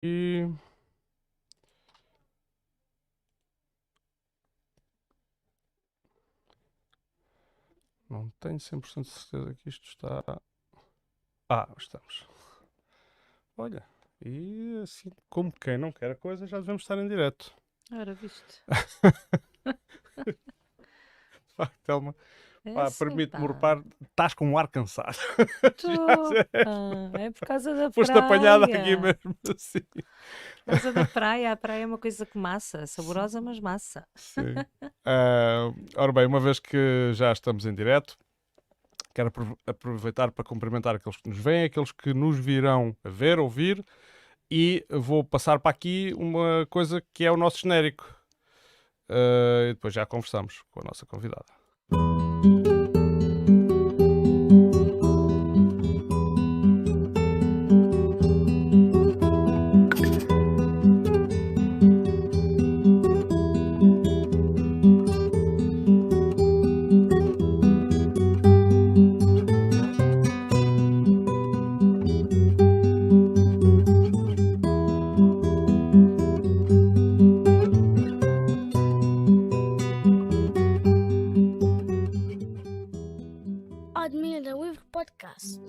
E não tenho 100% de certeza que isto está. Estamos. Olha, e assim, como quem não quer a coisa, já devemos estar em direto. Ora, viste? Pá, Telma, É pá, assim, permite-me pá. reparo, estás com um ar cansado. Já Estou. sei. É por causa da Foste apanhada aqui praia. mesmo assim. Por causa da praia. A praia é uma coisa que massa. Saborosa, mas massa. Sim. Ora bem, uma vez que já estamos em direto, quero aproveitar para cumprimentar aqueles que nos veem, aqueles que nos virão a ver, ouvir, e vou passar para aqui uma coisa que é o nosso genérico. E depois já conversamos com a nossa convidada. Admira o Livro Podcast.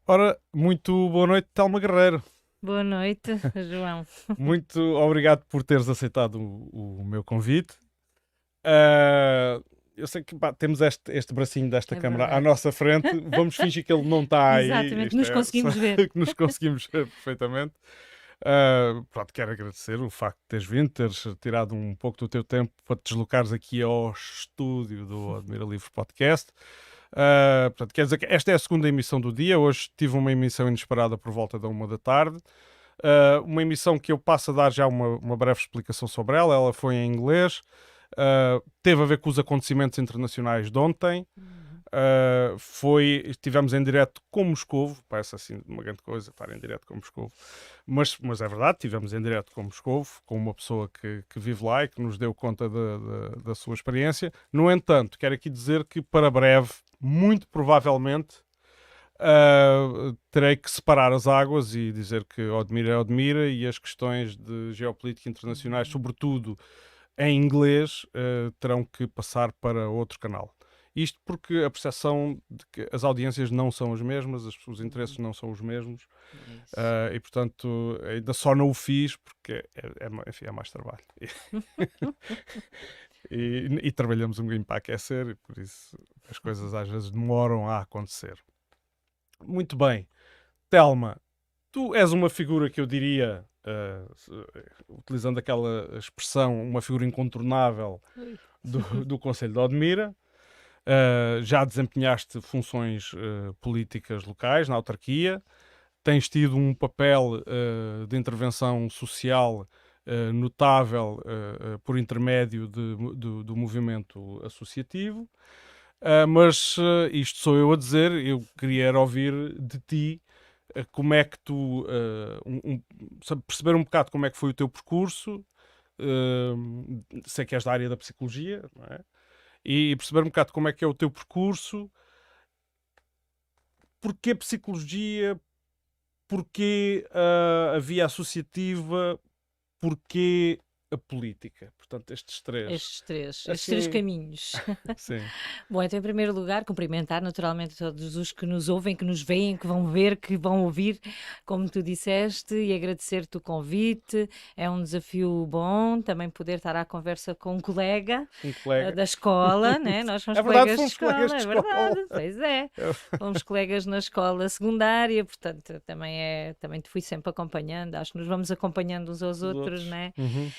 Ora, muito boa noite, Telma Guerreiro. Boa noite, João. Muito obrigado por teres aceitado o meu convite. Ah, eu sei que pá, temos este bracinho desta É câmara à verdade. nossa frente. Vamos fingir que ele não está aí. Exatamente. Isto Nos é só conseguimos ver. que nos conseguimos ver perfeitamente. Pronto, quero agradecer o facto de teres vindo, teres tirado um pouco do teu tempo para te deslocares aqui ao estúdio do Admira Livre Podcast. Portanto, quer dizer que esta é a segunda emissão do dia. Hoje tive uma emissão inesperada por volta da 1 da tarde. Uma emissão que eu passo a dar já uma breve explicação sobre ela. Ela foi em inglês. Teve a ver com os acontecimentos internacionais de ontem. Estivemos em direto com Moscovo, parece assim uma grande coisa estar em direto com Moscovo, mas é verdade, estivemos em direto com Moscovo, com uma pessoa que vive lá e que nos deu conta da sua experiência. No entanto, quero aqui dizer que para breve, muito provavelmente, terei que separar as águas e dizer que Odmira é Odmira e as questões de geopolítica internacionais, sobretudo em inglês, terão que passar para outro canal. Isto porque a percepção de que as audiências não são as mesmas, os interesses não são os mesmos, É isso. e portanto ainda só não o fiz porque enfim, é mais trabalho. E trabalhamos um bocadinho para aquecer, e por isso as coisas às vezes demoram a acontecer. Muito bem. Telma, tu és uma figura que eu diria, utilizando aquela expressão, uma figura incontornável Ui. do Conselho de Odmira. Já desempenhaste funções políticas locais na autarquia, tens tido um papel de intervenção social notável por intermédio do movimento associativo. Mas isto sou eu a dizer, eu queria era ouvir de ti como é que tu perceber um bocado como é que foi o teu percurso. Sei que és da área da psicologia, não é? E perceber um bocado como é que é o teu percurso, porquê psicologia, porquê a via associativa, porquê a política. Portanto, estes três. Estes três Assim, caminhos. sim. Bom, então, em primeiro lugar, cumprimentar naturalmente todos os que nos ouvem, que nos veem, que vão ver, que vão ouvir, como tu disseste, e agradecer-te o convite. É um desafio bom também poder estar à conversa com um colega Um colega. da escola, né? Nós somos É verdade, colegas de fomos colegas escola, de é escola. verdade, pois é. Fomos colegas na escola secundária, portanto, também te fui sempre acompanhando, acho que nos vamos acompanhando uns aos Os outros, outros. né? Uhum.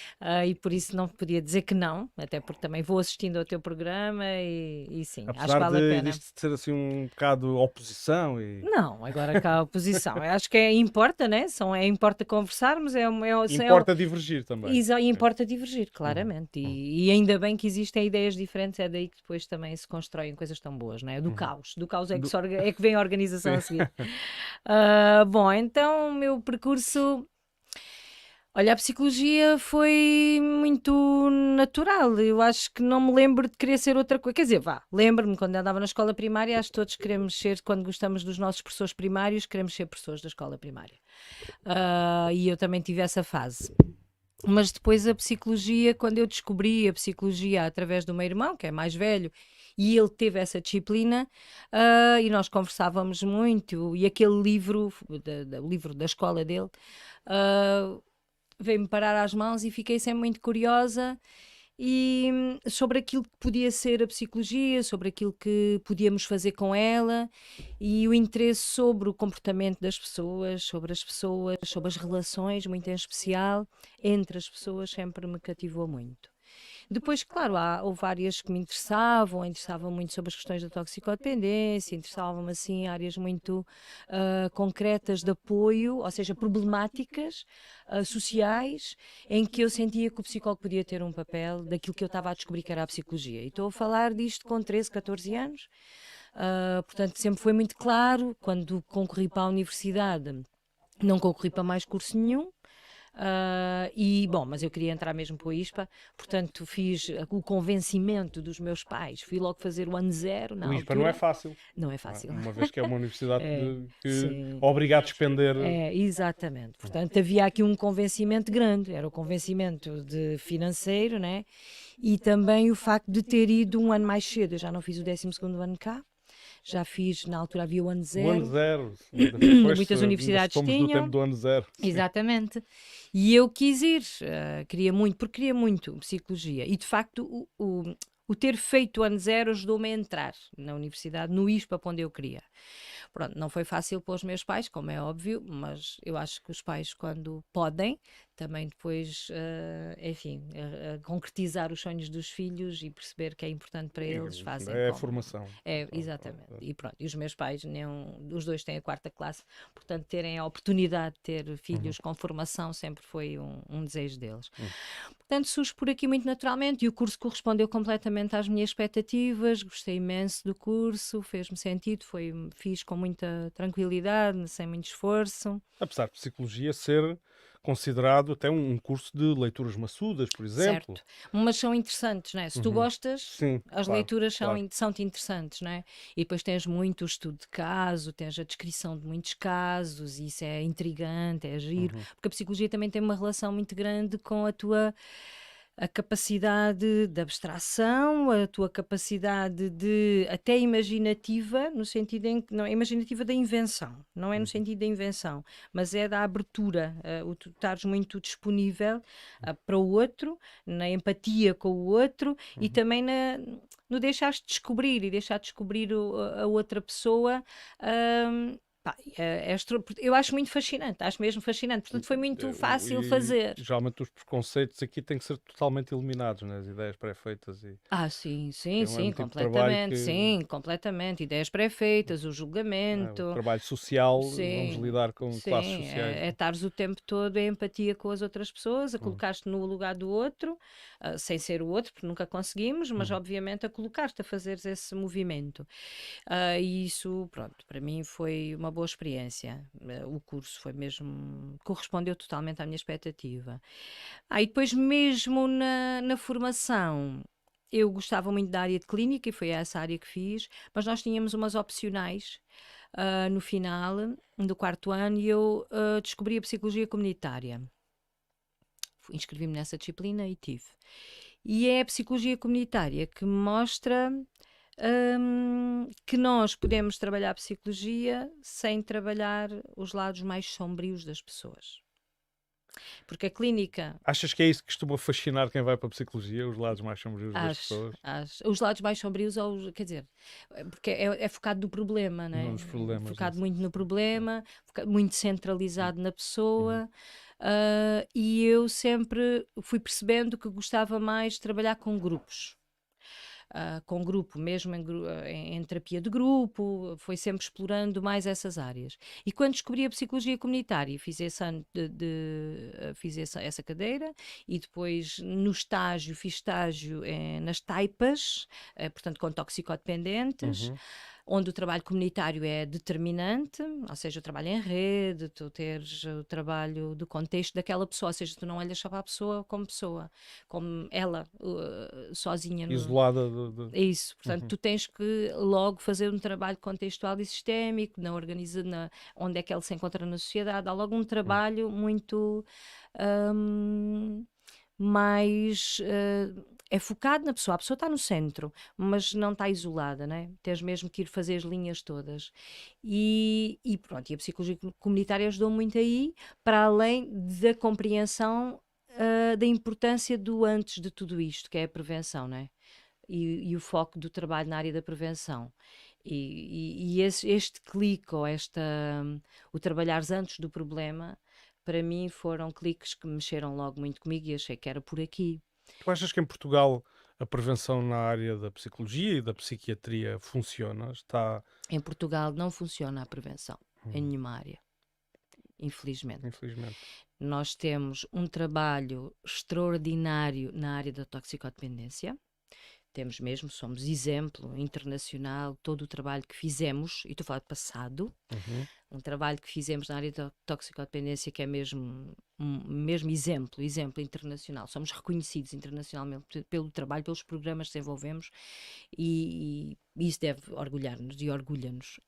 E por isso não podia dizer que não, até porque também vou assistindo ao teu programa e sim, acho que Apesar vale a de pena. isto ser assim um bocado oposição e Não, agora cá a oposição. Eu acho que importa, né? Importa conversarmos, importa divergir também. Sim. importa divergir, Uhum. claramente. Uhum. E ainda bem que existem ideias diferentes, é daí que depois também se constroem coisas tão boas, né? Do Uhum. caos. Do caos é Do- é que vem a organização Sim. a seguir. Bom, então o meu percurso. Olha, a psicologia foi muito natural. Eu acho que não me lembro de querer ser outra coisa. Quer dizer, lembro-me quando andava na escola primária, acho que todos queremos ser, quando gostamos dos nossos professores primários, queremos ser professores da escola primária. E eu também tive essa fase. Mas depois a psicologia, quando eu descobri a psicologia através do meu irmão, que é mais velho, e ele teve essa disciplina, e nós conversávamos muito, e aquele livro, o livro da escola dele, ah, veio-me parar às mãos e fiquei sempre muito curiosa sobre aquilo que podia ser a psicologia, sobre aquilo que podíamos fazer com ela e o interesse sobre o comportamento das pessoas, sobre as relações, muito em especial, entre as pessoas, sempre me cativou muito. Depois, claro, houve áreas que me interessavam muito sobre as questões da toxicodependência, interessavam-me assim áreas muito concretas de apoio, ou seja, problemáticas sociais, em que eu sentia que o psicólogo podia ter um papel daquilo que eu estava a descobrir que era a psicologia. E estou a falar disto com 13, 14 anos, portanto sempre foi muito claro, quando concorri para a universidade, não concorri para mais curso nenhum, bom, mas eu queria entrar mesmo para o ISPA, portanto fiz o convencimento dos meus pais, fui logo fazer o ano zero na O ISPA não é altura. fácil, Não é fácil. uma vez que é uma universidade É, que sim. obriga a despender. Exatamente. Portanto, havia aqui um convencimento grande, era o convencimento de financeiro, né? E também o facto de ter ido um ano mais cedo. Eu já não fiz o 12º ano cá, já fiz, na altura havia o ano O ano zero, zero, pois, muitas ainda universidades somos do tempo tinham. do ano zero. Sim. Exatamente. E eu quis ir, porque queria muito psicologia. E de facto, o ter feito o ano zero ajudou-me a entrar na universidade, no ISPA, para onde eu queria. Pronto, não foi fácil para os meus pais, como é óbvio, mas eu acho que os pais, quando podem, também depois, enfim, concretizar os sonhos dos filhos e perceber que é importante para eles, fazem É a como. formação. Exatamente. E pronto, e os meus pais, os dois têm a 4ª classe, portanto, terem a oportunidade de ter filhos com formação sempre foi um desejo deles. Portanto, surge por aqui muito naturalmente e o curso correspondeu completamente às minhas expectativas, gostei imenso do curso, fez-me sentido, fiz com muita tranquilidade, sem muito esforço. Apesar de psicologia ser considerado até um curso de leituras maçudas, por exemplo. Certo, mas são interessantes, não é? Se tu gostas, Sim, as claro, leituras claro. são-te interessantes, não é? E depois tens muito o estudo de caso, tens a descrição de muitos casos, e isso é intrigante, é giro, porque a psicologia também tem uma relação muito grande com a capacidade de abstração, a tua capacidade de até imaginativa, no sentido em que não é imaginativa da invenção, não é no sentido da invenção, mas é da abertura, o tu estares muito disponível para o outro, na empatia com o outro e também no deixares de descobrir e deixar de descobrir a outra pessoa. Pá, eu acho muito fascinante, acho mesmo fascinante, portanto foi muito fácil fazer. Geralmente os preconceitos aqui têm que ser totalmente eliminados, né? As ideias pré-feitas. Sim, É sim, um sim, tipo de trabalho completamente, que sim, completamente. Ideias pré-feitas, o o julgamento, trabalho social, vamos sim, lidar com classes sim. sociais. É estares o tempo todo em empatia com as outras pessoas, a colocar-te no lugar do outro, sem ser o outro, porque nunca conseguimos, mas obviamente a colocar-te a fazeres esse movimento. E isso, pronto, para mim foi uma boa experiência. O curso foi mesmo, correspondeu totalmente à minha expectativa. E depois mesmo na formação, eu gostava muito da área de clínica e foi essa área que fiz, mas nós tínhamos umas opcionais no final do 4º ano e eu descobri a psicologia comunitária. Inscrevi-me nessa disciplina e tive. E é a psicologia comunitária que mostra que nós podemos trabalhar a psicologia sem trabalhar os lados mais sombrios das pessoas. Porque a clínica. Achas que é isso que costuma fascinar quem vai para a psicologia, os lados mais sombrios das pessoas? Os lados mais sombrios, quer dizer, porque é focado no problema, não é? Nos problemas. Focado muito no problema, muito centralizado na pessoa. E eu sempre fui percebendo que gostava mais de trabalhar com grupos. Com grupo, mesmo em terapia de grupo, foi sempre explorando mais essas áreas. E quando descobri a psicologia comunitária, fiz esse ano fiz essa cadeira e depois no estágio, fiz estágio nas taipas, portanto com toxicodependentes, onde o trabalho comunitário é determinante, ou seja, o trabalho em rede, tu teres o trabalho do contexto daquela pessoa, ou seja, tu não olhas só para a pessoa, como ela, sozinha. Isolada É isso, portanto, Uhum. tu tens que logo fazer um trabalho contextual e sistémico, onde é que ele se encontra na sociedade. Há logo um trabalho muito hum, mais é focado na pessoa. A pessoa está no centro, mas não está isolada, né? Tens mesmo que ir fazer as linhas todas. E pronto, e a psicologia comunitária ajudou muito aí, para além da compreensão da importância do antes de tudo isto, que é a prevenção, né? E o foco do trabalho na área da prevenção. Este clique, ou o trabalhares antes do problema, para mim foram cliques que mexeram logo muito comigo e achei que era por aqui. Tu achas que em Portugal a prevenção na área da psicologia e da psiquiatria funciona? Está, Em Portugal não funciona a prevenção em Hum, nenhuma área, infelizmente. infelizmente. Nós temos um trabalho extraordinário na área da toxicodependência. Temos mesmo, somos exemplo internacional, todo o trabalho que fizemos, e estou a falar de passado, Uhum. um trabalho que fizemos na área da toxicodependência que é mesmo exemplo internacional. Somos reconhecidos internacionalmente pelo trabalho, pelos programas que desenvolvemos, e isso deve orgulhar-nos e orgulha-nos.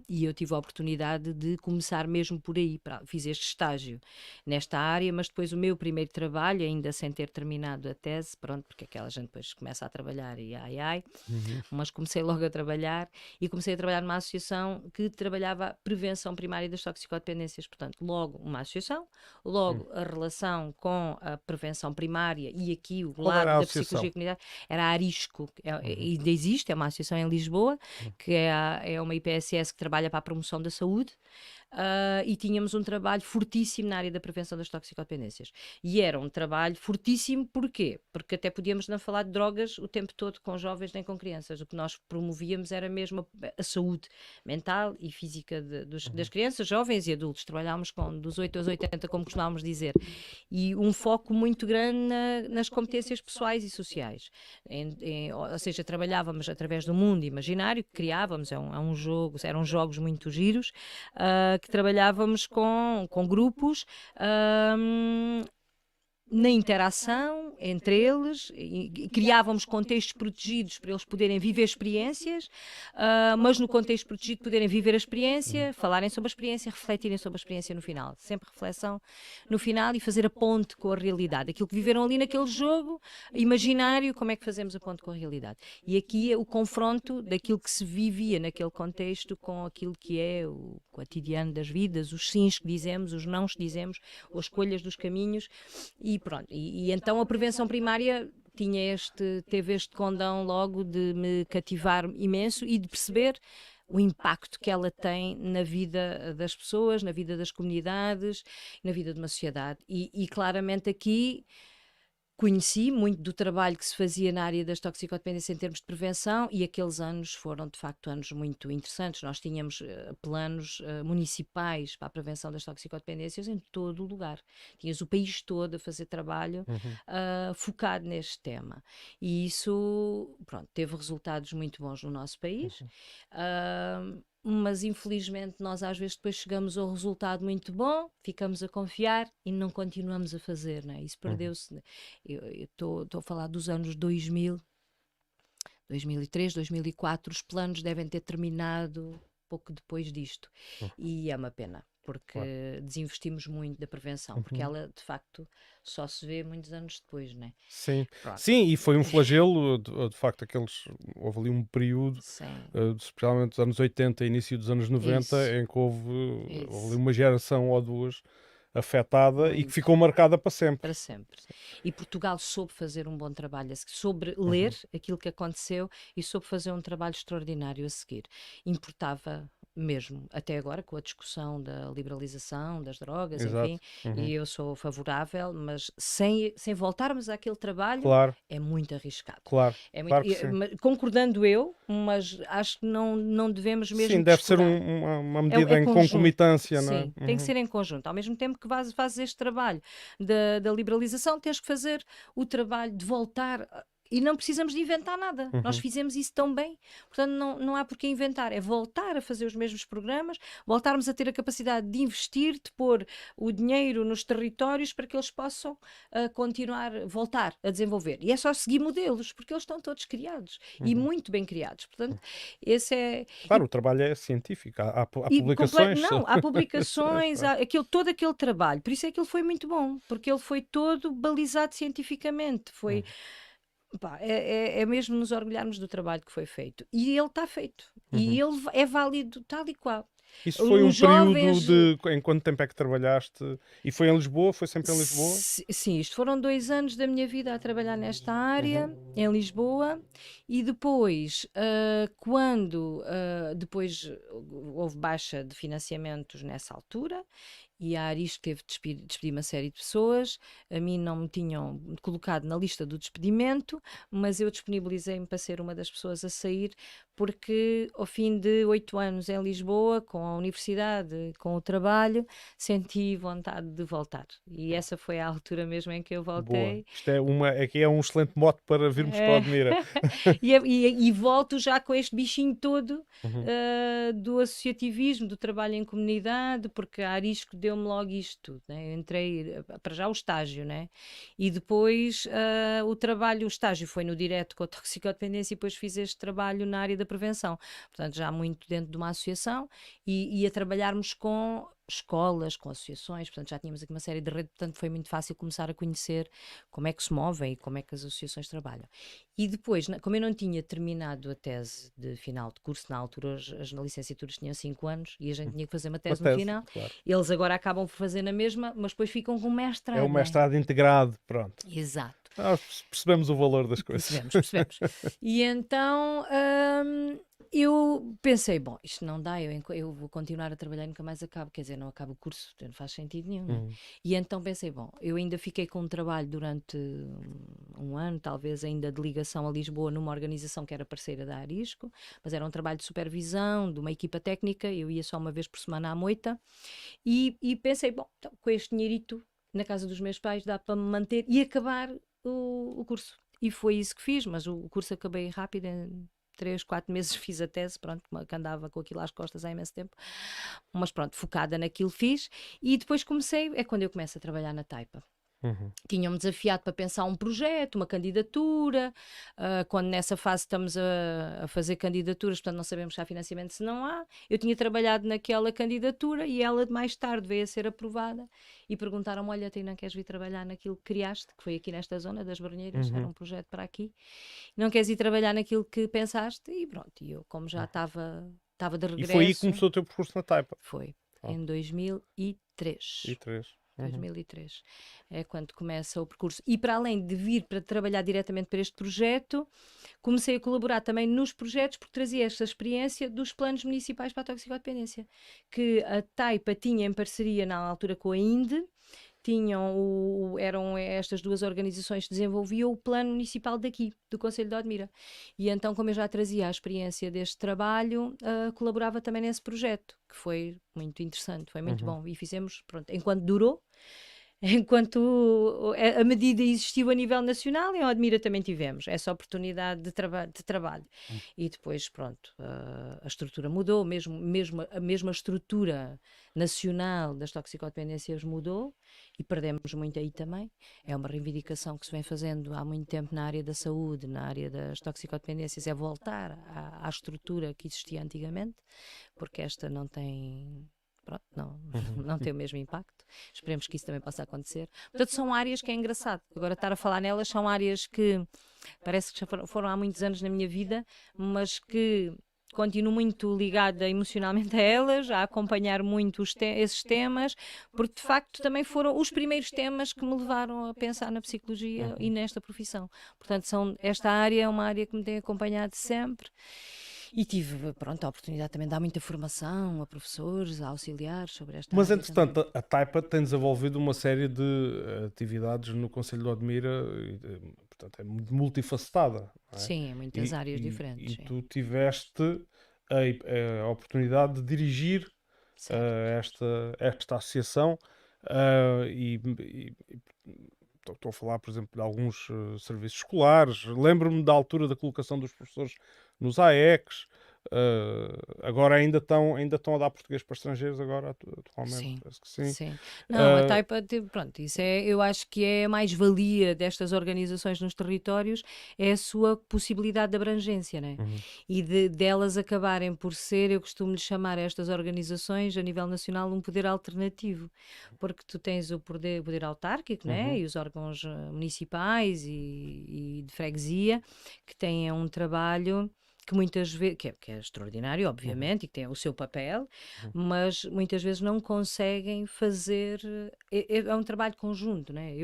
E eu tive a oportunidade de começar mesmo por aí. Fiz este estágio nesta área, mas depois o meu primeiro trabalho, ainda sem ter terminado a tese, pronto, porque aquela gente depois começa a trabalhar e ai, Uhum. mas comecei logo a trabalhar numa associação que trabalhava prevenção primária das toxicodependências. Portanto, logo uma associação, logo a relação com a prevenção primária, e aqui o Qual era lado a da associação? psicologia comunitária era a Arisco, ainda existe, é uma associação em Lisboa, que é uma IPSS que trabalha para a promoção da saúde. E tínhamos um trabalho fortíssimo na área da prevenção das toxicodependências. E era um trabalho fortíssimo, porquê? Porque até podíamos não falar de drogas o tempo todo com jovens nem com crianças. O que nós promovíamos era mesmo a saúde mental e física das crianças, jovens e adultos. Trabalhámos dos 8 aos 80, como costumávamos dizer. E um foco muito grande nas competências pessoais e sociais. Ou seja, trabalhávamos através do mundo imaginário que criávamos, um jogo, eram jogos muito giros, que trabalhávamos com grupos na interação entre eles, e criávamos contextos protegidos para eles poderem viver experiências, mas no contexto protegido poderem viver a experiência, falarem sobre a experiência, refletirem sobre a experiência no final. Sempre reflexão no final e fazer a ponte com a realidade. Aquilo que viveram ali naquele jogo imaginário, como é que fazemos a ponte com a realidade? E aqui é o confronto daquilo que se vivia naquele contexto com aquilo que é o cotidiano das vidas, os sims que dizemos, os nãos que dizemos, as escolhas dos caminhos. E pronto, e então a prevenção primária teve este condão logo de me cativar imenso e de perceber o impacto que ela tem na vida das pessoas, na vida das comunidades, na vida de uma sociedade. E claramente aqui conheci muito do trabalho que se fazia na área das toxicodependências em termos de prevenção, e aqueles anos foram de facto anos muito interessantes. Nós tínhamos planos municipais para a prevenção das toxicodependências em todo o lugar. Tinhas o país todo a fazer trabalho focado neste tema. E isso, pronto, teve resultados muito bons no nosso país. Mas infelizmente nós às vezes depois chegamos ao resultado muito bom, ficamos a confiar e não continuamos a fazer, né? Isso perdeu-se. Eu estou a falar dos anos 2000, 2003, 2004, os planos devem ter terminado pouco depois disto. E é uma pena, porque desinvestimos muito da prevenção, porque ela de facto só se vê muitos anos depois, não é? Sim. Pronto. Sim, e foi um flagelo, de facto, houve ali um período, Sim. especialmente dos anos 80 e início dos anos 90, Isso. em que houve Isso. ali uma geração ou duas afetada e que Muito. ficou marcada para sempre. Para sempre. E Portugal soube fazer um bom trabalho, soube ler aquilo que aconteceu e soube fazer um trabalho extraordinário a seguir. Importava mesmo, até agora, com a discussão da liberalização das drogas, Exato. enfim, e eu sou favorável, mas sem voltarmos àquele trabalho, Claro, é muito arriscado. claro. É muito, Claro que sim. concordando eu, mas acho que não devemos mesmo Sim, deve ser descurar. uma medida em conjunto. concomitância, não é? Sim, tem que ser em conjunto. Ao mesmo tempo que fazes este trabalho da liberalização, tens que fazer o trabalho de voltar. E não precisamos de inventar nada. Nós fizemos isso tão bem. Portanto, não há por que inventar. É voltar a fazer os mesmos programas, voltarmos a ter a capacidade de investir, de pôr o dinheiro nos territórios para que eles possam voltar a desenvolver. E é só seguir modelos, porque eles estão todos criados e muito bem criados. Portanto, esse é. Claro, o trabalho é científico, há E publicações. não, há publicações, há todo aquele trabalho. Por isso é que ele foi muito bom, porque ele foi todo balizado cientificamente. Foi, pá, é mesmo nos orgulharmos do trabalho que foi feito. E ele está feito. E ele é válido tal e qual. Isso foi um Os período jovens. de... Em quanto tempo é que trabalhaste? E foi em Lisboa? Foi sempre em Lisboa? Sim, isto foram 2 anos da minha vida a trabalhar nesta área, em Lisboa, e depois, depois houve baixa de financiamentos nessa altura, e a Arisco teve de despedir uma série de pessoas. A mim não me tinham colocado na lista do despedimento, mas eu disponibilizei-me para ser uma das pessoas a sair, porque ao fim de 8 anos em Lisboa, com a universidade, com o trabalho, senti vontade de voltar. E essa foi a altura mesmo em que eu Boa. voltei. Isto aqui é um excelente mote para virmos para Odmira. E volto já com este bichinho todo do associativismo, do trabalho em comunidade, porque a Arisco deu-me logo isto tudo, né? Eu entrei para já o estágio, né? E depois o estágio foi no direto com a toxicodependência, e depois fiz este trabalho na área da prevenção, portanto já muito dentro de uma associação, e a trabalharmos com escolas, com associações, portanto já tínhamos aqui uma série de redes, portanto foi muito fácil começar a conhecer como é que se movem e como é que as associações trabalham. E depois, como eu não tinha terminado a tese de final de curso, na altura as licenciaturas tinham 5 anos e a gente tinha que fazer uma tese no final, claro. eles agora acabam por fazer na mesma, mas depois ficam com mestrado. É um mestrado integrado, pronto. Exato. Nós percebemos o valor das coisas. Percebemos. E então eu pensei, bom, isto não dá, eu vou continuar a trabalhar e nunca mais acabo, quer dizer, não acabo o curso, não faz sentido nenhum. Né? E então pensei, bom, eu ainda fiquei com um trabalho durante um ano, talvez ainda de ligação a Lisboa, numa organização que era parceira da Arisco, mas era um trabalho de supervisão, de uma equipa técnica, eu ia só uma vez por semana à moita, e pensei, bom, então, com este dinheirito na casa dos meus pais dá para me manter e acabar o curso. E foi isso que fiz, mas o curso acabei rápido, em 3, 4 meses fiz a tese, pronto, que andava com aquilo às costas há imenso tempo, mas pronto, focada naquilo fiz, e depois é quando eu começo a trabalhar na Taipa. Tinham-me desafiado para pensar um projeto, uma candidatura, quando nessa fase estamos a fazer candidaturas, portanto não sabemos se há financiamento, se não há. Eu tinha trabalhado naquela candidatura e ela mais tarde veio a ser aprovada e perguntaram-me, olha, tu não queres vir trabalhar naquilo que criaste, que foi aqui nesta zona das Barneiras, era um projeto para aqui, não queres ir trabalhar naquilo que pensaste? E pronto, e eu como já estava de regresso... E foi aí que começou o teu percurso na Taipa? Foi, em 2003. 2003 é quando começa o percurso, e para além de vir para trabalhar diretamente para este projeto, comecei a colaborar também nos projetos, porque trazia esta experiência dos planos municipais para a toxicodependência, que a Taipa tinha em parceria na altura com a INDE, eram estas duas organizações que desenvolviam o plano municipal daqui, do Concelho de Odmira. E então, como eu já trazia a experiência deste trabalho, colaborava também nesse projeto, que foi muito interessante, foi muito bom. E fizemos, pronto, enquanto durou, enquanto a medida existiu a nível nacional, em Odmira também tivemos essa oportunidade de trabalho. E depois, pronto, a estrutura mudou, mesmo a mesma estrutura nacional das toxicodependências mudou, e perdemos muito aí também. É uma reivindicação que se vem fazendo há muito tempo na área da saúde, na área das toxicodependências, é voltar à estrutura que existia antigamente, porque esta não tem... Pronto, não tem o mesmo impacto. Esperemos que isso também possa acontecer. Portanto, são áreas que é engraçado. Agora, estar a falar nelas, são áreas que parece que já foram há muitos anos na minha vida, mas que continuo muito ligada emocionalmente a elas, a acompanhar muito esses temas, porque de facto também foram os primeiros temas que me levaram a pensar na psicologia e nesta profissão. Portanto, esta área é uma área que me tem acompanhado sempre. E tive, pronto, a oportunidade também de dar muita formação a professores, a auxiliares sobre esta Mas, área. entretanto, a Taipa tem desenvolvido uma série de atividades no Concelho de Odmira, portanto, é muito multifacetada. Não é? Sim, em muitas áreas diferentes. E tu tiveste a oportunidade de dirigir esta associação e estou a falar, por exemplo, de alguns serviços escolares. Lembro-me da altura da colocação dos professores nos AECs. Agora ainda estão a dar português para estrangeiros, agora atualmente, Sim, parece que sim. sim. Não, a Uh, Taipa, pronto, isso eu acho que é a mais-valia destas organizações nos territórios, é a sua possibilidade de abrangência, né? uhum, E delas acabarem por ser, eu costumo lhe chamar a estas organizações, a nível nacional, um poder alternativo, porque tu tens o poder autárquico, né? uhum, E os órgãos municipais e de freguesia, que têm um trabalho que muitas vezes, que é extraordinário, uhum, obviamente, e que tem o seu papel, uhum. mas muitas vezes não conseguem fazer. É um trabalho conjunto, né?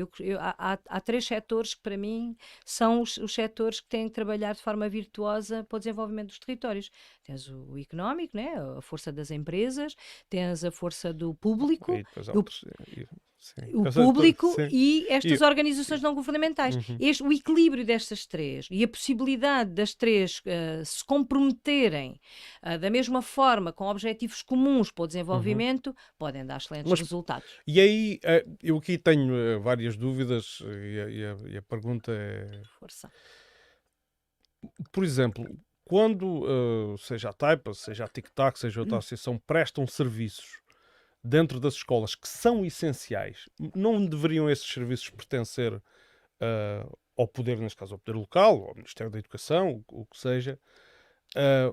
Há três setores que, para mim, são os setores que têm que trabalhar de forma virtuosa para o desenvolvimento dos territórios. Tens o económico, né? A força das empresas, tens a força do E público, depois há o outros. Sim. o público Sim. e estas E, organizações não governamentais. uhum. O equilíbrio destas três e a possibilidade das três se comprometerem da mesma forma com objetivos comuns para o Uhum. desenvolvimento podem dar excelentes Mas, resultados. e aí, eu aqui tenho várias dúvidas e a pergunta é, Força. por exemplo, quando seja a Taipa, seja a Tic-Tac, seja outra associação, prestam serviços dentro das escolas que são essenciais, não deveriam esses serviços pertencer ao poder, neste caso, ao poder local, ao Ministério da Educação, o que seja?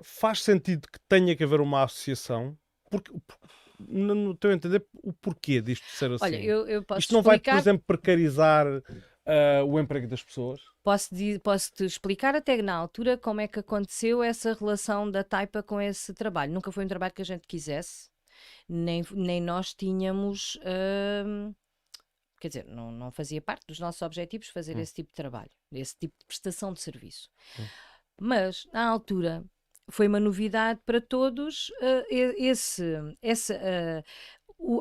Faz sentido que tenha que haver uma associação, porque não estou a entender o porquê disto ser Olha, assim. eu posso Isto não vai, por explicar. exemplo, precarizar o emprego das pessoas? Posso-te explicar até na altura como é que aconteceu essa relação da Taipa com esse trabalho. Nunca foi um trabalho que a gente quisesse, nem nós tínhamos. Quer dizer, não fazia parte dos nossos objetivos fazer Hum, esse tipo de trabalho, esse tipo de prestação de serviço. hum, Mas, na altura, foi uma novidade para todos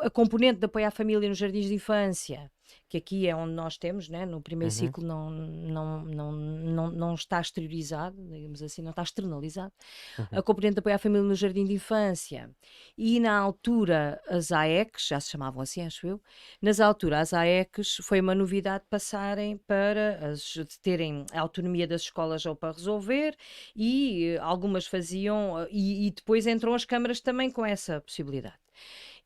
a componente de apoio à família nos jardins de infância, que aqui é onde nós temos, né? No primeiro uhum, ciclo não está exteriorizado, digamos assim, não está externalizado. A uhum, componente de apoio à família no jardim de infância e na altura as AECs, já se chamavam assim, acho eu, nas alturas as AECs foi uma novidade passarem para de terem a autonomia das escolas ou para resolver e algumas faziam e depois entram as câmaras também com essa possibilidade.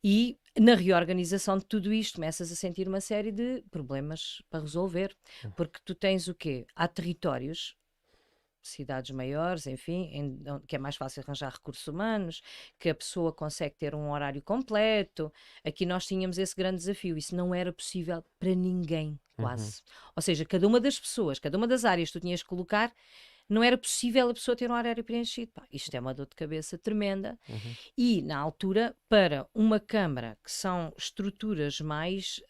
E na reorganização de tudo isto começas a sentir uma série de problemas para resolver, uhum, porque tu tens o quê? Há territórios, cidades maiores, enfim, que é mais fácil arranjar recursos humanos, que a pessoa consegue ter um horário completo. Aqui nós tínhamos esse grande desafio, isso não era possível para ninguém, uhum, quase. Ou seja, cada uma das pessoas, cada uma das áreas que tu tinhas que colocar, não era possível a pessoa ter um horário preenchido. Pá, isto é uma dor de cabeça tremenda. uhum, E, na altura, para uma Câmara, que são estruturas mais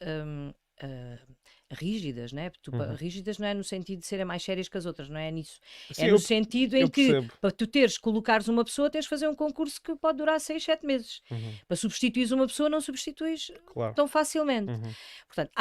rígidas, né? uhum. Rígidas não é no sentido de serem mais sérias que as outras, não é nisso. Sim, É no sentido em eu que, percebo. para tu colocares uma pessoa, tens de fazer um concurso que pode durar 6, 7 meses. Uhum, Para substituires uma pessoa, não substituis claro. tão facilmente. Uhum, Portanto,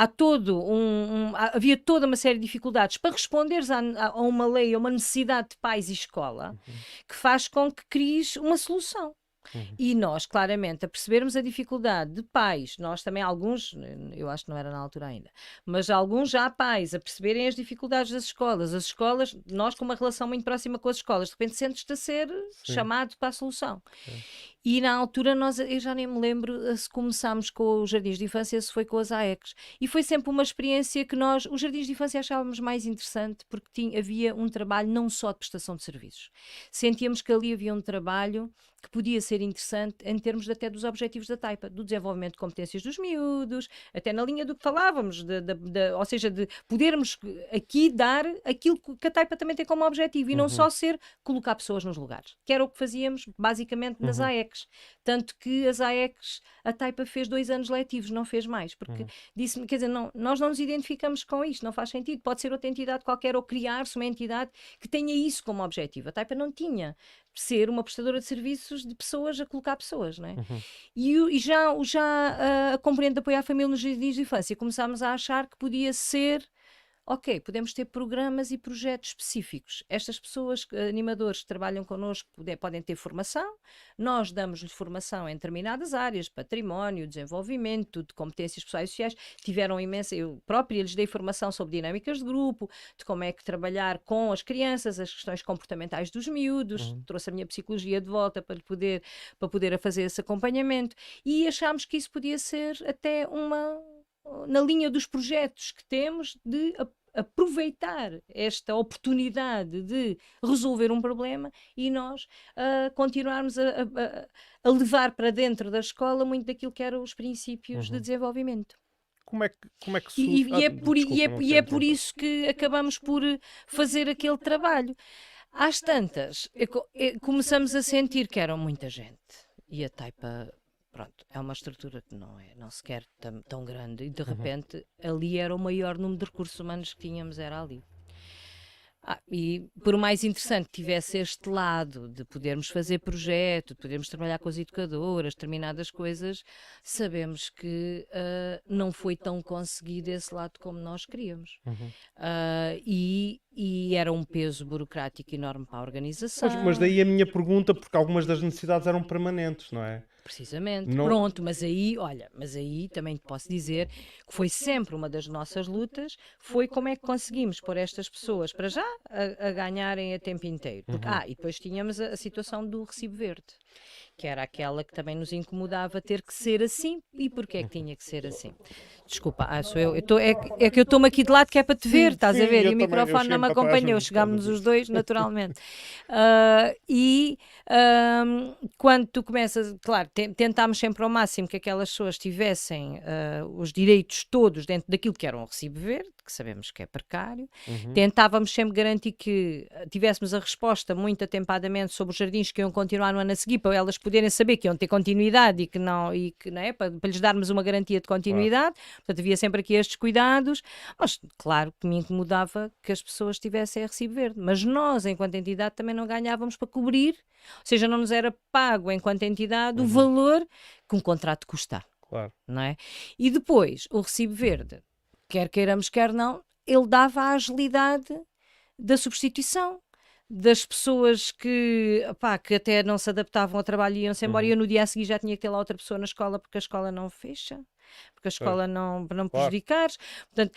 havia toda uma série de dificuldades para responderes a uma lei, a uma necessidade de pais e escola, uhum, que faz com que cries uma solução. uhum, E nós, claramente, a percebermos a dificuldade de pais, nós também, alguns, eu acho que não era na altura ainda, mas alguns já pais, a perceberem as dificuldades das escolas. As escolas, nós com uma relação muito próxima com as escolas, de repente sentes-te a ser sim, chamado para a solução. sim. E na altura, eu já nem me lembro se começámos com os jardins de infância, se foi com as AECs. E foi sempre uma experiência que nós, os jardins de infância, achávamos mais interessante, porque havia um trabalho não só de prestação de serviços. Sentíamos que ali havia um trabalho que podia ser interessante em termos até dos objetivos da Taipa, do desenvolvimento de competências dos miúdos, até na linha do que falávamos, ou seja, de podermos aqui dar aquilo que a Taipa também tem como objetivo, e não Uhum, só ser colocar pessoas nos lugares, que era o que fazíamos basicamente nas uhum, AECs. Tanto que as AECs, a Taipa fez 2 anos letivos, não fez mais, porque uhum, disse-me, quer dizer, nós não nos identificamos com isto, não faz sentido, pode ser outra entidade qualquer ou criar-se uma entidade que tenha isso como objetivo. A Taipa não tinha ser uma prestadora de serviços de pessoas a colocar pessoas, não é? uhum, E já a componente de apoio à família nos jardins de infância, começámos a achar que podia ser ok, podemos ter programas e projetos específicos. Estas pessoas, animadores que trabalham connosco, podem ter formação, nós damos-lhes formação em determinadas áreas, património, desenvolvimento, de competências pessoais e sociais, tiveram imensa, eu própria lhes dei formação sobre dinâmicas de grupo, de como é que trabalhar com as crianças, as questões comportamentais dos miúdos, trouxe a minha psicologia de volta para poder fazer esse acompanhamento, e achámos que isso podia ser até na linha dos projetos que temos de aproveitar esta oportunidade de resolver um problema e nós continuarmos a levar para dentro da escola muito daquilo que eram os princípios de desenvolvimento. Como é que E é desculpa, não e quero é por interromper. isso que acabamos por fazer aquele trabalho. Às tantas, começamos a sentir que era muita gente e a Taipa, pronto, é uma estrutura que não sequer tão grande, e de repente ali era o maior número de recursos humanos que tínhamos, era ali. E por mais interessante que tivesse este lado de podermos fazer projeto, de podermos trabalhar com as educadoras, determinadas coisas, sabemos que não foi tão conseguido esse lado como nós queríamos. E era um peso burocrático enorme para a organização. Mas daí a minha pergunta, porque algumas das necessidades eram permanentes, não é? Precisamente, Não- pronto, mas aí também te posso dizer que foi sempre uma das nossas lutas, foi como é que conseguimos pôr estas pessoas para já a ganharem a tempo inteiro. E depois tínhamos a situação do recibo verde, que era aquela que também nos incomodava ter que ser assim. E porquê é que tinha que ser assim? Desculpa, sou eu. É que eu estou-me aqui de lado que é para te ver, estás a ver? eu E o também, eu microfone cheguei não me para trás acompanhou, mesmo por causa chegámos os disso. dois naturalmente. Quando tu começas, claro, tentámos sempre ao máximo que aquelas pessoas tivessem os direitos todos dentro daquilo que era um recibo verde, que sabemos que é precário. Tentávamos sempre garantir que tivéssemos a resposta muito atempadamente sobre os jardins que iam continuar no ano a seguir, para elas poderem saber que iam ter continuidade e que não é, para lhes darmos uma garantia de continuidade. Portanto, havia sempre aqui estes cuidados, mas claro que me incomodava que as pessoas tivessem a recibo verde, mas nós, enquanto entidade, também não ganhávamos para cobrir, ou seja, não nos era pago enquanto entidade o valor que um contrato custa, Claro. não é? E depois, o recibo verde, quer queiramos, quer não, ele dava a agilidade da substituição. Das pessoas que até não se adaptavam ao trabalho e iam-se embora, e eu no dia a seguir já tinha que ter lá outra pessoa na escola porque a escola não fecha, porque a escola não prejudicar. Portanto,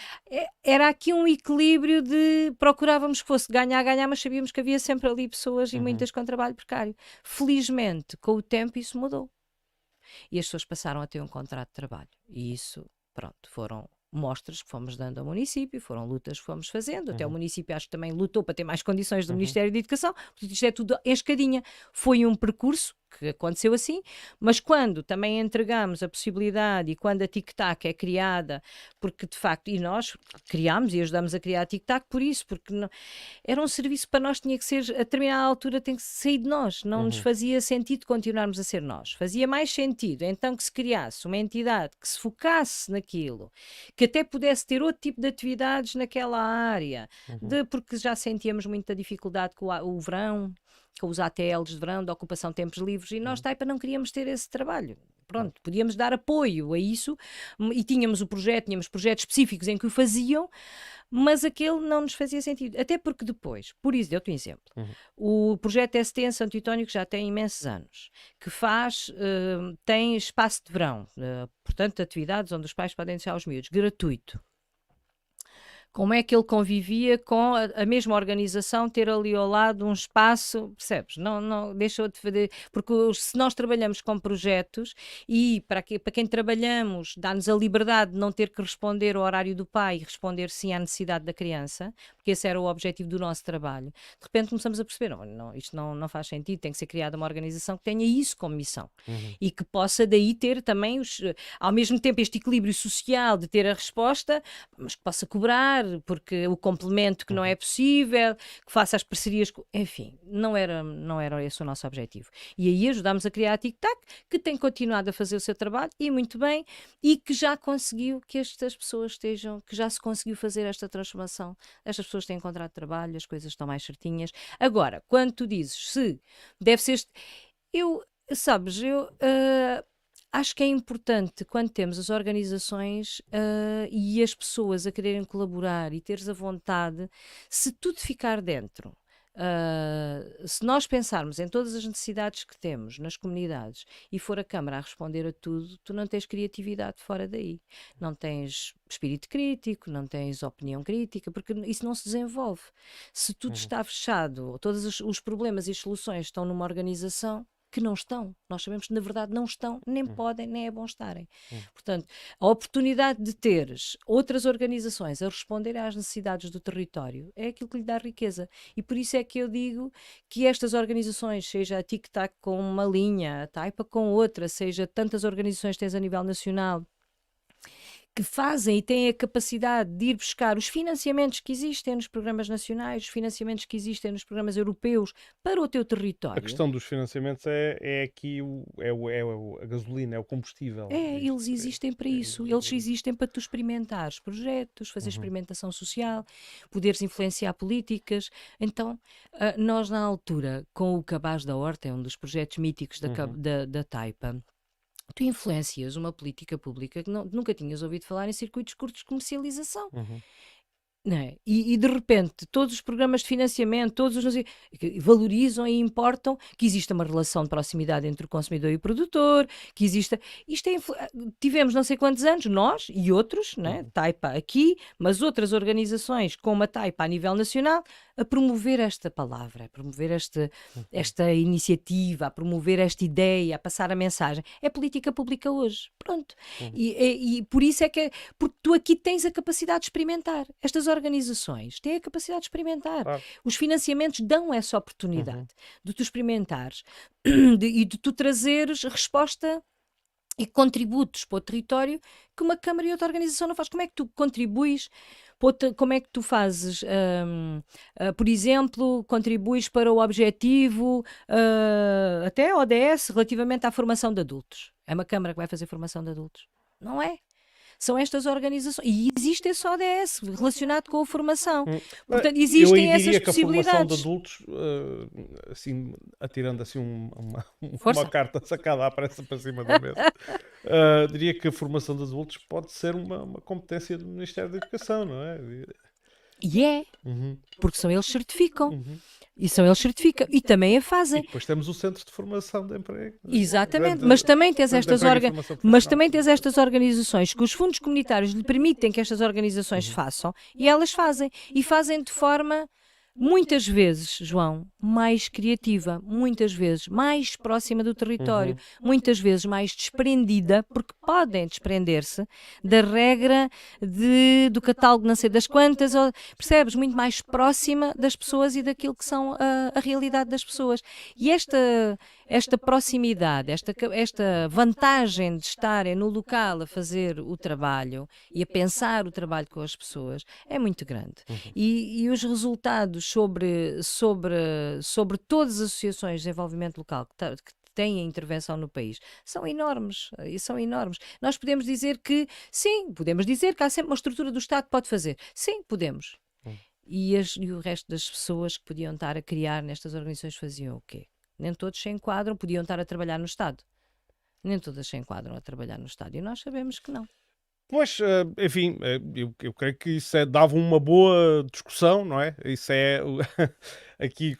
era aqui um equilíbrio de procurávamos que fosse ganhar, mas sabíamos que havia sempre ali pessoas e muitas com trabalho precário. Felizmente, com o tempo isso mudou. E as pessoas passaram a ter um contrato de trabalho. E isso, pronto, foram mostras que fomos dando ao município, foram lutas que fomos fazendo, até o município acho que também lutou para ter mais condições do Ministério da Educação, porque isto é tudo em escadinha. Foi um percurso que aconteceu assim, mas quando também entregamos a possibilidade e quando a Tic-Tac é criada, porque de facto, e nós criámos e ajudamos a criar a Tic-Tac por isso, porque não, era um serviço para nós, tinha que ser, a determinada altura tem que sair de nós, não nos fazia sentido continuarmos a ser nós, fazia mais sentido então que se criasse uma entidade que se focasse naquilo, que até pudesse ter outro tipo de atividades naquela área, porque já sentíamos muita dificuldade com o verão, com os ATLs de verão, da ocupação de tempos livres, e nós, Taipa, não queríamos ter esse trabalho. Pronto, podíamos dar apoio a isso, e tínhamos projetos específicos em que o faziam, mas aquele não nos fazia sentido. Até porque depois, por isso, deu-te um exemplo, o projeto ST em Santo António, que já tem imensos anos, que tem espaço de verão, portanto, atividades onde os pais podem deixar os miúdos, gratuito. Como é que ele convivia com a mesma organização ter ali ao lado um espaço, percebes? Não deixou de fazer, porque se nós trabalhamos com projetos e para quem trabalhamos dá-nos a liberdade de não ter que responder ao horário do pai e responder sim à necessidade da criança, porque esse era o objetivo do nosso trabalho, de repente começamos a perceber, isto não faz sentido, tem que ser criada uma organização que tenha isso como missão e que possa daí ter também, ao mesmo tempo, este equilíbrio social de ter a resposta, mas que possa cobrar, porque o complemento que não é possível, que faça as parcerias, enfim, não era esse o nosso objetivo. E aí ajudámos a criar a Tic-Tac, que tem continuado a fazer o seu trabalho, e muito bem, e que já conseguiu que estas pessoas que já se conseguiu fazer esta transformação. Estas pessoas têm contrato de trabalho, as coisas estão mais certinhas. Agora, quando tu dizes se deve ser... acho que é importante, quando temos as organizações e as pessoas a quererem colaborar e teres a vontade, se tudo ficar dentro. Se nós pensarmos em todas as necessidades que temos nas comunidades e for a Câmara a responder a tudo, tu não tens criatividade fora daí, não tens espírito crítico, não tens opinião crítica, porque isso não se desenvolve. Se tudo está fechado, todos os problemas e as soluções estão numa organização que não estão, nós sabemos que na verdade não estão, nem podem, nem é bom estarem. Portanto, a oportunidade de teres outras organizações a responder às necessidades do território é aquilo que lhe dá riqueza. E por isso é que eu digo que estas organizações, seja a Tic-Tac com uma linha, a Taipa com outra, seja tantas organizações que tens a nível nacional, que fazem e têm a capacidade de ir buscar os financiamentos que existem nos programas nacionais, os financiamentos que existem nos programas europeus para o teu A território. questão dos financiamentos é aqui a gasolina, é o combustível. Eles existem para isso, eles existem para tu experimentares projetos, fazer experimentação social, poderes influenciar políticas. Então, nós na altura, com o Cabaz da Horta, é um dos projetos míticos da Taipa, tu influencias uma política pública que nunca tinhas ouvido falar em circuitos curtos de comercialização. Não é? E de repente todos os programas de financiamento, que valorizam e importam que exista uma relação de proximidade entre o consumidor e o produtor, que exista. Tivemos não sei quantos anos, nós e outros, né? Taipa aqui, mas outras organizações como a Taipa a nível nacional, a promover esta palavra, a promover esta iniciativa, a promover esta ideia, a passar a mensagem. É política pública hoje. Pronto. E por isso é que porque tu aqui tens a capacidade de experimentar. Estas organizações têm a capacidade de experimentar. Claro. Os financiamentos dão essa oportunidade de tu experimentares e de tu trazeres resposta e contributos para o território que uma Câmara e outra organização não faz. Como é que tu contribuis? Como é que tu fazes, por exemplo, contribuis para o objetivo, até ODS, relativamente à formação de adultos? É uma Câmara que vai fazer formação de adultos? Não é? São estas organizações. E existe esse ODS relacionado com a formação. Portanto, existem eu aí diria essas que a formação de possibilidades. adultos, assim, atirando assim uma carta sacada à pressa para cima da mesa, diria que a formação de adultos pode ser uma competência do Ministério da Educação, não é? E é, porque são eles que certificam. E são eles que certificam. E também a E fazem. depois temos o Centro de Formação de Emprego. Exatamente, mas também tens Centro de estas Emprego e Formação mas Profissional. também tens estas organizações que os fundos comunitários lhe permitem que estas organizações façam, e elas fazem. E fazem de forma, muitas vezes, João, mais criativa, muitas vezes mais próxima do território, muitas vezes mais desprendida, porque podem desprender-se da regra do catálogo não sei das quantas, percebes? Muito mais próxima das pessoas e daquilo que são a realidade das pessoas. E esta proximidade, esta vantagem de estarem no local a fazer o trabalho e a pensar o trabalho com as pessoas é muito grande. E os resultados sobre todas as associações de desenvolvimento local que têm a intervenção no país são enormes, e são enormes. Nós podemos dizer que, sim, podemos dizer que há sempre uma estrutura do Estado que pode fazer. Sim, podemos. E o resto das pessoas que podiam estar a criar nestas organizações faziam o quê? Nem todos se enquadram, podiam estar a trabalhar no Estado. Nem todas se enquadram a trabalhar no Estado. E nós sabemos que não. Pois, enfim, eu creio que isso dava uma boa discussão, não é? Isso é, aqui,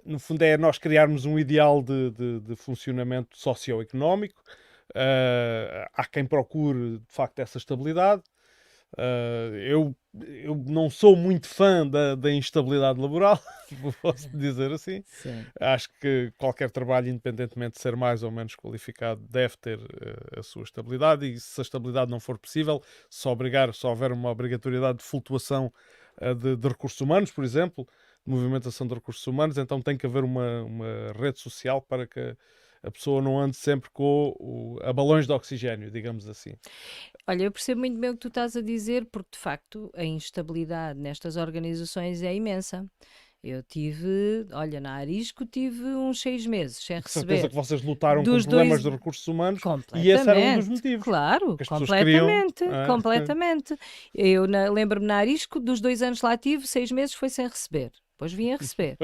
no fundo, é nós criarmos um ideal de funcionamento socioeconómico. Há quem procure, de facto, essa estabilidade. Eu não sou muito fã da instabilidade laboral, posso dizer assim. Sim. Acho que qualquer trabalho, independentemente de ser mais ou menos qualificado, deve ter a sua estabilidade, e se a estabilidade não for possível, se houver uma obrigatoriedade de flutuação de recursos humanos, por exemplo, de movimentação de recursos humanos, então tem que haver uma rede social para que a pessoa não ande sempre a balões de oxigénio, digamos assim. Olha, eu percebo muito bem o que tu estás a dizer, porque de facto a instabilidade nestas organizações é imensa. Eu na Arisco tive uns 6 meses sem De certeza receber. que vocês lutaram com Dos problemas dois- de recursos humanos e esse era um dos motivos. Claro, que as pessoas queriam, completamente. Eu lembro-me na Arisco, dos 2 anos lá tive, 6 meses foi sem receber. depois vim a receber.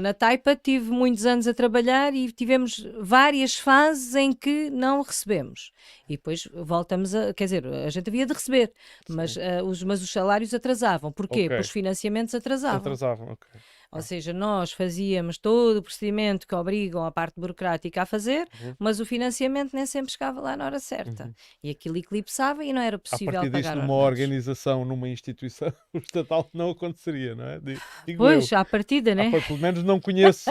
Na Taipa tive muitos anos a trabalhar e tivemos várias fases em que não recebemos. E depois voltamos quer dizer, a gente havia de receber, mas os salários atrasavam. Porquê? Ok. Porque os financiamentos atrasavam. Atrasavam, ok. Ou seja, nós fazíamos todo o procedimento que obrigam a parte burocrática a fazer, mas o financiamento nem sempre chegava lá na hora certa. E aquilo eclipsava e não era A possível partir disto, pagar numa ordenados. organização, numa instituição estatal, não aconteceria, não é? Digo Pois, eu. à partida, né? Pelo menos não conheço.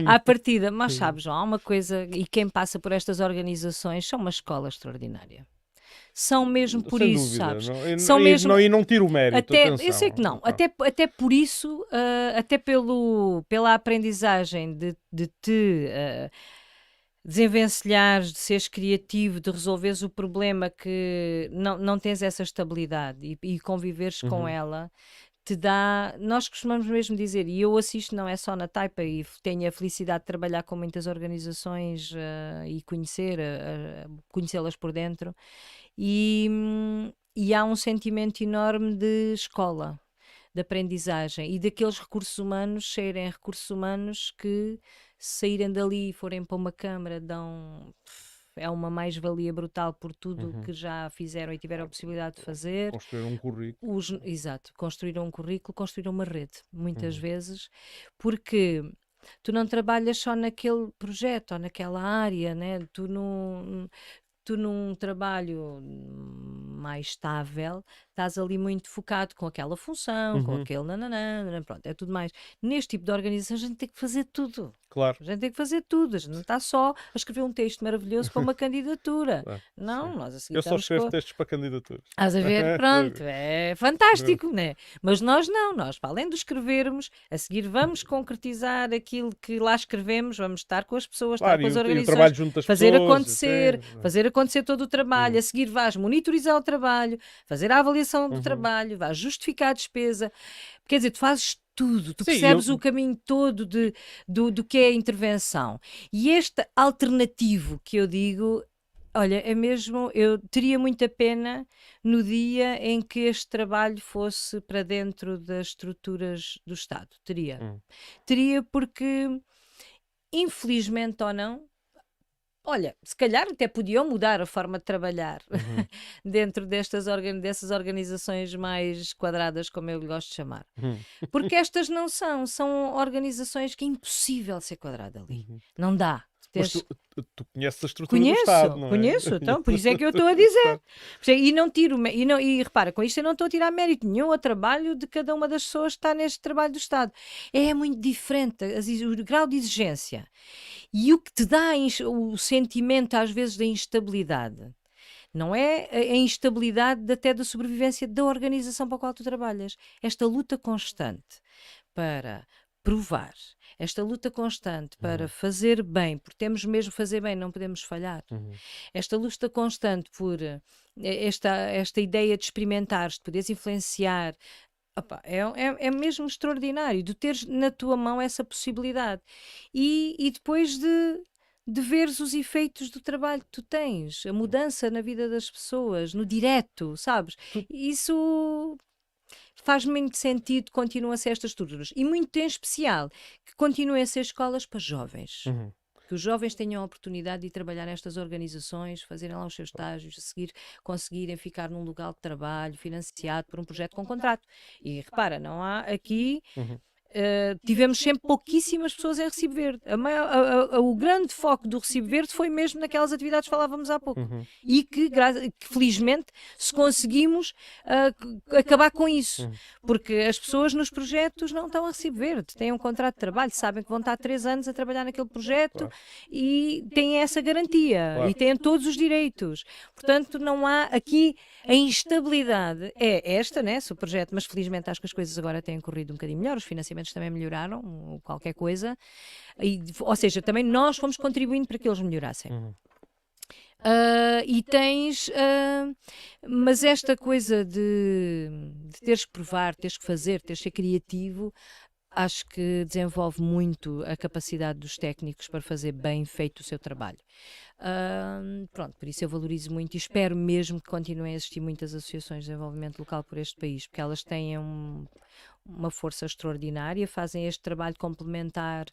À partida, mas sabes, João, há uma coisa, e quem passa por estas organizações são uma escola extraordinária. São mesmo por Sem isso, dúvida. sabes? Não, São mesmo. e não tiro o mérito, Até, atenção. eu sei que não, até por isso, até pela aprendizagem de te desenvencilhares, de seres criativo, de resolveres o problema que não tens essa estabilidade e conviveres com ela, te dá, nós costumamos mesmo dizer, e eu assisto não é só na Taipa, e tenho a felicidade de trabalhar com muitas organizações e conhecê-las por dentro, e há um sentimento enorme de escola, de aprendizagem e daqueles recursos humanos serem recursos humanos que, se saírem dali e forem para uma câmara, é uma mais-valia brutal por tudo que já fizeram e tiveram a possibilidade de fazer. Construir um currículo. Exato, construíram um currículo, construíram uma rede, muitas vezes, porque tu não trabalhas só naquele projeto ou naquela área, né? Tu num trabalho mais estável, estás ali muito focado com aquela função, com aquele nananã, pronto, é tudo mais. Neste tipo de organização a gente tem que fazer tudo. Claro. A gente tem que fazer tudo, a gente não está só a escrever um texto maravilhoso para uma candidatura. Claro, Não, sim. nós assim Eu só estamos escrevo textos para candidaturas. Estás a ver? Pronto, é fantástico, né? Mas nós não, nós, para além de escrevermos, a seguir vamos concretizar aquilo que lá escrevemos, vamos estar com as pessoas, estar Claro, com as e o organizações, trabalho junto das fazer pessoas. acontecer, fazer acontecer todo o trabalho, a seguir vais monitorizar o trabalho, fazer a avaliação do trabalho, vais justificar a despesa, quer dizer, tu fazes tudo, tu Sim, percebes o caminho todo do que é a intervenção. E este alternativo que eu digo, olha, é mesmo, eu teria muita pena no dia em que este trabalho fosse para dentro das estruturas do Estado. Teria. Teria porque, infelizmente ou não, olha, se calhar até podiam mudar a forma de trabalhar dentro dessas organizações mais quadradas, como eu gosto de chamar. Porque estas não são organizações que é impossível ser quadrada ali. Não dá. Mas tu conheces a estrutura do Estado, não é? Conheço, então, por isso é que eu estou a dizer. E não tiro, e repara, com isto eu não estou a tirar mérito nenhum ao trabalho de cada uma das pessoas que está neste trabalho do Estado. É muito diferente, o grau de exigência. E o que te dá o sentimento, às vezes, da instabilidade, não é a instabilidade até da sobrevivência da organização para a qual tu trabalhas. Esta luta constante para provar, esta luta constante para fazer bem, porque temos mesmo que fazer bem, não podemos falhar. Esta luta constante por esta ideia de experimentares, de poderes influenciar, opa, é mesmo extraordinário de teres na tua mão essa possibilidade e depois de veres os efeitos do trabalho que tu tens, a mudança na vida das pessoas, no direto, sabes? Isso faz muito sentido, continuam a ser estas estruturas. E muito em especial, que continuem a ser escolas para jovens. Que os jovens tenham a oportunidade de trabalhar nestas organizações, fazerem lá os seus estágios, a seguir conseguirem ficar num lugar de trabalho financiado por um projeto com contrato. E repara, não há aqui... tivemos sempre pouquíssimas pessoas em Recibo Verde. O grande foco do Recibo Verde foi mesmo naquelas atividades que falávamos há pouco. E que felizmente se conseguimos acabar com isso. Porque as pessoas nos projetos não estão a Recibo Verde, têm um contrato de trabalho, sabem que vão estar 3 anos a trabalhar naquele projeto e têm essa garantia e têm todos os direitos. Portanto, não há aqui a instabilidade. É esta, né, se o projeto, mas felizmente acho que as coisas agora têm corrido um bocadinho melhor, os financiamentos também melhoraram, qualquer coisa, ou seja, também nós fomos contribuindo para que eles melhorassem. E tens, mas esta coisa de teres que provar, teres que fazer, teres que ser criativo, acho que desenvolve muito a capacidade dos técnicos para fazer bem feito o seu trabalho. Pronto, por isso eu valorizo muito e espero mesmo que continuem a existir muitas associações de desenvolvimento local por este país, porque elas têm uma força extraordinária, fazem este trabalho complementar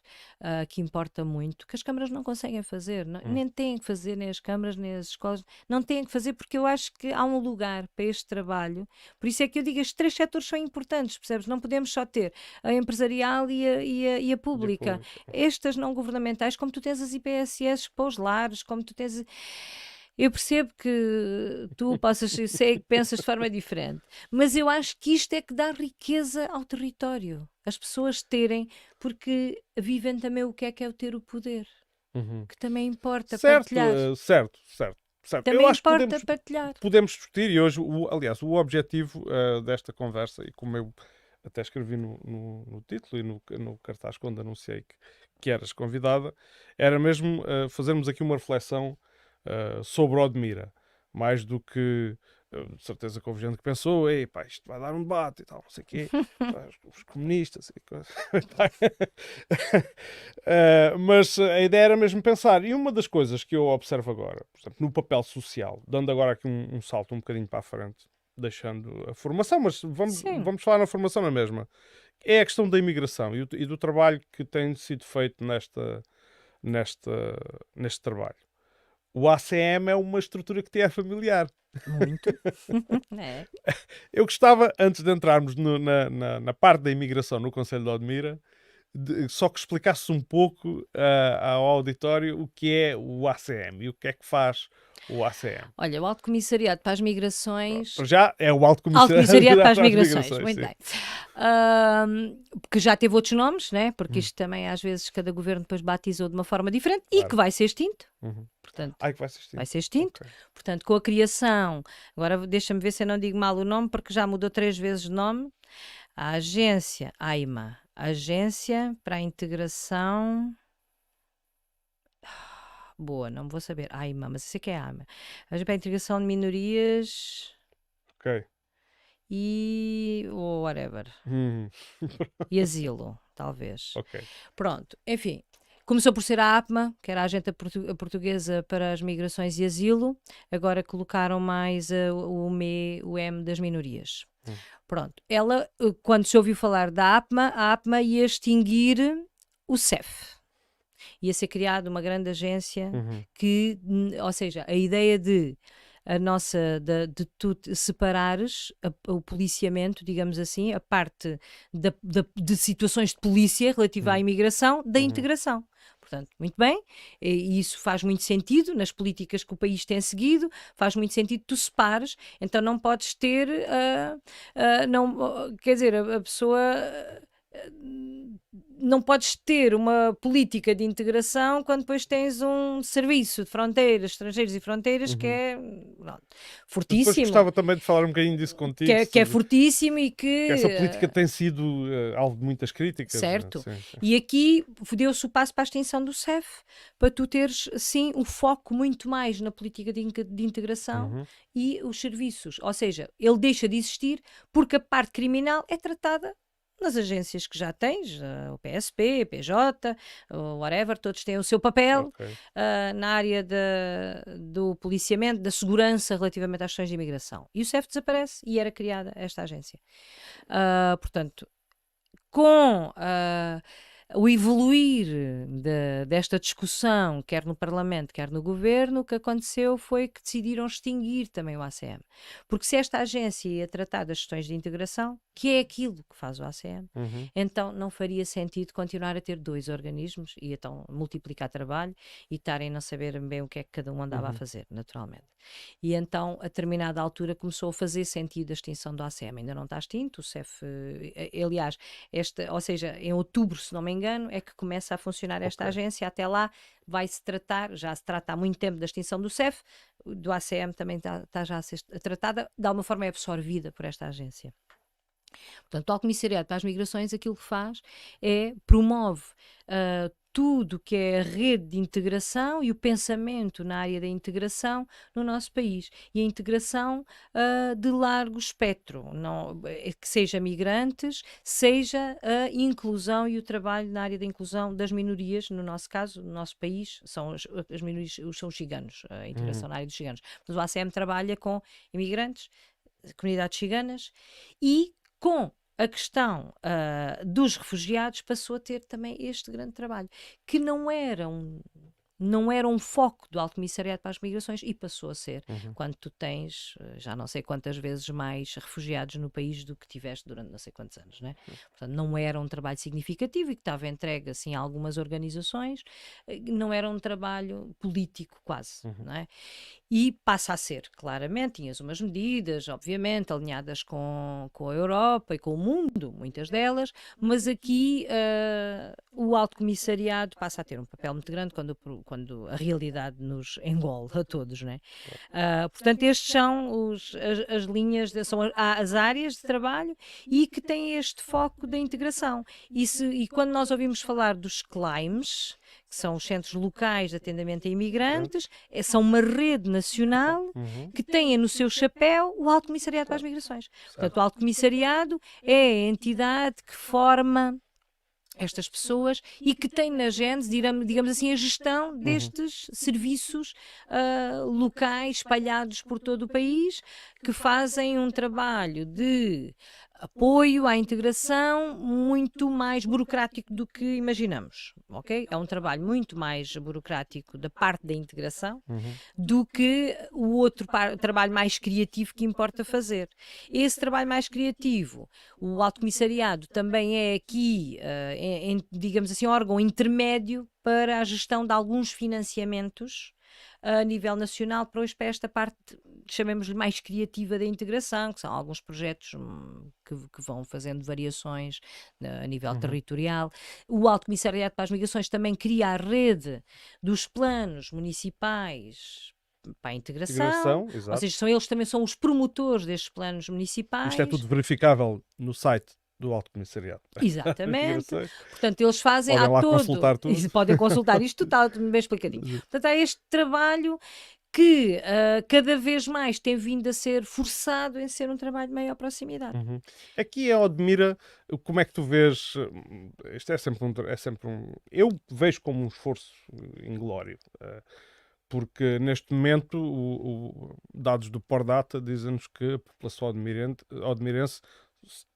que importa muito, que as câmaras não conseguem fazer, nem têm que fazer, nem as câmaras, nem as escolas, não têm que fazer, porque eu acho que há um lugar para este trabalho. Por isso é que eu digo, estes 3 setores são importantes, percebes? Não podemos só ter a empresarial e a pública. Estas não governamentais, como tu tens as IPSS para os lares, como tu tens... Eu percebo que tu sei que pensas de forma diferente, mas eu acho que isto é que dá riqueza ao território. As pessoas terem, porque vivem também o que é o ter o poder, que também importa Certo, partilhar. certo. Também Eu acho que importa partilhar. podemos discutir, e hoje, aliás, o objetivo desta conversa, e como eu até escrevi no título e no cartaz quando anunciei que eras convidada, era mesmo fazermos aqui uma reflexão sobre Odmira, mais do que de certeza que houve gente que pensou, ei pá, isto vai dar um debate e tal, não sei o quê, os comunistas e coisas. Mas a ideia era mesmo pensar, e uma das coisas que eu observo agora, por exemplo, no papel social, dando agora aqui um salto um bocadinho para a frente, deixando a formação, mas vamos falar na formação na mesma, é a questão da imigração e do trabalho que tem sido feito neste trabalho. O ACM é uma estrutura que te é familiar. Muito. É. Eu gostava, antes de entrarmos na parte da imigração no Conselho de Odmira, só que explicasses um pouco ao auditório o que é o ACM e o que é que faz o ACM. Olha, o Alto Comissariado para as Migrações... Já é o Alto Alto Comissariado para as para Migrações, muito sim. bem. Que já teve outros nomes, né? Porque isto também, às vezes, cada governo depois batizou de uma forma diferente e que vai ser extinto. Portanto, que vai ser extinto. Vai ser extinto. Okay. Portanto, com a criação, agora deixa-me ver se eu não digo mal o nome, porque já mudou 3 vezes de nome, a agência AIMA, Agência para a Integração... Boa, não vou saber. AIMA, mas eu sei que é AIMA. Agência para a Integração de Minorias... Ok. E... ou whatever. E asilo, talvez. Ok. Pronto, enfim... Começou por ser a APMA, que era a Agência Portuguesa para as Migrações e Asilo, agora colocaram mais o M das minorias. Pronto, ela, quando se ouviu falar da APMA, a APMA ia extinguir o CEF. Ia ser criada uma grande agência que, ou seja, a ideia de tu separares o policiamento, digamos assim, a parte de situações de polícia relativa à imigração da integração. Portanto, muito bem, e isso faz muito sentido nas políticas que o país tem seguido, faz muito sentido tu separes, então não podes ter, quer dizer, a pessoa... não podes ter uma política de integração quando depois tens um serviço de fronteiras, estrangeiros e fronteiras que é fortíssimo. Depois gostava também de falar um bocadinho disso contigo. Que é fortíssimo e que essa política tem sido alvo de muitas críticas. Certo. Sim. E aqui deu-se o passo para a extinção do CEF, para tu teres, sim, o foco muito mais na política de integração e os serviços. Ou seja, ele deixa de existir porque a parte criminal é tratada nas agências que já tens, o PSP, PJ, o whatever, todos têm o seu papel na área do policiamento, da segurança relativamente às questões de imigração. E o CEF desaparece e era criada esta agência. Portanto, com o evoluir desta discussão, quer no Parlamento, quer no Governo, o que aconteceu foi que decidiram extinguir também o ACM. Porque se esta agência ia tratar das questões de integração, que é aquilo que faz o ACM, então não faria sentido continuar a ter 2 organismos e então multiplicar trabalho e estarem a não saber bem o que é que cada um andava a fazer, naturalmente. E então, a determinada altura, começou a fazer sentido a extinção do ACM. Ainda não está extinto, o CEF, aliás, ou seja, em outubro, se não me engano, é que começa a funcionar esta agência. Até lá vai-se tratar, já se trata há muito tempo da extinção do CEF, do ACM também está já a ser tratada, de alguma forma é absorvida por esta agência. Portanto, o Alto Comissariado para as Migrações aquilo que faz é promove tudo que é a rede de integração e o pensamento na área da integração no nosso país. E a integração de largo espectro, não, que seja migrantes, seja a inclusão e o trabalho na área da inclusão das minorias, no nosso caso, no nosso país, são as minorias, são os ciganos, a integração na área dos ciganos. Mas o ACM trabalha com imigrantes, comunidades ciganas e com a questão dos refugiados passou a ter também este grande trabalho, que não era um foco do Alto Comissariado para as Migrações e passou a ser, quando tu tens já não sei quantas vezes mais refugiados no país do que tiveste durante não sei quantos anos, né? Portanto, não era um trabalho significativo e que estava entregue assim, a algumas organizações, não era um trabalho político quase, não é? E passa a ser, claramente, tinhas umas medidas, obviamente, alinhadas com a Europa e com o mundo, muitas delas, mas aqui o Alto Comissariado passa a ter um papel muito grande quando a realidade nos engole a todos, né? Portanto, estes são as linhas, são as áreas de trabalho e que têm este foco da integração. E quando nós ouvimos falar dos CLIMES, que são os Centros Locais de Atendimento a Imigrantes, são uma rede nacional que tem no seu chapéu o Alto Comissariado para as Migrações. Portanto, o Alto Comissariado é a entidade que forma estas pessoas e que tem na gênese, digamos assim, a gestão destes serviços locais espalhados por todo o país, que fazem um trabalho de apoio à integração muito mais burocrático do que imaginamos, ok? É um trabalho muito mais burocrático da parte da integração do que o outro trabalho mais criativo que importa fazer. Esse trabalho mais criativo, o Alto Comissariado também é aqui, digamos assim, órgão intermédio para a gestão de alguns financiamentos a nível nacional para esta parte, chamemos-lhe mais criativa da integração, que são alguns projetos que vão fazendo variações a nível territorial. O Alto Comissariado para as Migrações também cria a rede dos planos municipais para a integração, ou seja, eles também são os promotores destes planos municipais. Isto é tudo verificável no site do Alto Comissariado. Exatamente. Portanto, eles fazem podem lá consultar tudo. Podem consultar isto tudo, está bem explicadinho. Portanto, há este trabalho que cada vez mais tem vindo a ser forçado em ser um trabalho de maior proximidade. Aqui em Odmira, como é que tu vês? Isto é sempre um. Eu vejo como um esforço inglório. Porque neste momento, dados do Pordata dizem-nos que a população odmirense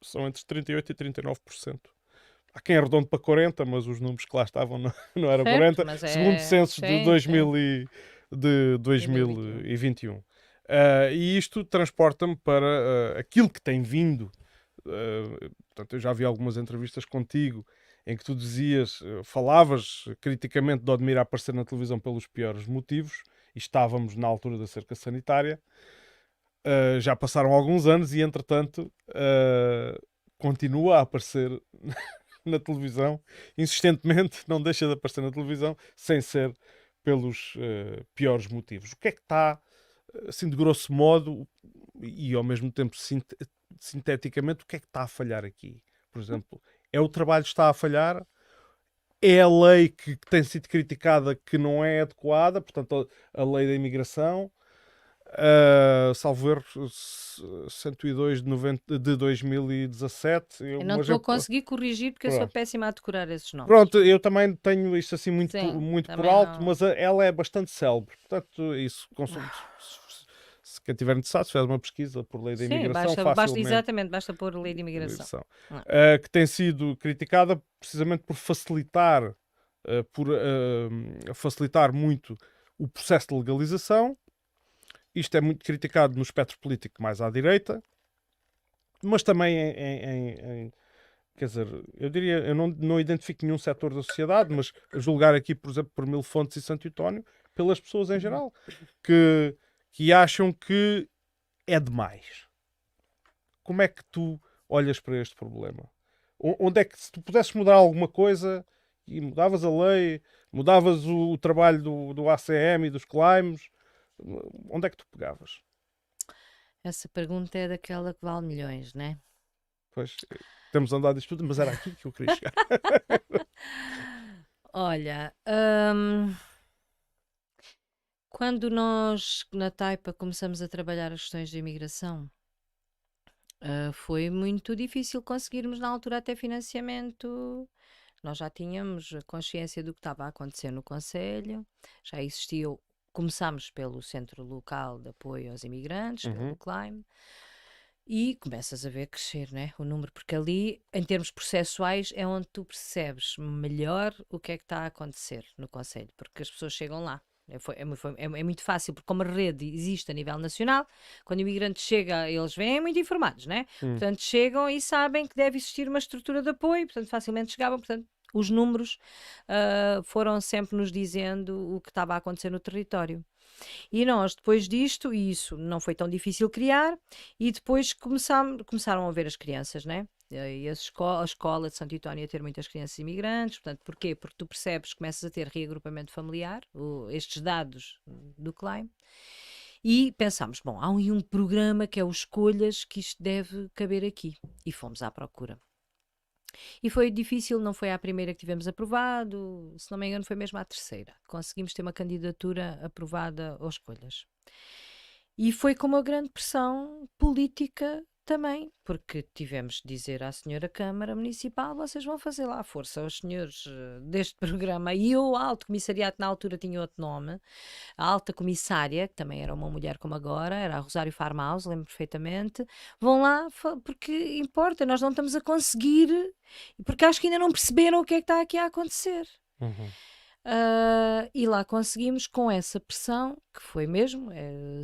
são entre 38% e 39%. Há quem arredonde para 40%, mas os números que lá estavam não eram 40%, segundo censos de 2021. E isto transporta-me para aquilo que tem vindo. Portanto, eu já vi algumas entrevistas contigo em que tu falavas criticamente de Odmira aparecer na televisão pelos piores motivos, e estávamos na altura da cerca sanitária. Já passaram alguns anos e, entretanto, continua a aparecer na televisão, insistentemente, não deixa de aparecer na televisão, sem ser pelos piores motivos. O que é que está, assim, de grosso modo, e ao mesmo tempo sinteticamente, o que é que está a falhar aqui? Por exemplo, é o trabalho que está a falhar? É a lei que tem sido criticada que não é adequada, portanto, a lei da imigração? Salvo erro, 102 de 2017. Eu não estou a conseguir corrigir porque eu sou péssima a decorar esses nomes. Pronto, eu também tenho isto assim muito por alto, não... mas ela é bastante célebre. Portanto, isso, se quem tiver interessado, se fizer uma pesquisa por lei da imigração, facilmente. Basta pôr lei de imigração. Que tem sido criticada precisamente por facilitar muito o processo de legalização. Isto é muito criticado no espectro político mais à direita, mas também quer dizer, eu diria, eu não identifico nenhum setor da sociedade, mas a julgar aqui, por exemplo, por Mil Fontes e Santo António, pelas pessoas em geral, que acham que é demais. Como é que tu olhas para este problema? Onde é que, se tu pudesses mudar alguma coisa, e mudavas a lei, mudavas o trabalho do ACM e dos CLIMES, onde é que tu pegavas? Essa pergunta é daquela que vale milhões, não é? Pois, temos andado isto tudo, mas era aqui que eu queria chegar. Olha, quando nós na Taipa começamos a trabalhar as questões de imigração, foi muito difícil conseguirmos na altura até financiamento. Nós já tínhamos a consciência do que estava a acontecer no Conselho, já existia, começámos pelo Centro Local de Apoio aos Imigrantes, pelo Uhum. CLIME, e começas a ver crescer, né, o número, porque ali, em termos processuais, é onde tu percebes melhor o que é que está a acontecer no Conselho, porque as pessoas chegam lá. É muito fácil, porque como a rede existe a nível nacional, quando o imigrante chega, eles vêm muito informados, né? Portanto, chegam e sabem que deve existir uma estrutura de apoio, portanto, facilmente chegavam, portanto, os números foram sempre nos dizendo o que estava a acontecer no território. E nós, depois disto, e isso não foi tão difícil criar, e depois começaram a ver as crianças, né? E a escola de Santo António a ter muitas crianças imigrantes, portanto, porquê? Porque tu percebes, começas a ter reagrupamento familiar, estes dados do CLIME, e pensámos, bom, há um programa que é o Escolhas, que isto deve caber aqui, e fomos à procura. E foi difícil, não foi a primeira que tivemos aprovado, se não me engano foi mesmo a terceira. Conseguimos ter uma candidatura aprovada aos Escolhas. E foi com uma grande pressão política também, porque tivemos de dizer à senhora Câmara Municipal, vocês vão fazer lá a força aos senhores deste programa. E o Alto Comissariato na altura tinha outro nome, a Alta Comissária, que também era uma mulher como agora, era a Rosário Farmaus, lembro perfeitamente, vão lá porque importa, nós não estamos a conseguir, porque acho que ainda não perceberam o que é que está aqui a acontecer. E lá conseguimos, com essa pressão, que foi mesmo,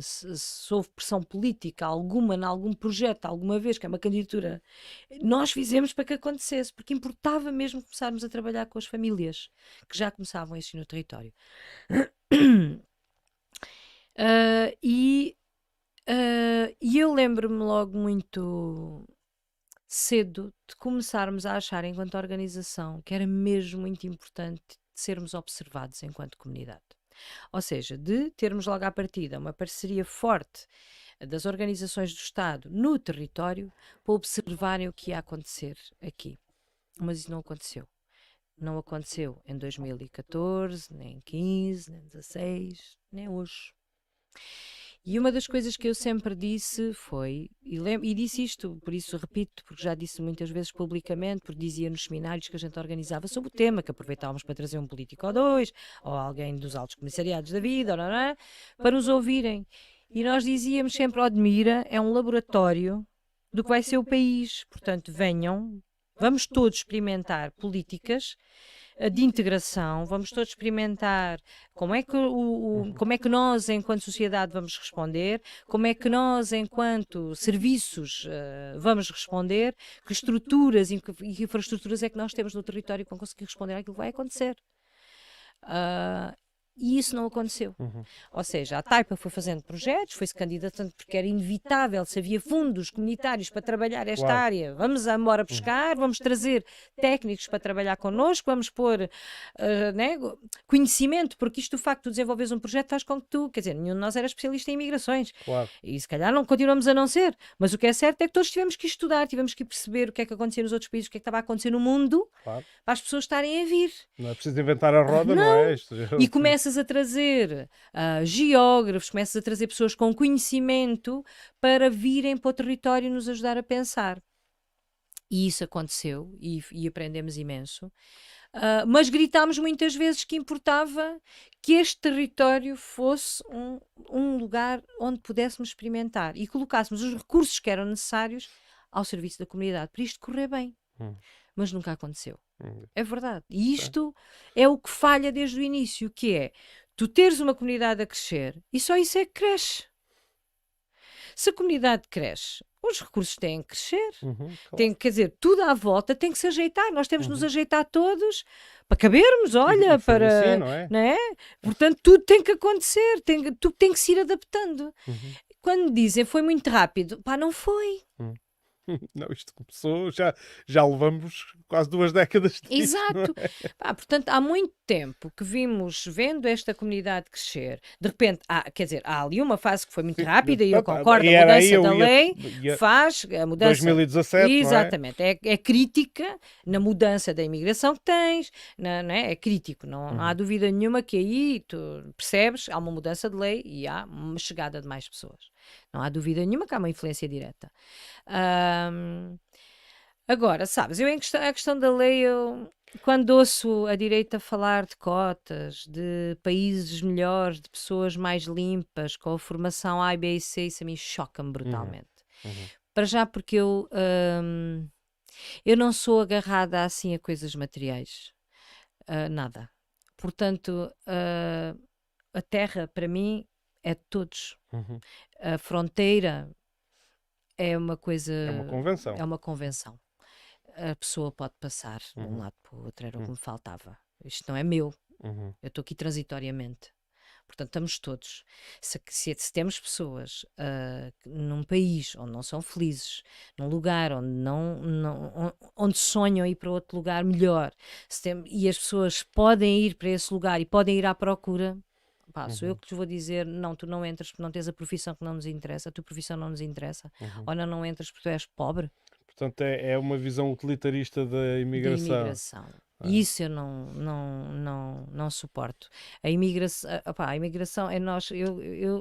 se houve pressão política alguma, em algum projeto, alguma vez, que é uma candidatura, nós fizemos para que acontecesse, porque importava mesmo começarmos a trabalhar com as famílias que já começavam a existir no território. E eu lembro-me logo muito cedo de começarmos a achar, enquanto organização, que era mesmo muito importante sermos observados enquanto comunidade. Ou seja, de termos logo à partida uma parceria forte das organizações do Estado no território para observarem o que ia acontecer aqui. Mas isso não aconteceu. Não aconteceu em 2014, nem em 15, nem em 16, nem hoje. E uma das coisas que eu sempre disse foi, e disse isto, por isso repito, porque já disse muitas vezes publicamente, porque dizia nos seminários que a gente organizava sobre o tema, que aproveitávamos para trazer um político ou dois, ou alguém dos altos comissariados da vida, para nos ouvirem. E nós dizíamos sempre, Odmira é um laboratório do que vai ser o país, portanto venham, vamos todos experimentar políticas de integração, vamos todos experimentar como é que nós, enquanto sociedade, vamos responder, como é que nós, enquanto serviços, vamos responder, que estruturas e que infraestruturas é que nós temos no território que vão conseguir responder àquilo que vai acontecer. E isso não aconteceu. Ou seja, a Taipa foi fazendo projetos, foi-se candidatando porque era inevitável, se havia fundos comunitários para trabalhar esta área, vamos embora buscar, vamos trazer técnicos para trabalhar connosco, vamos pôr conhecimento, porque isto, o facto de desenvolveres um projeto faz com que tu, quer dizer, nenhum de nós era especialista em imigrações. E se calhar não continuamos a não ser, mas o que é certo é que todos tivemos que estudar, tivemos que perceber o que é que acontecia nos outros países, o que é que estava a acontecer no mundo, para as pessoas estarem a vir. Não é preciso inventar a roda, não é isto? E começas a trazer geógrafos, começas a trazer pessoas com conhecimento para virem para o território e nos ajudar a pensar. E isso aconteceu e aprendemos imenso. Mas gritámos muitas vezes que importava que este território fosse um lugar onde pudéssemos experimentar e colocássemos os recursos que eram necessários ao serviço da comunidade, para isto correr bem. Mas nunca aconteceu. É verdade. E isto é o que falha desde o início, que é tu teres uma comunidade a crescer e só isso é que cresce. Se a comunidade cresce, os recursos têm que crescer. Quer dizer, tudo à volta tem que se ajeitar. Nós temos de nos ajeitar todos para cabermos, olha, para... assim, não é? Portanto, tudo tem que acontecer, tudo tem que se ir adaptando. Quando dizem foi muito rápido, pá, não foi. Não, isto começou, já levamos quase 2 décadas disso, não Exato. é? Pá, portanto, há muito tempo que vendo esta comunidade crescer. De repente, quer dizer, há ali uma fase que foi muito Sim, rápida e eu pronto, concordo, e a era aí mudança eu da ia lei ia faz a mudança. 2017, não é? Exatamente, é crítica na mudança da imigração que tens, não é? É crítico, não há dúvida nenhuma que aí tu percebes, há uma mudança de lei e há uma chegada de mais pessoas. Não há dúvida nenhuma que há uma influência direta. Ahm, Agora, sabes, a questão da lei, quando ouço a direita falar de cotas, de países melhores, de pessoas mais limpas, com a formação A, B e C, isso a mim choca-me Uhum, brutalmente. uhum, Para já porque eu não sou agarrada assim a coisas materiais, nada. Portanto, a terra para mim é de todos. uhum. A fronteira é uma coisa, É uma convenção. é uma convenção. A pessoa pode passar de um Uhum, lado para o outro, era o que uhum, me faltava. Isto não é meu, uhum, eu estou aqui transitoriamente. Portanto, estamos todos. Se temos pessoas num país onde não são felizes, num lugar onde onde sonham ir para outro lugar melhor, e as pessoas podem ir para esse lugar e podem ir à procura, pá, sou eu uhum, que lhes vou dizer, não, tu não entras porque não tens a profissão que não nos interessa, a tua profissão não nos interessa, uhum. ou não entras porque tu és pobre. Portanto, é uma visão utilitarista da Da imigração. imigração. É. Isso eu não suporto. A imigração é nós.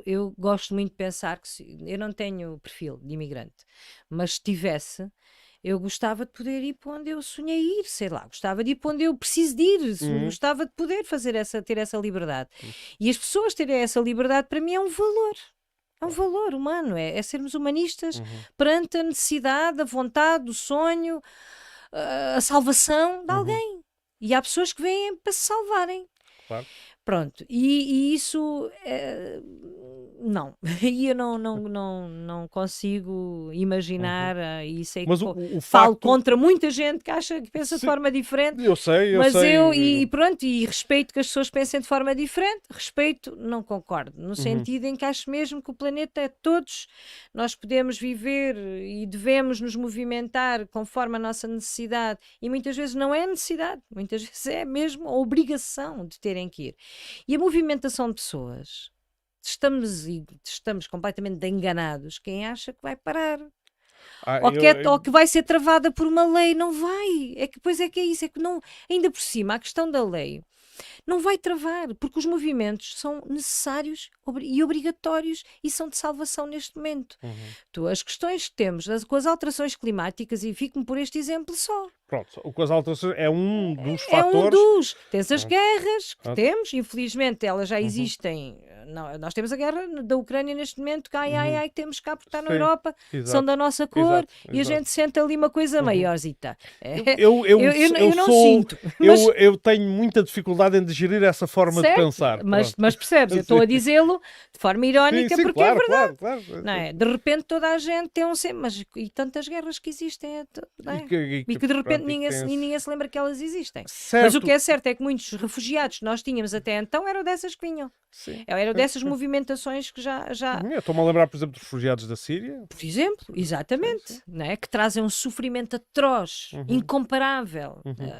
Eu gosto muito de pensar que eu não tenho perfil de imigrante, mas se tivesse, eu gostava de poder ir para onde eu sonhei ir, sei lá, gostava de ir para onde eu preciso de ir, Uhum, gostava de poder ter essa liberdade. uhum, E as pessoas terem essa liberdade, para mim, é um valor. É um valor humano, é sermos humanistas uhum, perante a necessidade, a vontade, o sonho, a salvação de uhum, alguém. E há pessoas que vêm para se salvarem. claro. Pronto, e isso não, e eu não consigo Uhum. imaginar, e sei que Mas o falo facto. contra muita gente que acha que pensa de Se- forma diferente, eu mas sei. e pronto, e respeito que as pessoas pensem de forma diferente, respeito, não concordo, no Uhum, sentido em que acho mesmo que o planeta é de todos, nós podemos viver e devemos nos movimentar conforme a nossa necessidade, e muitas vezes não é necessidade, muitas vezes é mesmo a obrigação de terem que ir. E a movimentação de pessoas, estamos completamente enganados. Quem acha que vai parar? Ah, Ou que vai ser travada por uma lei? Não vai. É que depois é isso, é que não, ainda por cima, a questão da lei não vai travar, porque os movimentos são necessários e obrigatórios e são de salvação neste momento. uhum. As questões que temos com as alterações climáticas, e fico-me por este exemplo só, Pronto, o as alterações é um dos é um fatores. dos. Tens as Pronto, guerras que pronto. temos, infelizmente elas já Uhum, existem. Nós temos a guerra da Ucrânia neste momento, que uhum. que temos cá porque está na Sim, Europa, são exato, da nossa cor exato, e a exato. gente sente ali uma coisa Uhum. maiorzita. Eu Eu não sou. sinto, mas Eu tenho muita dificuldade em digerir essa forma de certo, pensar. Pronto. mas percebes, eu estou a Sim, dizê-lo de forma sim, irónica sim, porque é claro, verdade. claro, claro. Não é? De repente toda a gente tem mas e tantas guerras que existem, não é? E que de repente Pronto, e que tem ninguém se lembra que elas existem. Mas o que certo. é certo é que muitos refugiados que nós tínhamos até então eram dessas que vinham. Sim, Eram sim, dessas sim. movimentações que já Eu estou-me a lembrar, por exemplo, dos refugiados da Síria. por exemplo, Sim, exatamente, sim. não é? Que trazem um sofrimento atroz, Uhum, incomparável, uhum.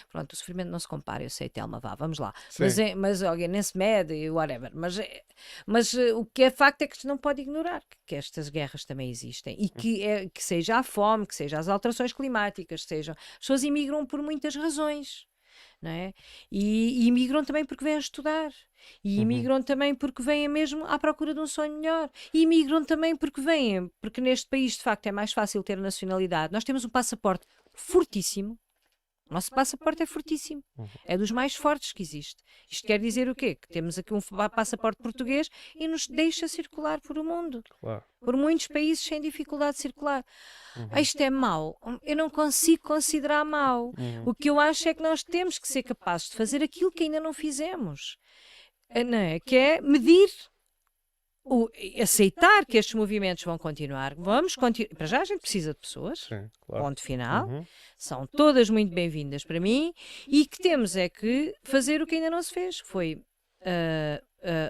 Pronto, o sofrimento não se compara, eu sei, Telma, vamos lá. Sim. Mas alguém nem se mede, e whatever. Mas o que é facto é que se não pode ignorar que estas guerras também existem e que seja a fome, que seja as alterações climáticas, sejam. As pessoas imigram por muitas razões. Não é? E imigram também porque vêm a estudar, e Uhum, imigram também porque vêm mesmo à procura de um sonho melhor, e imigram também porque neste país de facto é mais fácil ter nacionalidade. Nós temos um passaporte fortíssimo. O nosso passaporte é fortíssimo. uhum. É dos mais fortes que existe. Isto quer dizer o quê? Que temos aqui um passaporte português e nos deixa circular por o mundo. Claro. Por muitos países sem dificuldade de circular. Uhum, Isto é mau. Eu não consigo considerar mau. uhum, O que eu acho é que nós temos que ser capazes de fazer aquilo que ainda não fizemos. Não é? Que é medir, aceitar que estes movimentos vão continuar. Vamos continuar. Para já a gente precisa de pessoas. sim, claro. Ponto final. Uhum, São todas muito bem-vindas para mim e que temos é que fazer o que ainda não se fez. Foi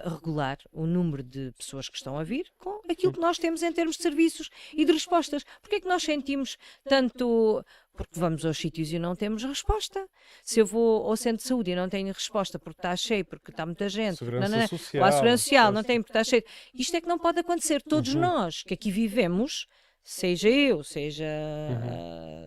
regular o número de pessoas que estão a vir com aquilo que nós temos em termos de serviços e de respostas. Porquê é que nós sentimos tanto... Porque vamos aos sítios e não temos resposta. Se eu vou ao centro de saúde e não tenho resposta porque está cheio, porque está muita gente, Segurança social. ou à segurança social, não tem porque está cheio. Isto é que não pode acontecer. Todos nós que aqui vivemos, seja eu, seja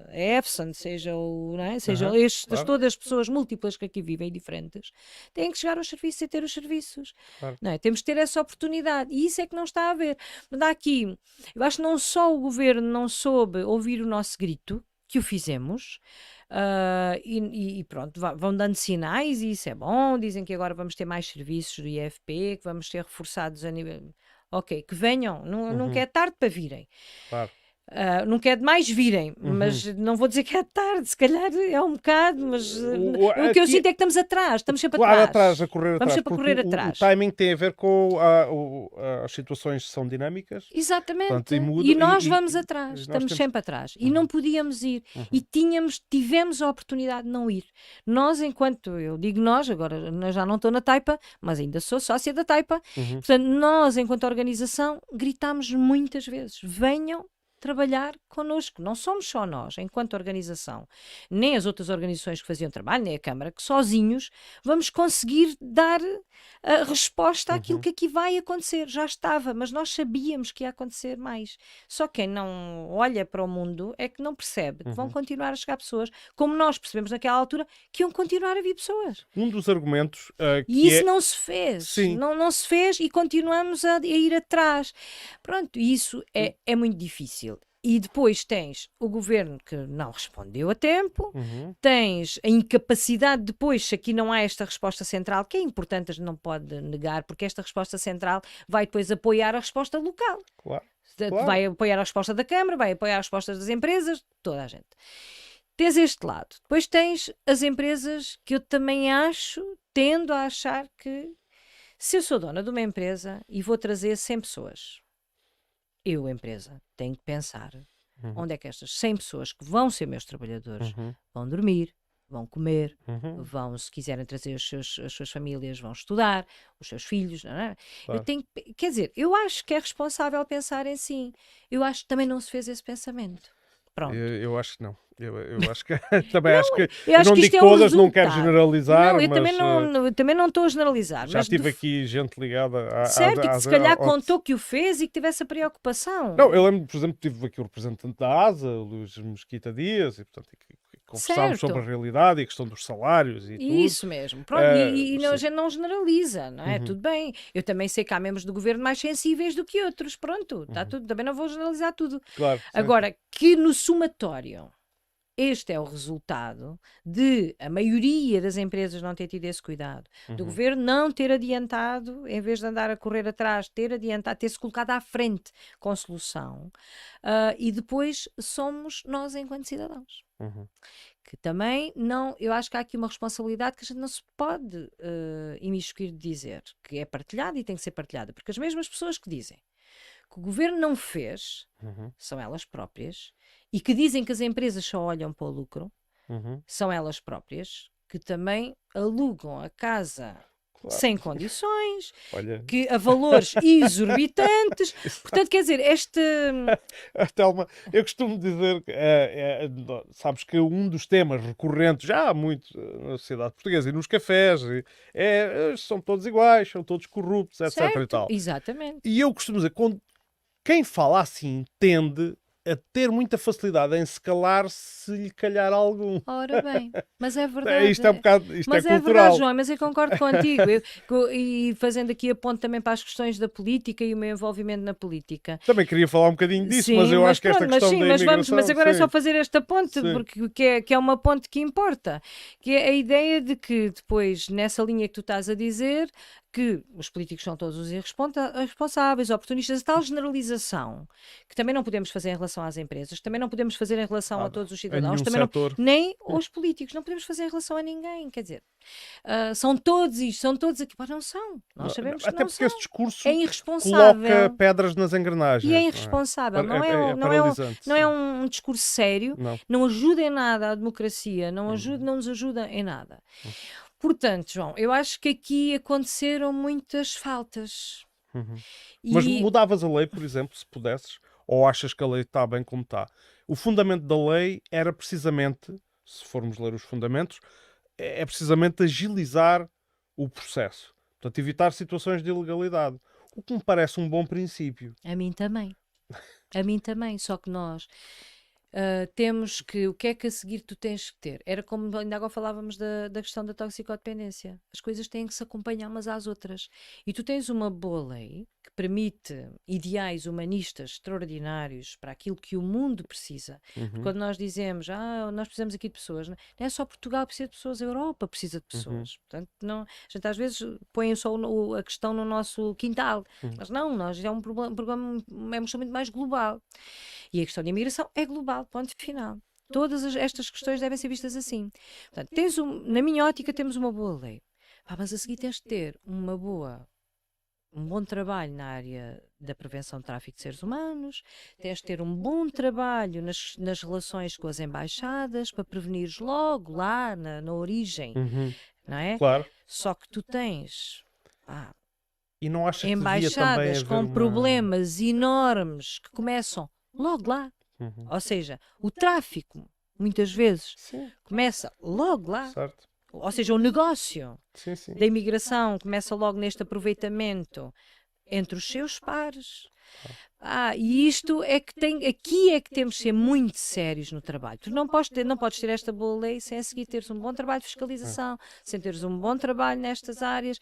a Epson, seja o, não é? Seja Claro. todas as pessoas múltiplas que aqui vivem diferentes, têm que chegar aos serviços e ter os serviços. Claro. Não é? Temos que ter essa oportunidade e isso é que não está a haver. Mas dá aqui, eu acho que não só o governo não soube ouvir o nosso grito, que o fizemos, e pronto, vão dando sinais e isso é bom, dizem que agora vamos ter mais serviços do IFP, que vamos ter reforçados a nível... Ok, que venham, nunca é tarde para virem. Claro. Não quer demais virem, mas não vou dizer que é tarde, se calhar é um bocado, mas o que eu sinto é que estamos atrás, estamos sempre atrás. A correr Vamos atrás. sempre a Porque correr atrás. O timing tem a ver com as situações são dinâmicas. Exatamente, Portanto, e muda, e nós e vamos nós atrás, estamos temos- sempre atrás e não podíamos ir e tivemos a oportunidade de não ir. Nós, enquanto, eu digo nós, agora eu já não estou na Taipa, mas ainda sou sócia da Taipa, portanto nós, enquanto organização, gritámos muitas vezes, venham trabalhar connosco, não somos só nós, enquanto organização, nem as outras organizações que faziam trabalho, nem a Câmara, que sozinhos vamos conseguir dar a resposta àquilo que aqui vai acontecer. Já estava, mas nós sabíamos que ia acontecer mais. Só quem não olha para o mundo é que não percebe que vão continuar a chegar pessoas, como nós percebemos naquela altura, que iam continuar a vir pessoas. Um dos argumentos E que isso é... não se fez. Sim. Não se fez e continuamos a ir atrás. Pronto, isso é muito difícil. E depois tens o governo que não respondeu a tempo, tens a incapacidade depois, se aqui não há esta resposta central, que é importante, a gente não pode negar, porque esta resposta central vai depois apoiar a resposta local. Claro. Vai apoiar a resposta da Câmara, vai apoiar as respostas das empresas, toda a gente. Tens este lado. Depois tens as empresas que eu também tendo a achar que se eu sou dona de uma empresa e vou trazer 100 pessoas, eu, empresa, tenho que pensar onde é que estas 100 pessoas que vão ser meus trabalhadores vão dormir, vão comer, vão, se quiserem trazer as suas famílias, vão estudar, os seus filhos, não é? Claro. Quer dizer, eu acho que é responsável pensar em si. Eu acho que também não se fez esse pensamento. Pronto. Eu acho que não. Eu acho que também acho que Eu acho não que digo isto é um todas, não quero resultado. generalizar, Não, eu mas também não estou a generalizar. já mas tive aqui gente ligada certo, e que se calhar contou que o fez e que tivesse a preocupação. Não, eu lembro, por exemplo, tive aqui o representante da ASA, o Luís Mesquita Dias, e portanto conversámos Certo. sobre a realidade e a questão dos salários e tudo. Isso mesmo. Pronto, e a gente não generaliza, não é? Tudo bem. Eu também sei que há membros do governo mais sensíveis do que outros. Pronto, está tudo. Também não vou generalizar tudo. Claro, sim. Agora, que no somatório este é o resultado de a maioria das empresas não ter tido esse cuidado, do governo não ter adiantado, em vez de andar a correr atrás, ter adiantado, ter-se colocado à frente com solução, e depois somos nós enquanto cidadãos. Que também não, eu acho que há aqui uma responsabilidade que a gente não se pode imiscuir de dizer, que é partilhada e tem que ser partilhada, porque as mesmas pessoas que dizem que o governo não fez, são elas próprias, e que dizem que as empresas só olham para o lucro, são elas próprias, que também alugam a casa sem condições, Olha, que a valores exorbitantes. Portanto, quer dizer, Telma, eu costumo dizer que sabes que um dos temas recorrentes já há muito na sociedade portuguesa e nos cafés são todos iguais, são todos corruptos, etc. certo, e tal. exatamente. E eu costumo dizer, quem fala assim tende a ter muita facilidade em se calar se lhe calhar algum. Ora bem, mas é verdade. Isto é um bocado, isto Mas é é cultural. verdade, João, mas eu concordo contigo. E fazendo aqui a ponte também para as questões da política e o meu envolvimento na política. Também queria falar um bocadinho disso, Sim, mas eu acho que esta pronto, questão sim, da mas imigração... mas agora é sim. só fazer esta ponte, Sim. porque que é uma ponte que importa. Que é a ideia de que depois, nessa linha que tu estás a dizer, que os políticos são todos os irresponsáveis, oportunistas, a tal generalização, que também não podemos fazer em relação às empresas, também não podemos fazer em relação a todos os cidadãos, também setor. nem aos políticos, não podemos fazer em relação a ninguém, quer dizer, são todos isto, são todos aqui, mas não são, nós sabemos que Até não porque são. esse discurso É irresponsável. coloca pedras nas engrenagens. E é irresponsável, não é paralisante, um discurso sério, não ajuda em nada à democracia, não nos ajuda em nada. Portanto, João, eu acho que aqui aconteceram muitas faltas. Uhum. Mas E mudavas a lei, por exemplo, se pudesses, ou achas que a lei está bem como está? O fundamento da lei era precisamente, se formos ler os fundamentos, é precisamente agilizar o processo. Portanto, evitar situações de ilegalidade. O que me parece um bom princípio. a mim também. A mim também, só que nós temos que, o que é que a seguir tu tens que ter? Era como ainda agora falávamos da questão da toxicodependência. As coisas têm que se acompanhar umas às outras. E tu tens uma boa lei que permite ideais humanistas extraordinários para aquilo que o mundo precisa. Porque quando nós dizemos, nós precisamos aqui de pessoas, não é só Portugal precisa de pessoas, a Europa precisa de pessoas. Portanto, não, a gente às vezes põe só a questão no nosso quintal. Mas não, nós é um problema, é uma questão muito mais global. E a questão da imigração é global, ponto final. Todas estas questões devem ser vistas assim. Portanto, na minha ótica, temos uma boa lei. Mas a seguir tens de ter um bom trabalho na área da prevenção de tráfico de seres humanos, tens de ter um bom trabalho nas relações com as embaixadas para prevenires logo lá na origem, não é? Claro. Só que tu tens E não achas que devia também embaixadas haver com problemas enormes que começam logo lá. Ou seja, o tráfico, muitas vezes, Sim, começa logo lá. certo. Ou seja, o negócio Sim, sim. da imigração começa logo neste aproveitamento entre os seus pares. E isto é que aqui é que temos de ser muito sérios no trabalho. Tu não podes ter esta boa lei sem a seguir teres um bom trabalho de fiscalização, sem teres um bom trabalho nestas áreas.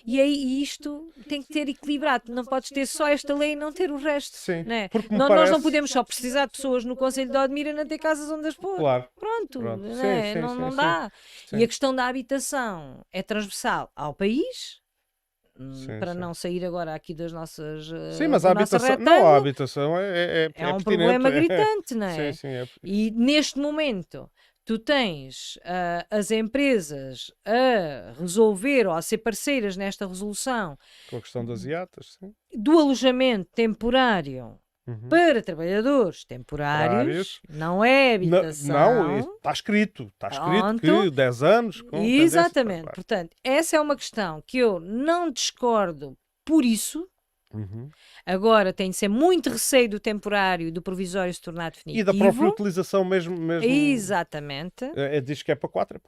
E aí isto tem que ter equilibrado. Não podes ter só esta lei e não ter o resto. Sim, Né? porque me Nós parece... não podemos só precisar de pessoas no Conselho de Odmira e não ter casas onde as pôr. Claro. Pronto. Sim, sim, não sim, dá. sim. E a questão da habitação é transversal ao país. Sim, para sim. não sair agora aqui das nossas. Sim, mas do a nosso habitação, retângulo, a habitação é é um pertinente. problema gritante, não é? Sim, sim. E neste momento tu tens as empresas a resolver ou a ser parceiras nesta resolução Com a questão das iatas, sim. do alojamento temporário para trabalhadores temporários, não é habitação. Não, está escrito que 10 anos. Com exatamente, tendência... portanto, essa é uma questão que eu não discordo por isso. Agora tem de ser muito receio do temporário e do provisório se tornar definitivo. E da própria utilização mesmo. Exatamente. Diz que é para 4,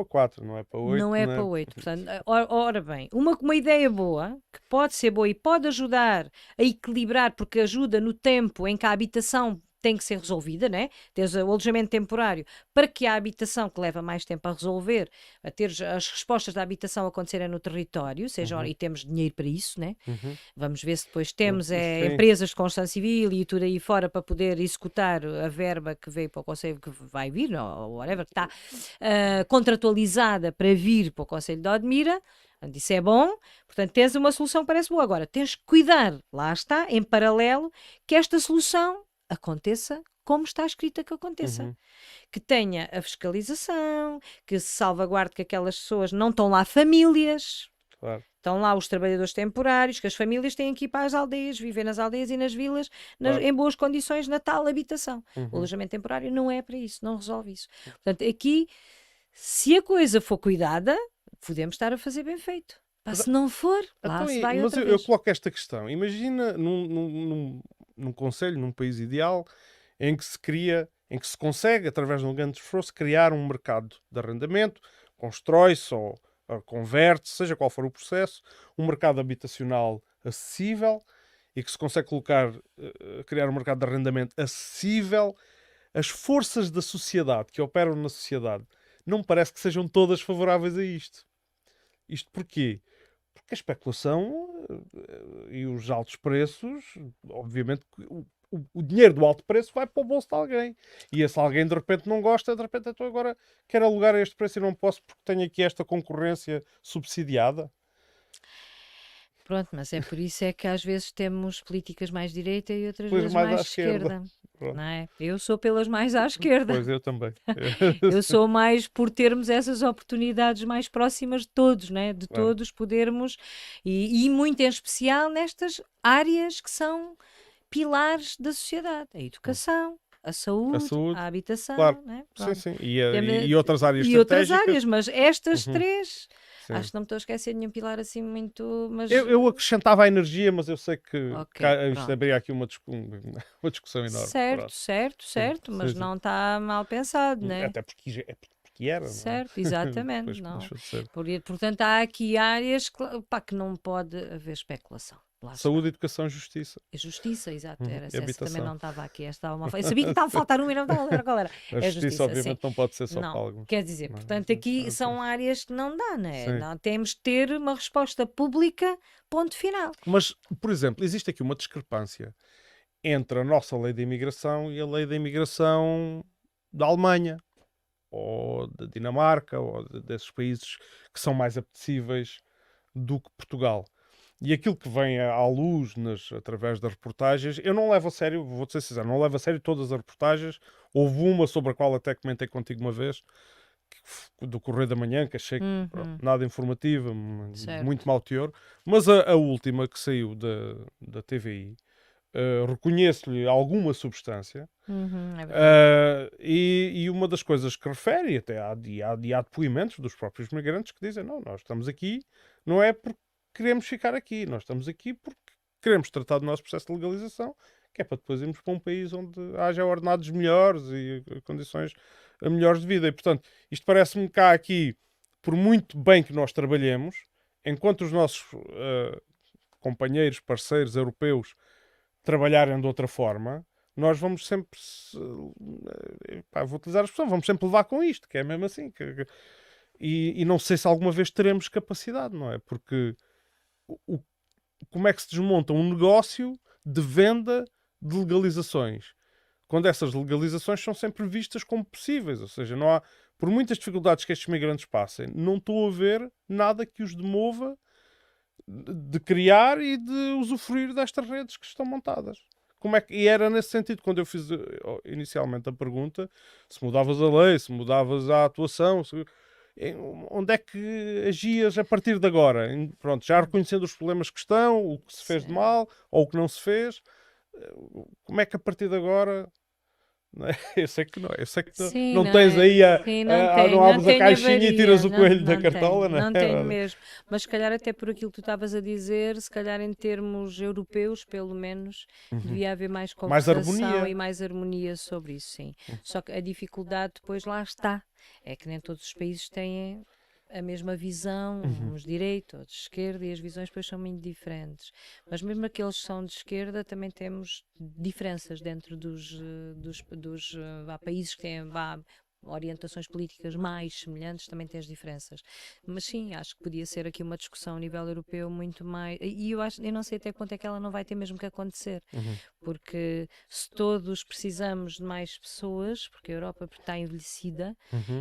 não é para 8. Não é para 8. Portanto, ora bem, uma ideia boa, que pode ser boa e pode ajudar a equilibrar, porque ajuda no tempo em que a habitação tem que ser resolvida, né? Tens o alojamento temporário para que a habitação, que leva mais tempo a resolver, a ter as respostas da habitação acontecerem no território, e temos dinheiro para isso, né? Vamos ver se depois temos empresas de construção civil e tudo aí fora para poder executar a verba que veio para o Conselho, que vai vir, ou whatever, que está contratualizada para vir para o Conselho de Odmira. Isso é bom, portanto tens uma solução que parece boa. Agora, tens que cuidar, lá está, em paralelo, que esta solução aconteça como está escrita que aconteça. Que tenha a fiscalização, que se salvaguarde que aquelas pessoas não estão lá famílias, Claro. estão lá os trabalhadores temporários, que as famílias têm que ir para as aldeias, viver nas aldeias e nas vilas, Claro. em boas condições na tal habitação. O alojamento temporário não é para isso, não resolve isso. Portanto, aqui, se a coisa for cuidada, podemos estar a fazer bem feito. Se não for, lá se vai outra mas vez. eu coloco esta questão. Imagina num conselho, num país ideal, em que se consegue, através de um grande esforço, criar um mercado de arrendamento, constrói-se ou converte-se, seja qual for o processo, um mercado habitacional acessível e que se consegue criar um mercado de arrendamento acessível. As forças da sociedade que operam na sociedade não me parece que sejam todas favoráveis a isto. Isto porquê? Porque a especulação e os altos preços, obviamente, o dinheiro do alto preço vai para o bolso de alguém. E esse alguém de repente não gosta, de repente então agora quero alugar a este preço e não posso porque tenho aqui esta concorrência subsidiada. Pronto, mas é por isso é que às vezes temos políticas mais direita e outras Pois vezes mais mais à esquerda. Não é? Eu sou pelas mais à esquerda. Pois eu também. Eu sou mais por termos essas oportunidades mais próximas de todos, né? De Claro. todos podermos, e muito em especial nestas áreas que são pilares da sociedade: a educação, a saúde, a habitação. Claro. Né? Sim, sim. E Temos- outras áreas E outras estratégicas. áreas, mas estas três sim. Acho que não me estou a esquecer de nenhum pilar assim muito, mas Eu acrescentava a energia, mas eu sei que ok, isto pronto. abriria aqui uma discussão enorme. Certo, Pronto. certo, Sim, certo, sim, mas sim. não está mal pensado, né? Até porque era, não é? Certo, exatamente, Depois não. deixou de ser. Portanto, há aqui áreas pá, que não pode haver especulação. Lá está. Saúde, educação, justiça. A justiça, exato, era E essa também habitação. não estava aqui. Esta estava eu sabia que estava a faltar uma e não estava a lembrar qual era. A É a justiça, justiça, sim. obviamente, não pode ser só para Não, alguns. quer dizer, Não é? portanto, Mas aqui é são por isso. áreas que não dá, né? Sim. Não, temos de ter uma resposta pública, ponto final. Mas, por exemplo, existe aqui uma discrepância entre a nossa lei de imigração e a lei de imigração da Alemanha, ou da Dinamarca, ou desses países que são mais apetecíveis do que Portugal. E aquilo que vem à luz através das reportagens, eu não levo a sério, vou-te ser sincero, não levo a sério todas as reportagens. Houve uma sobre a qual até comentei contigo uma vez, do Correio da Manhã, que achei pronto, Uhum, nada informativa, certo. muito mau teor. Mas a última que saiu da TVI, reconheço-lhe alguma substância. É verdade. E uma das coisas que refere, e até há depoimentos dos próprios migrantes que dizem: não, nós estamos aqui, não é porque queremos ficar aqui, nós estamos aqui porque queremos tratar do nosso processo de legalização, que é para depois irmos para um país onde haja ordenados melhores e condições melhores de vida. E portanto, isto parece-me cá aqui, por muito bem que nós trabalhemos, enquanto os nossos companheiros, parceiros europeus trabalharem de outra forma, nós vamos sempre, vou utilizar a expressão, vamos sempre levar com isto, que é mesmo assim. E não sei se alguma vez teremos capacidade, não é? Porque o- como é que se desmonta um negócio de venda de legalizações? Quando essas legalizações são sempre vistas como possíveis, ou seja, não há, por muitas dificuldades que estes migrantes passem, não estou a ver nada que os demova de criar e de usufruir destas redes que estão montadas. E era nesse sentido, quando eu fiz inicialmente a pergunta, se mudavas a lei, se mudavas a atuação, onde é que agias a partir de agora? Pronto, já reconhecendo os problemas que estão, o que se fez de Certo. mal ou o que não se fez, como é que a partir de agora... Não é? Eu sei que não, eu sei que Sim, não não tens é? aí Sim, não não abres a tenho caixinha e tiras avaria, o coelho da não tenho, cartola, não não tenho é? mesmo. Mas se calhar até por aquilo que tu estavas a dizer, se calhar em termos europeus, pelo menos, Uhum. devia haver mais Mais conversação harmonia. e mais harmonia sobre isso, sim. Só que a dificuldade depois lá está. É que nem todos os países têm a mesma visão, uns de direita, outros de esquerda, e as visões depois são muito diferentes. Mas mesmo aqueles que são de esquerda, também temos diferenças dentro há países que têm orientações políticas mais semelhantes, também tens diferenças. Mas sim, acho que podia ser aqui uma discussão a nível europeu muito mais. E eu não sei até quanto é que ela não vai ter mesmo que acontecer, porque se todos precisamos de mais pessoas, porque a Europa está envelhecida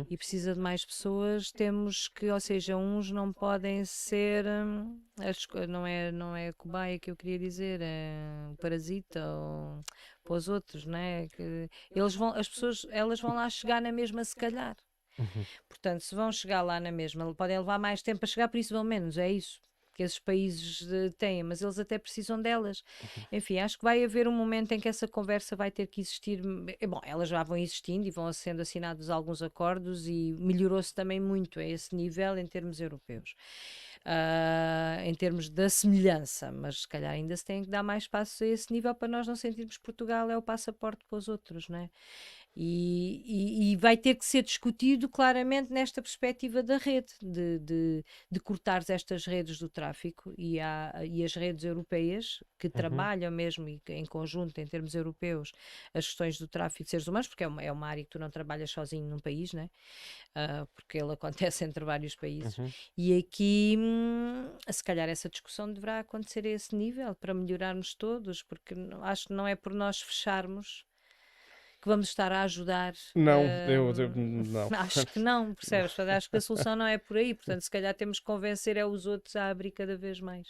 e precisa de mais pessoas, temos que, ou seja, uns não podem ser, não é a cobaia que eu queria dizer, é o parasita ou para os outros, não é? Que as pessoas, elas vão lá chegar na mesma se calhar. Portanto, se vão chegar lá na mesma, podem levar mais tempo a chegar, por isso vão menos, é isso que esses países têm, mas eles até precisam delas. Enfim, acho que vai haver um momento em que essa conversa vai ter que existir. Bom, elas já vão existindo e vão sendo assinados alguns acordos e melhorou-se também muito a esse nível em termos europeus. Em termos da semelhança, mas se calhar ainda se tem que dar mais espaço a esse nível para nós não sentirmos que Portugal é o passaporte para os outros, não é? E vai ter que ser discutido claramente nesta perspectiva da rede, de cortar estas redes do tráfico e as redes europeias que trabalham mesmo e em conjunto em termos europeus as questões do tráfico de seres humanos, porque é uma área que tu não trabalhas sozinho num país, né? Porque ele acontece entre vários países. E aqui, se calhar, essa discussão deverá acontecer a esse nível para melhorarmos todos, porque acho que não é por nós fecharmos que vamos estar a ajudar. Não, não. Acho que não, percebes? Portanto, acho que a solução não é por aí. Portanto, se calhar temos que convencer os outros a abrir cada vez mais.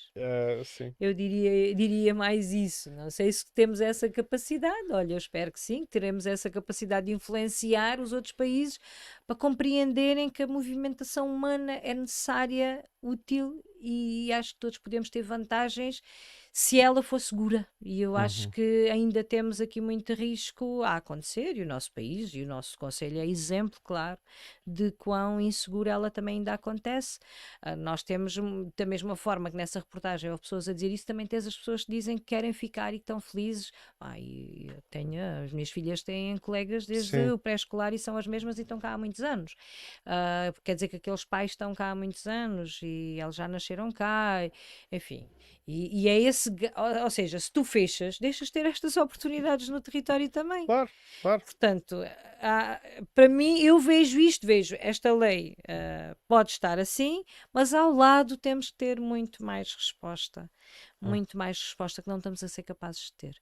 Sim. Eu diria mais isso. Não sei se temos essa capacidade. Olha, eu espero que sim, que teremos essa capacidade de influenciar os outros países para compreenderem que a movimentação humana é necessária, útil e acho que todos podemos ter vantagens se ela for segura. E eu acho Uhum. que ainda temos aqui muito risco a acontecer, e o nosso país e o nosso Conselho é exemplo, claro, de quão insegura ela também ainda acontece. Nós temos, da mesma forma que nessa reportagem houve pessoas a dizer isso, também tens as pessoas que dizem que querem ficar e que estão felizes. E eu tenho, as minhas filhas têm colegas desde Sim, o pré-escolar e são as mesmas e estão cá há muitos anos. Quer dizer que aqueles pais estão cá há muitos anos e eles já nasceram cá, enfim. E é esse, ou seja, se tu fechas, deixas de ter estas oportunidades no território também. claro, claro. Portanto, para mim, eu vejo isto, vejo esta lei pode estar assim, mas ao lado temos que ter Hum. muito mais resposta que não estamos a ser capazes de ter.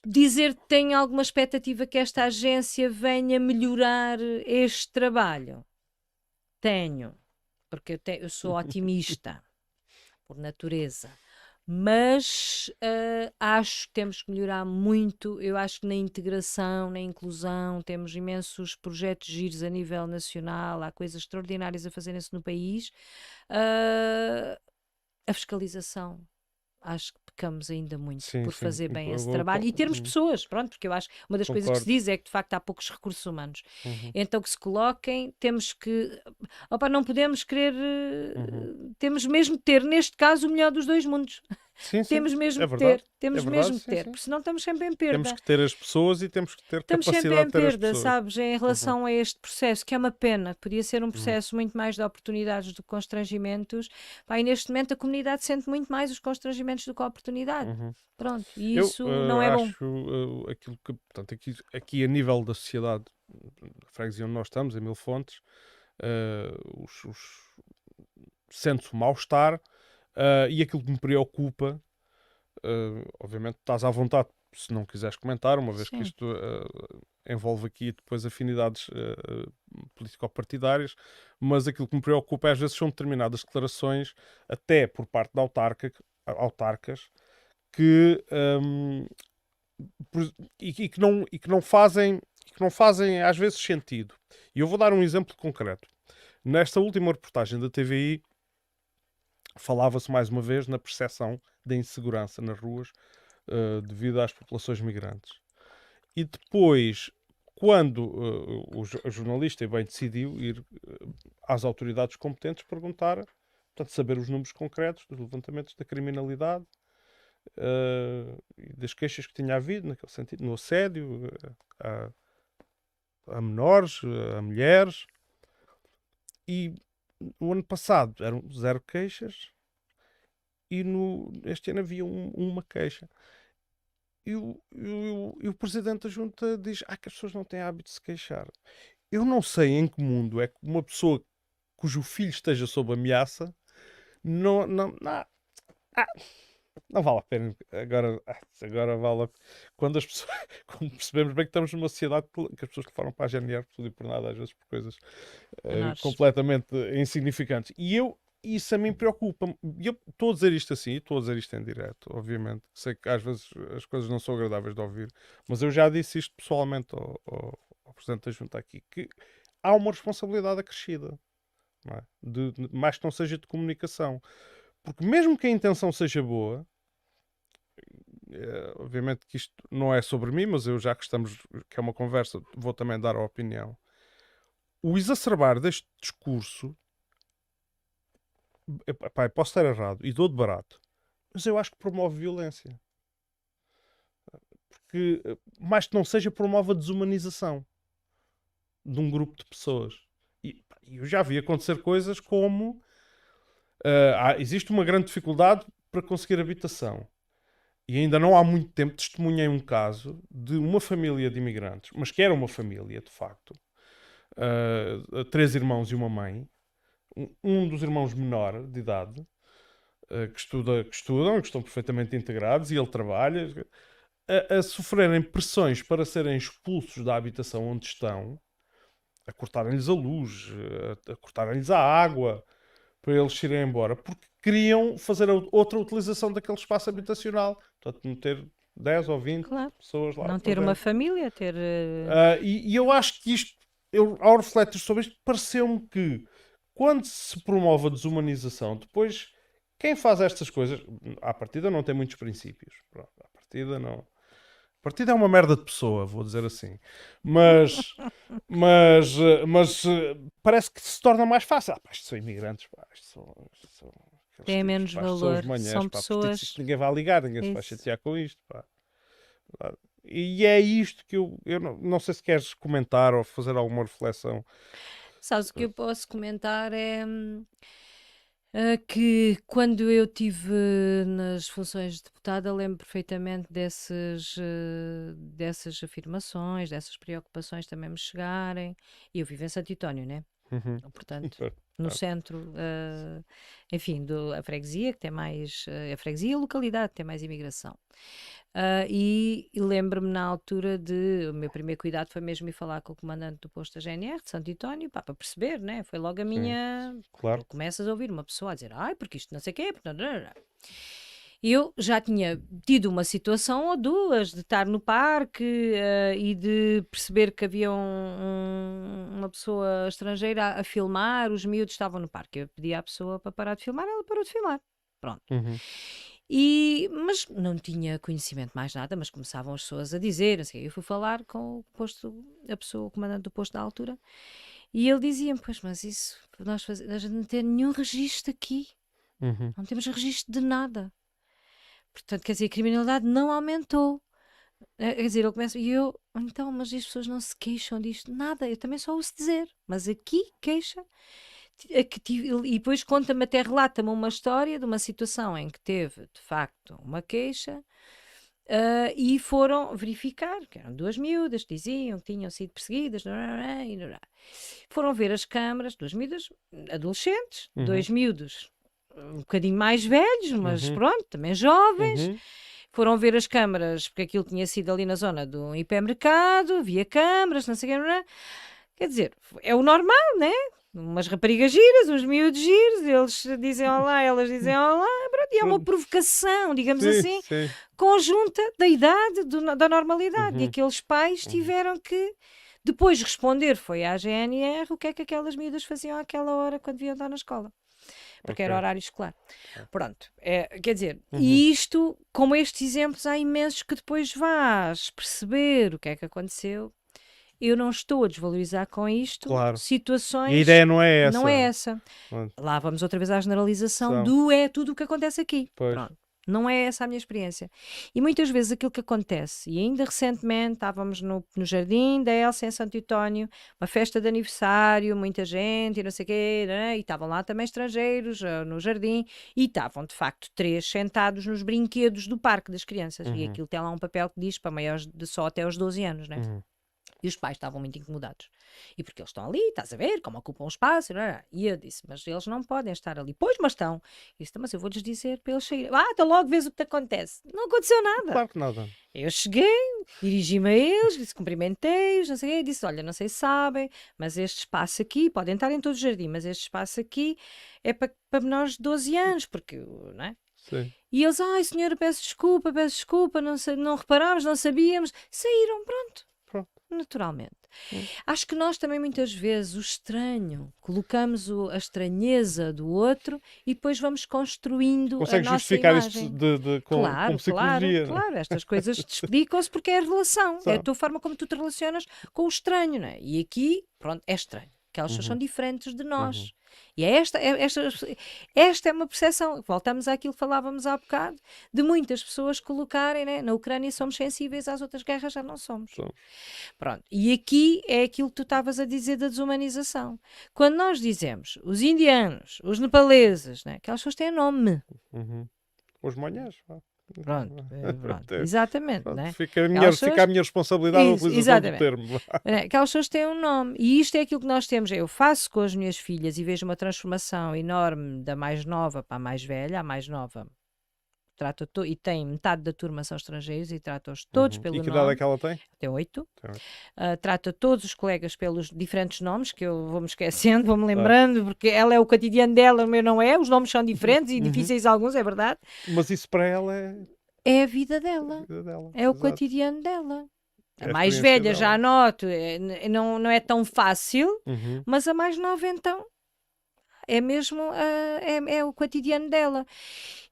Dizer que tenho alguma expectativa que esta agência venha melhorar este trabalho? Tenho, porque eu sou otimista por natureza. Mas acho que temos que melhorar muito. Eu acho que na integração, na inclusão, temos imensos projetos giros a nível nacional, há coisas extraordinárias a fazerem-se no país. Ah, a fiscalização. Acho que pecamos ainda muito Sim, por sim. fazer bem esse Eu trabalho e termos pessoas, pronto, porque eu acho que uma das coisas que se concordo. diz é que de facto há poucos recursos humanos. Uhum, Então que se coloquem, temos que, opa, não podemos querer, uhum. temos mesmo de ter, neste caso, o melhor dos dois mundos. Sim, sim. Temos mesmo É de verdade. ter, É temos verdade, mesmo de sim, ter, sim. porque senão estamos sempre em Temos perda. que ter as pessoas e temos que ter Estamos sempre capacidade em de ter as perda, pessoas. sabes, em Uhum, relação a este processo, que é uma pena, que podia ser um uhum, processo muito mais de oportunidades do que constrangimentos. Pá, e neste momento a comunidade sente muito mais os constrangimentos do que a oportunidade. uhum. Pronto, e Eu isso não é bom. acho aquilo que, portanto, aqui a nível da sociedade, a freguesia onde nós estamos, em Mil Fontes, sente-se o mal-estar, e aquilo que me preocupa, obviamente estás à vontade se não quiseres comentar, uma vez que Sim. isto envolve aqui depois afinidades político-partidárias, mas aquilo que me preocupa às vezes são determinadas declarações, até por parte de autarcas, que, e que não fazem às vezes sentido. E eu vou dar um exemplo concreto. Nesta última reportagem da TVI, falava-se mais uma vez na percepção da insegurança nas ruas devido às populações migrantes. E depois, quando o jornalista bem decidiu ir às autoridades competentes perguntar, portanto, saber os números concretos dos levantamentos da criminalidade e das queixas que tinha havido, naquele sentido, no assédio a menores, a mulheres. E no ano passado eram 0 queixas e este ano havia uma queixa. E o presidente da junta diz que as pessoas não têm hábito de se queixar. Eu não sei em que mundo é que uma pessoa cujo filho esteja sob ameaça não, ah, não vale a pena. Agora vale a pena. Quando as pessoas, quando percebemos bem que estamos numa sociedade que as pessoas que foram para a GNR por tudo e por nada, às vezes por coisas Menores. completamente insignificantes. Isso a mim preocupa-me. E eu estou a dizer isto assim, estou a dizer isto em direto, obviamente. Sei que às vezes as coisas não são agradáveis de ouvir, mas eu já disse isto pessoalmente ao Presidente da Junta aqui, que há uma responsabilidade acrescida, não é? Mais que não seja de comunicação. Porque mesmo que a intenção seja boa, obviamente que isto não é sobre mim, mas eu já que estamos, que é uma conversa, vou também dar a opinião. O exacerbar deste discurso, epá, posso estar errado e dou de barato, mas eu acho que promove violência. Porque, mais que não seja, promove a desumanização de um grupo de pessoas. E eu já vi acontecer coisas como existe uma grande dificuldade para conseguir habitação. E ainda não há muito tempo testemunhei um caso de uma família de imigrantes, mas que era uma família, de facto. 3 irmãos e uma mãe. Um dos irmãos menor de idade, que estudam, que estão perfeitamente integrados e ele trabalha, a sofrerem pressões para serem expulsos da habitação onde estão, a cortarem-lhes a luz, a cortarem-lhes a água, para eles irem embora, porque queriam fazer outra utilização daquele espaço habitacional. Portanto, meter 10 ou 20 Claro. pessoas lá Não para ter uma dentro. família, ter. E eu acho que isto, ao refletir sobre isto, pareceu-me que quando se promove a desumanização, depois Quem faz estas coisas, à partida não tem muitos princípios. Pronto, à partida não. A partida é uma merda de pessoa, vou dizer assim. Mas, mas parece que se torna mais fácil. Pá, isto são imigrantes, pá, isto são aqueles Tem tipos, menos pá, isto são os valor. manhãs, São pá, porque pessoas. isto ninguém vai ligar, ninguém se vai Isso. chatear com isto, pá. E é isto que eu não sei se queres comentar ou fazer alguma reflexão. Sabes, o que eu posso comentar é que quando eu tive nas funções de deputada, lembro perfeitamente dessas afirmações, dessas preocupações também me chegarem. E eu vivo em Santo António, né? Uhum. Portanto, Claro. no centro, enfim, a freguesia, que tem mais, a freguesia e a localidade, que tem mais imigração. E lembro-me na altura o meu primeiro cuidado foi mesmo ir falar com o comandante do posto da GNR de Santo António, pá, para perceber, né? Foi logo a Sim, minha. claro. Começas a ouvir uma pessoa a dizer, ai, porque isto não sei o quê, porque eu já tinha tido uma situação ou duas de estar no parque e de perceber que havia uma pessoa estrangeira a filmar, os miúdos estavam no parque. Eu pedi à pessoa para parar de filmar, ela parou de filmar. Pronto. Uhum. Mas não tinha conhecimento mais nada, mas começavam as pessoas a dizer, assim, eu fui falar com o comandante do posto da altura, e ele dizia-me, pois, mas isso, nós não temos nenhum registro aqui, Uhum. não temos registro de nada. Portanto, quer dizer, a criminalidade não aumentou. Quer dizer, ele começa, e eu, então, mas as pessoas não se queixam disto, nada, eu também só ouço dizer, mas aqui queixa. E depois conta-me, até relata-me uma história de uma situação em que teve, de facto, uma queixa e foram verificar, que eram duas miúdas que diziam que tinham sido perseguidas, foram ver as câmaras, duas miúdas adolescentes, Uhum. dois miúdos um bocadinho mais velhos, mas Uhum. pronto, também jovens. Uhum. Foram ver as câmaras, porque aquilo tinha sido ali na zona do hipermercado, via câmaras, não sei o quê. Quer dizer, é o normal, né? Umas raparigas giras, uns miúdos giros, eles dizem olá, elas dizem olá, pronto, e é uma provocação, digamos Sim, assim, sim. conjunta da idade, da normalidade. E Uhum. aqueles pais tiveram que depois responder, foi à GNR, o que é que aquelas miúdas faziam àquela hora quando deviam estar na escola. Porque era Ok. horário escolar. Pronto, quer dizer, Uhum. e isto, como estes exemplos, há imensos que depois vais perceber o que é que aconteceu. Eu não estou a desvalorizar com isto Claro. E a situações. ideia não é essa. Não é essa. Pronto. Lá vamos outra vez à generalização São. do é tudo o que acontece aqui. Pois. Pronto. Não é essa a minha experiência. E muitas vezes aquilo que acontece, e ainda recentemente estávamos no jardim da Elsa em Santo António, uma festa de aniversário, muita gente e não sei o quê, né? E estavam lá também estrangeiros no jardim e estavam de facto 3 sentados nos brinquedos do parque das crianças. E aquilo tem lá um papel que diz para maiores de só até aos 12 anos, né? Uhum. E os pais estavam muito incomodados. E porque eles estão ali, estás a ver, como ocupam o espaço. E eu disse, mas eles não podem estar ali. Pois, mas estão. Eu disse, mas eu vou-lhes dizer para eles saírem. Então logo vês o que te acontece. Não aconteceu nada. Claro que nada. Eu cheguei, dirigi-me a eles, disse, cumprimentei-os, não sei o quê, disse, olha, não sei se sabem, mas este espaço aqui, podem estar em todo o jardim, mas este espaço aqui é para menores de 12 anos, porque, não é? Sim. E eles, ai senhora, peço desculpa, não reparámos, não sabíamos. Saíram, pronto. Naturalmente. Acho que nós também muitas vezes o estranho, colocamos a estranheza do outro e depois vamos construindo Consegues a nossa justificar imagem. isto com Claro, psicologia? claro, estas coisas explicam-se porque é a relação, é a tua forma como tu te relacionas com o estranho, não é? E aqui, pronto, é estranho, que elas são diferentes de nós. E esta é uma percepção, voltamos àquilo que falávamos há bocado, de muitas pessoas colocarem, né? Na Ucrânia somos sensíveis, às outras guerras já não somos. Pronto. E aqui é aquilo que tu estavas a dizer da desumanização. Quando nós dizemos os indianos, os nepaleses, né? Aquelas pessoas têm nome. Os manhãs. Pronto, exatamente. Pronto, Né? fica a minha responsabilidade a utilização do termo. Aquelas pessoas têm um nome e isto é aquilo que nós temos. Eu faço com as minhas filhas e vejo uma transformação enorme da mais nova para a mais velha. A mais nova e tem metade da turma são estrangeiros e trata-os todos pelo nome. E que idade é que ela tem? Tem 8. Trata todos os colegas pelos diferentes nomes, que eu vou-me esquecendo, vou-me lembrando, porque ela é o cotidiano dela, o meu não é. Os nomes são diferentes e difíceis alguns, é verdade. Mas isso para ela é a vida dela. É o cotidiano dela. A mais velha, já anoto, não é tão fácil, mas a mais nova então é mesmo é o cotidiano dela.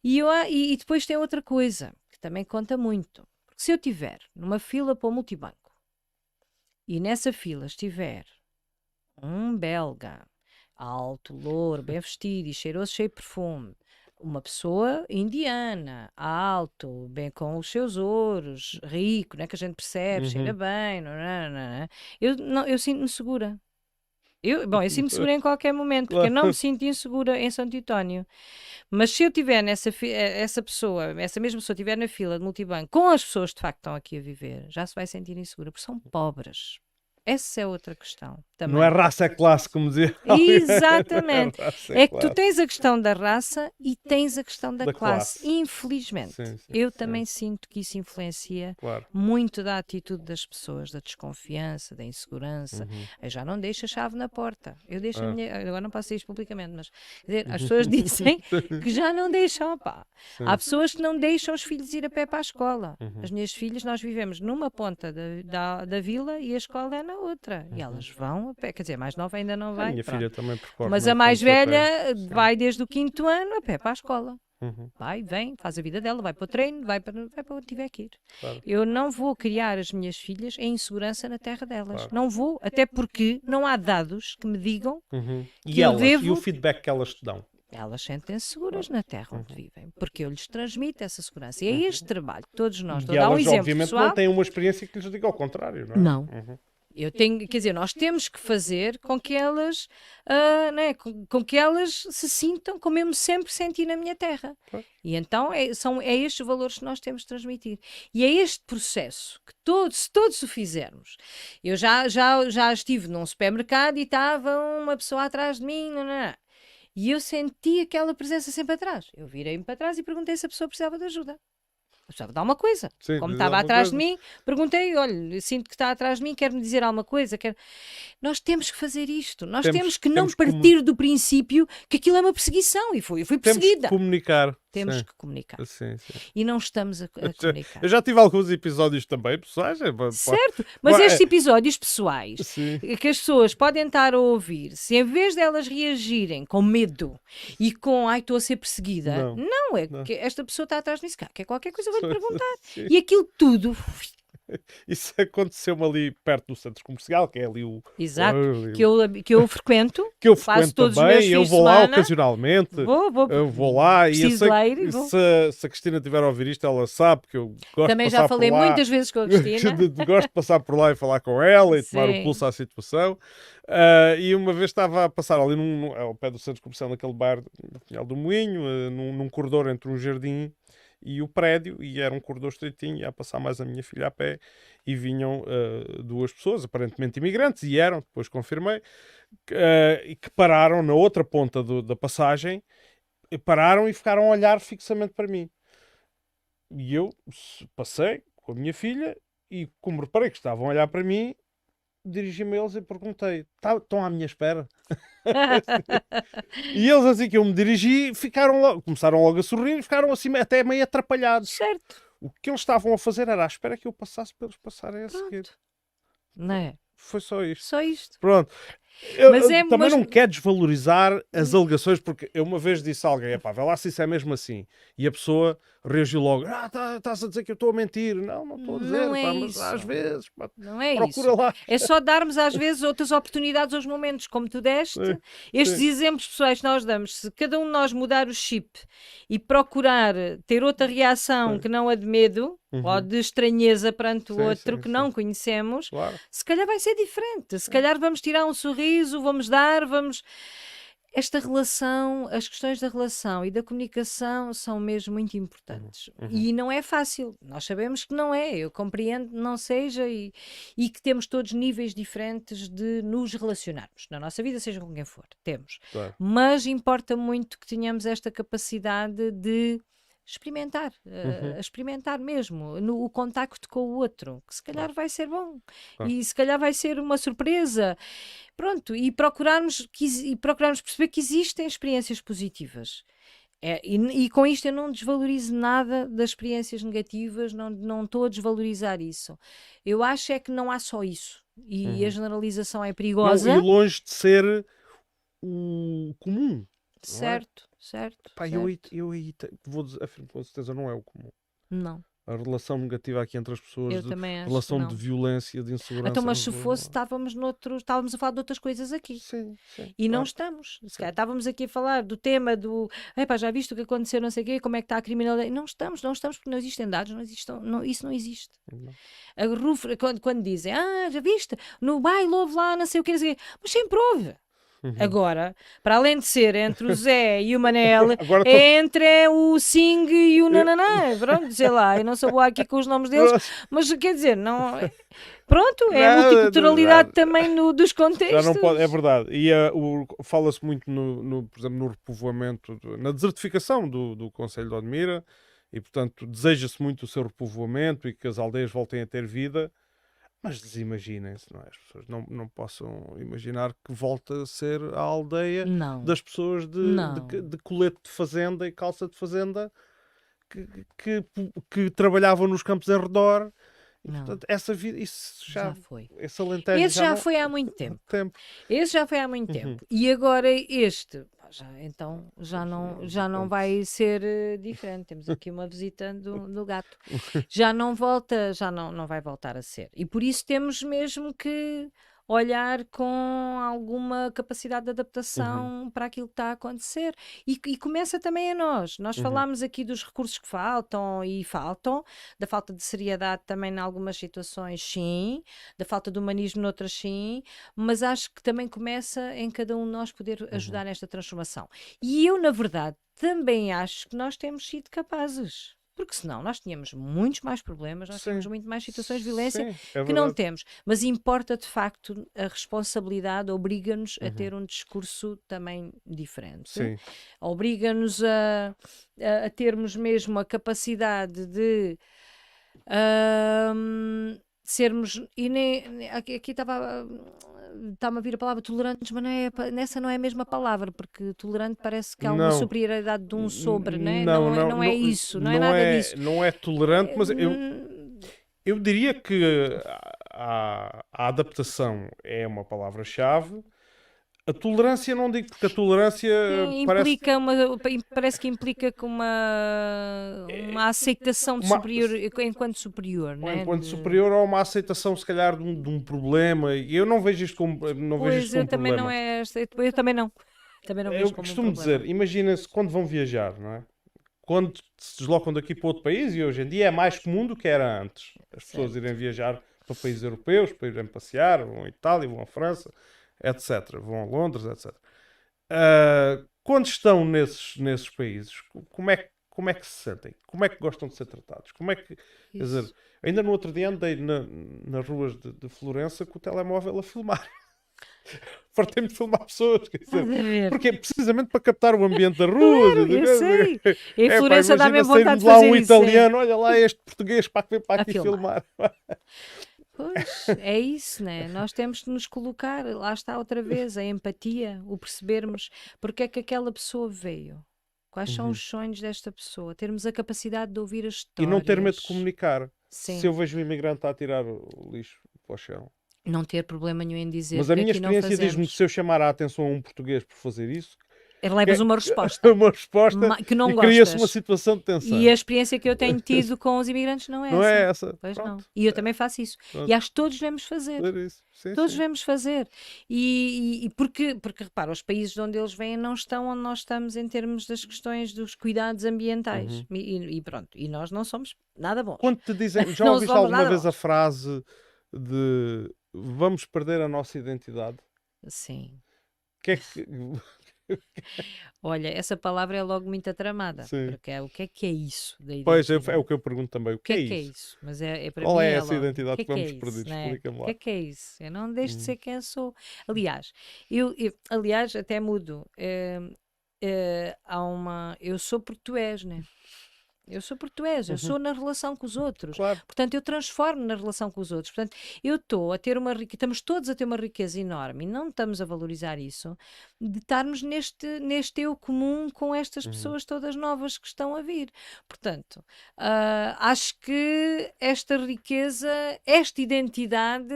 E depois tem outra coisa que também conta muito. Porque se eu estiver numa fila para o multibanco e nessa fila estiver um belga, alto, louro, bem vestido e cheiroso, cheio de perfume, uma pessoa indiana, alto, bem com os seus ouros, rico, né, que a gente percebe, cheira bem, eu sinto-me segura. Eu sinto-me segura em qualquer momento, porque eu não me sinto insegura em Santo António. Mas se eu tiver essa mesma pessoa estiver na fila de multibanco com as pessoas que de facto estão aqui a viver, já se vai sentir insegura, porque são pobres. Essa é outra questão também. Não é raça, é classe, como dizia. Exatamente. Raça, É que tu classe. tens a questão da raça e tens a questão da classe. classe. Infelizmente. Sim, Eu também sinto que isso influencia muito da atitude das pessoas, da desconfiança, da insegurança. Eu já não deixo a chave na porta. Eu deixo a minha... Agora não posso dizer isto publicamente, mas quer dizer, as pessoas dizem que já não deixam, pá. Há pessoas que não deixam os filhos ir a pé para a escola. As minhas filhas, nós vivemos numa ponta da vila e a escola é na outra. E elas vão a pé. Quer dizer, a mais nova ainda não vai. A minha filha também percorre. Mas a mais velha vai desde o 5º ano a pé para a escola. Vai, vem, faz a vida dela, vai para o treino, vai para onde tiver que ir. Claro. Eu não vou criar as minhas filhas em insegurança na terra delas. Não vou, até porque não há dados que me digam que eu devo... E o feedback que elas te dão? Elas sentem-se seguras na terra onde vivem, porque eu lhes transmito essa segurança. E é este trabalho que todos nós... E Estou a dar um elas, exemplo obviamente, pessoal. não têm uma experiência que lhes diga ao contrário, não é? Não. Eu tenho, quer dizer, nós temos que fazer com que elas, com que elas se sintam como eu me sempre senti na minha terra. E então é estes valores que nós temos de transmitir. E é este processo que se todos o fizermos. Eu já estive num supermercado e estava uma pessoa atrás de mim, e eu senti aquela presença sempre atrás. Eu virei-me para trás e perguntei se a pessoa precisava de ajuda. Precisava de alguma coisa. Sim, como estava atrás de mim, perguntei, olha, sinto que está atrás de mim, quer-me dizer alguma coisa? Nós temos que fazer isto. Nós temos que não partir do princípio que aquilo é uma perseguição. E fui perseguida. Temos que comunicar. Temos que comunicar. Sim. E não estamos a comunicar. Eu já tive alguns episódios também, pessoais. Certo, mas estes episódios pessoais que as pessoas podem estar a ouvir, se em vez delas reagirem com medo e com ai, estou a ser perseguida, não é que esta pessoa está atrás disso, que é qualquer coisa, vou-lhe perguntar. E aquilo tudo... Isso aconteceu-me ali perto do centro comercial, que é ali o... Exato, que eu frequento. Que eu faço frequento todos também, os meus eu fins de vou lá semana. ocasionalmente. Eu vou lá e se a Cristina estiver a ouvir isto, ela sabe que eu gosto também de passar já falei por lá. muitas vezes com a Cristina. Gosto de passar por lá e falar com ela e tomar o pulso à situação. E uma vez estava a passar ali ao pé do centro comercial, naquele bar no Pinhal do Moinho, num corredor entre um jardim e o prédio, e era um corredor estreitinho, ia passar mais a minha filha a pé, e vinham duas pessoas, aparentemente imigrantes, e eram, depois confirmei, e que pararam na outra ponta da passagem, pararam e ficaram a olhar fixamente para mim. E eu passei com a minha filha, e como reparei que estavam a olhar para mim, dirigi-me a eles e perguntei, estão à minha espera? E eles, assim que eu me dirigi, começaram logo a sorrir e ficaram assim até meio atrapalhados. Certo. O que eles estavam a fazer era à espera que eu passasse para eles passarem a seguir. Não é? Foi só isto. Só isto. Pronto. Também não quero desvalorizar as alegações, porque eu uma vez disse a alguém, epá, vê lá se isso é mesmo assim. E a pessoa reagiu logo, estás a dizer que eu estou a mentir. Não estou a dizer, mas às vezes, não é procura isso. lá. É só darmos às vezes outras oportunidades aos momentos, como tu deste. Estes exemplos pessoais que nós damos, se cada um de nós mudar o chip e procurar ter outra reação que não a de medo, ou de estranheza perante o outro que não conhecemos, se calhar vai ser diferente. Se calhar vamos tirar um sorriso, vamos... Esta relação, as questões da relação e da comunicação são mesmo muito importantes. E não é fácil. Nós sabemos que não é. Eu compreendo que não seja e que temos todos níveis diferentes de nos relacionarmos. Na nossa vida, seja com quem for. Temos. Claro. Mas importa muito que tenhamos esta capacidade de experimentar, experimentar mesmo o contacto com o outro, que se calhar vai ser bom e se calhar vai ser uma surpresa, pronto, e procurarmos perceber que existem experiências positivas. E com isto eu não desvalorizo nada das experiências negativas, não estou a desvalorizar isso. Eu acho é que não há só isso, e a generalização é perigosa. Não, e longe de ser o comum. Certo, certo. Pá, certo. eu aí afirmo com certeza não é o comum. Não, A relação negativa aqui entre as pessoas, eu também acho que relação de não. violência, de Então, insegurança. mas se fosse, estávamos a falar de outras coisas aqui. Sim, sim, E não claro. estamos. Se Sim. calhar estávamos aqui a falar do tema do epá, já viste o que aconteceu, não sei o quê, como é que está a criminalidade. E não estamos porque não existem dados, isso não existe. Não. A RUF, quando dizem, já viste, no baile houve lá, não sei o quê, não sei o quê. Mas sempre houve. Agora, para além de ser entre o Zé e o Manel, Agora é entre o Sing e o Nananã. Pronto, sei lá, eu não sou boa aqui com os nomes deles, mas quer dizer, não. Pronto, é a multiculturalidade também dos Já contextos. não pode, é verdade. E fala-se muito, por exemplo, no repovoamento, na desertificação do Concelho de Odmira, e portanto deseja-se muito o seu repovoamento e que as aldeias voltem a ter vida. Mas desimaginem-se, não é? As pessoas não possam imaginar que volta a ser a aldeia Não, das pessoas não. de colete de fazenda e calça de fazenda que trabalhavam nos campos em redor. E, Não. portanto, essa vida, isso Já foi. esse Alentejo Esse já não- foi há muito tempo. tempo. Esse já foi há muito tempo. E agora este, pá, então já não vai ser diferente. Temos aqui uma visita do gato. Já não volta, não vai voltar a ser. E por isso temos mesmo que olhar com alguma capacidade de adaptação para aquilo que está a acontecer. E começa também a nós. Nós falámos aqui dos recursos que faltam e faltam, da falta de seriedade também em algumas situações, sim, da falta de humanismo noutras, sim, mas acho que também começa em cada um de nós poder ajudar nesta transformação. E eu, na verdade, também acho que nós temos sido capazes. Porque senão nós tínhamos muitos mais problemas, nós tínhamos Sim. muito mais situações de violência Sim, é que não verdade. temos. Mas importa de facto, a responsabilidade obriga-nos a ter um discurso também diferente. Sim. Obriga-nos a termos mesmo a capacidade de sermos. E aqui está-me a vir a palavra tolerantes, mas nessa não é a mesma palavra, porque tolerante parece que há uma Não. superioridade de um sobre, não é? Não, Não é isso, não é nada disso. Não é tolerante, mas Hum, eu diria que a adaptação é uma palavra-chave. A tolerância não digo, porque a tolerância parece parece que implica com uma aceitação de uma, superior, enquanto superior, ou né? enquanto superior a uma aceitação, se calhar, de um problema. E eu não vejo isto como, não vejo Pois isto como também problema. não é esta, eu também não. Também não Eu vejo como um costumo problema. dizer, imagina-se quando vão viajar, não é? Quando se deslocam daqui para outro país, e hoje em dia é mais comum do que era antes. As pessoas irem viajar para países europeus, para irem passear, vão à Itália, vão à França, etc. Vão a Londres, etc. Quando estão nesses países, como é que se sentem? Como é que gostam de ser tratados? Quer dizer, ainda no outro dia andei nas ruas de Florença com o telemóvel a filmar. Fartei-me de filmar pessoas. Quer Estás a dizer, ver? porque é precisamente para captar o ambiente da rua. Claro, eu sei. Em Pá, Florença dá imagina mesmo vontade sair-me de lá fazer um isso. italiano, olha lá este português para A aqui filmar. filmar. Pois, é isso, né? Nós temos de nos colocar, lá está outra vez, a empatia, o percebermos porque é que aquela pessoa veio. Quais são os sonhos desta pessoa? Termos a capacidade de ouvir as E histórias. não ter medo de comunicar. Sim. Se eu vejo um imigrante a tirar o lixo para o chão. Não ter problema nenhum em dizer Mas a que minha aqui não experiência diz-me que fazemos. se eu chamar a atenção a um português por fazer isso, Levas uma resposta uma resposta que não e cria-se uma gostas. situação de tensão. E a experiência que eu tenho tido com os imigrantes não é Não essa. é essa. Pois Pronto. não. E eu também faço isso. Pronto. E acho que todos devemos fazer. Fazer isso. Sim, Todos sim. devemos fazer. E porque repara, os países de onde eles vêm não estão onde nós estamos em termos das questões dos cuidados ambientais. E pronto. E nós não somos nada bons. Quando te dizem, já Não ouviste somos alguma nada vez a bons. frase de vamos perder a nossa identidade? Sim. Que é que... Olha, essa palavra é logo muito tramada. Sim. Porque o que é isso da Pois, identidade? é o que eu pergunto também. O que é Que é isso? isso? Mas para Qual mim é essa logo, identidade que que vamos é isso, perder? né? Explica-me lá. O que é isso? Eu não deixo de ser quem eu sou. Aliás, aliás, até mudo. Eu sou porque tu és, né? Eu sou porque tu és, eu sou na relação com os outros. Claro. Portanto, eu transformo na relação com os outros. Portanto, eu estou a ter uma riqueza, estamos todos a ter uma riqueza enorme e não estamos a valorizar isso, de estarmos neste eu comum com estas pessoas todas novas que estão a vir. Portanto, acho que esta riqueza, esta identidade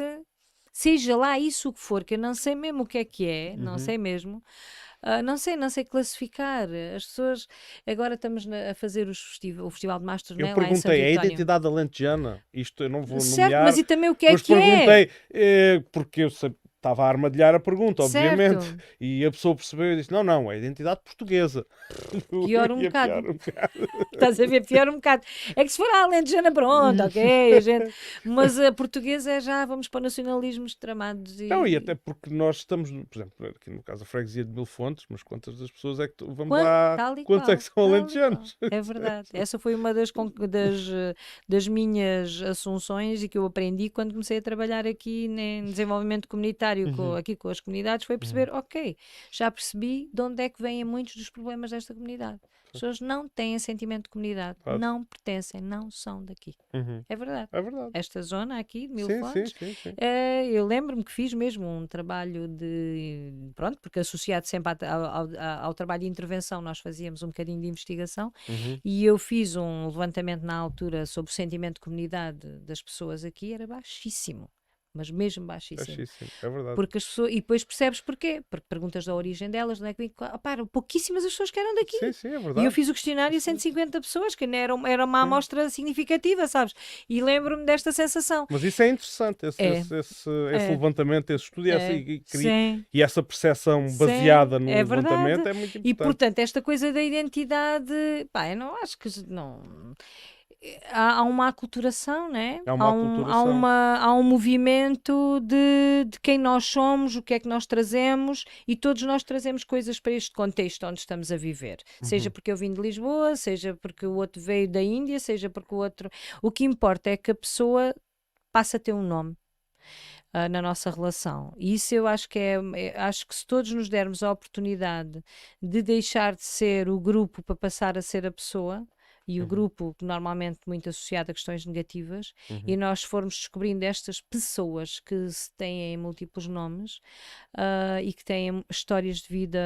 seja lá isso o que for, que eu não sei mesmo o que é, não Uhum. sei mesmo. Não sei classificar. As pessoas. Agora estamos a fazer o Festival de Mastros, Eu né, lá em Santo perguntei, a António. identidade alentejana? Isto eu não vou Certo, nomear, mas e também o que mas que é? perguntei, porque eu estava a armadilhar a pergunta, obviamente, Certo. e a pessoa percebeu e disse, não, é a identidade portuguesa. Pior um E é bocado. pior um bocado. Estás a ver? Pior um bocado. É que se for a alentejana, pronto, ok, a gente... Mas a portuguesa é já, vamos para nacionalismos tramados e... Não, e até porque nós estamos, por exemplo, aqui no caso a freguesia de Mil Fontes, mas quantas das pessoas é que, vamos lá, Tal e quantos qual, é que são tal e alentejanos? qual. É verdade. Essa foi uma das minhas assunções e que eu aprendi quando comecei a trabalhar aqui em desenvolvimento comunitário, aqui com as comunidades, foi perceber, ok, já percebi de onde é que vêm muitos dos problemas desta comunidade. As pessoas não têm sentimento de comunidade, Claro. não pertencem, não são daqui. Uhum. É verdade. É verdade. Esta zona aqui, de Mil Sim, Fontes, sim. eu lembro-me que fiz mesmo um trabalho pronto, porque associado sempre ao trabalho de intervenção, nós fazíamos um bocadinho de investigação, e eu fiz um levantamento na altura sobre o sentimento de comunidade das pessoas aqui, era baixíssimo. Mas mesmo baixíssimo. Baixíssimo, é verdade. Porque as pessoas, e depois percebes porquê. Porque perguntas da origem delas, não é que pouquíssimas as pessoas que eram daqui. Sim, é E verdade. eu fiz o questionário a 150 pessoas, que era uma amostra significativa, sabes? E lembro-me desta sensação. Mas isso é interessante, esse levantamento, esse estudo Sim. e essa percepção baseada no é levantamento verdade. é muito importante. E portanto, esta coisa da identidade, eu não acho que não. Há uma aculturação, né? Há um movimento de quem nós somos, o que é que nós trazemos, e todos nós trazemos coisas para este contexto onde estamos a viver. Seja porque eu vim de Lisboa, seja porque o outro veio da Índia, seja porque o outro... O que importa é que a pessoa passe a ter um nome na nossa relação. E isso eu acho que acho que se todos nos dermos a oportunidade de deixar de ser o grupo para passar a ser a pessoa, e o grupo normalmente muito associado a questões negativas, e nós formos descobrindo estas pessoas que têm múltiplos nomes e que têm histórias de vida,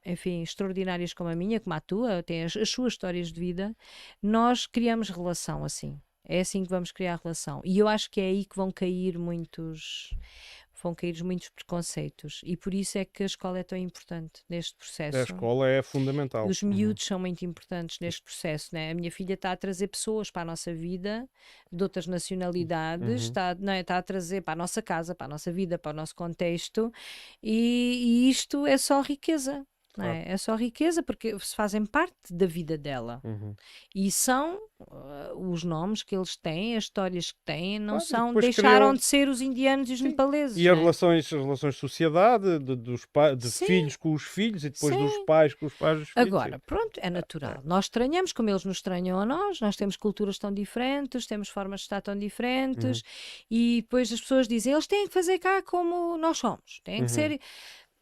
enfim, extraordinárias como a minha, como a tua, têm as suas histórias de vida, nós criamos relação assim. É assim que vamos criar relação. E eu acho que é aí que vão cair muitos preconceitos. E por isso é que a escola é tão importante neste processo. A escola é fundamental. Os miúdos são muito importantes neste processo, né? A minha filha está a trazer pessoas para a nossa vida, de outras nacionalidades, está a trazer para a nossa casa, para a nossa vida, para o nosso contexto, e isto é só riqueza. Não é? É só riqueza porque fazem parte da vida dela e são os nomes que eles têm, as histórias que têm, não são, deixaram de ser os indianos e os nepaleses. E as relações de sociedade, de filhos com os filhos e depois dos pais com os pais dos filhos. Agora, pronto, é natural. Nós estranhamos como eles nos estranham a nós temos culturas tão diferentes, temos formas de estar tão diferentes e depois as pessoas dizem, eles têm que fazer cá como nós somos, têm que ser...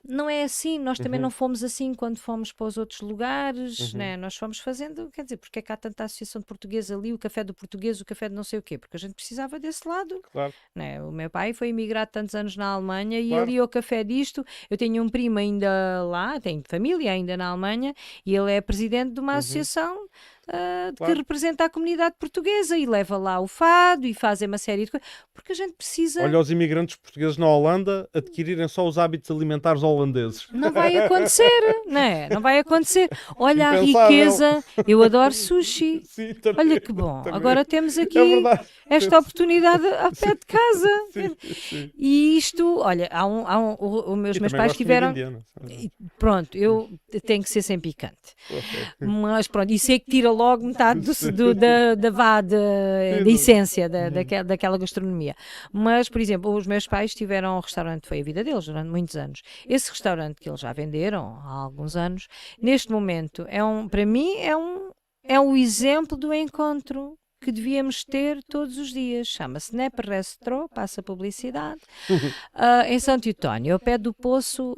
Não é assim, nós também não fomos assim quando fomos para os outros lugares, né? Nós fomos fazendo, quer dizer, porque é que há tanta associação de português ali, o café do português, o café de não sei o quê, porque a gente precisava desse lado. Claro. Né? O meu pai foi imigrado tantos anos na Alemanha e Claro. ele ia ao café disto, eu tenho um primo ainda lá, tenho família ainda na Alemanha e ele é presidente de uma associação que representa a comunidade portuguesa e leva lá o fado e faz uma série de coisas, porque a gente precisa... Olha os imigrantes portugueses na Holanda adquirirem só os hábitos alimentares holandeses. Não vai acontecer, não é? Não vai acontecer. Olha a Impensável. riqueza, eu adoro sushi. Sim, também, Olha que bom, também. agora temos aqui É verdade. esta oportunidade a pé de casa. Sim. E isto, olha, os meus E pais também gosto de tiveram... comida indiana, sabe? Pronto, eu tenho que ser sem picante. Ok. Mas pronto, isso é que tira logo metade da essência daquela gastronomia. Mas, por exemplo, os meus pais tiveram um restaurante, foi a vida deles durante muitos anos. Esse restaurante que eles já venderam há alguns anos, neste momento, para mim, é um exemplo do encontro que devíamos ter todos os dias. Chama-se Nep Restro, passa publicidade, em Santo António, ao pé do Poço,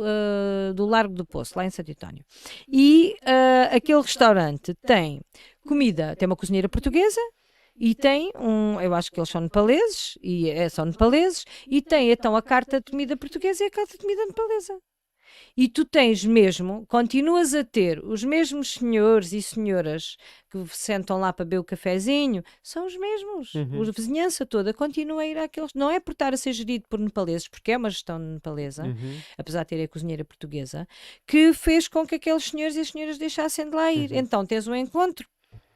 do Largo do Poço, lá em Santo António. E aquele restaurante tem comida, tem uma cozinheira portuguesa e tem eu acho que eles são nepaleses, e tem então a carta de comida portuguesa e a carta de comida nepalesa. E tu tens mesmo, continuas a ter os mesmos senhores e senhoras que sentam lá para beber o cafezinho, são os mesmos. A vizinhança toda continua a ir àqueles. Não é por estar a ser gerido por nepaleses, porque é uma gestão nepalesa, apesar de ter a cozinheira portuguesa, que fez com que aqueles senhores e as senhoras deixassem de lá ir. Então tens um encontro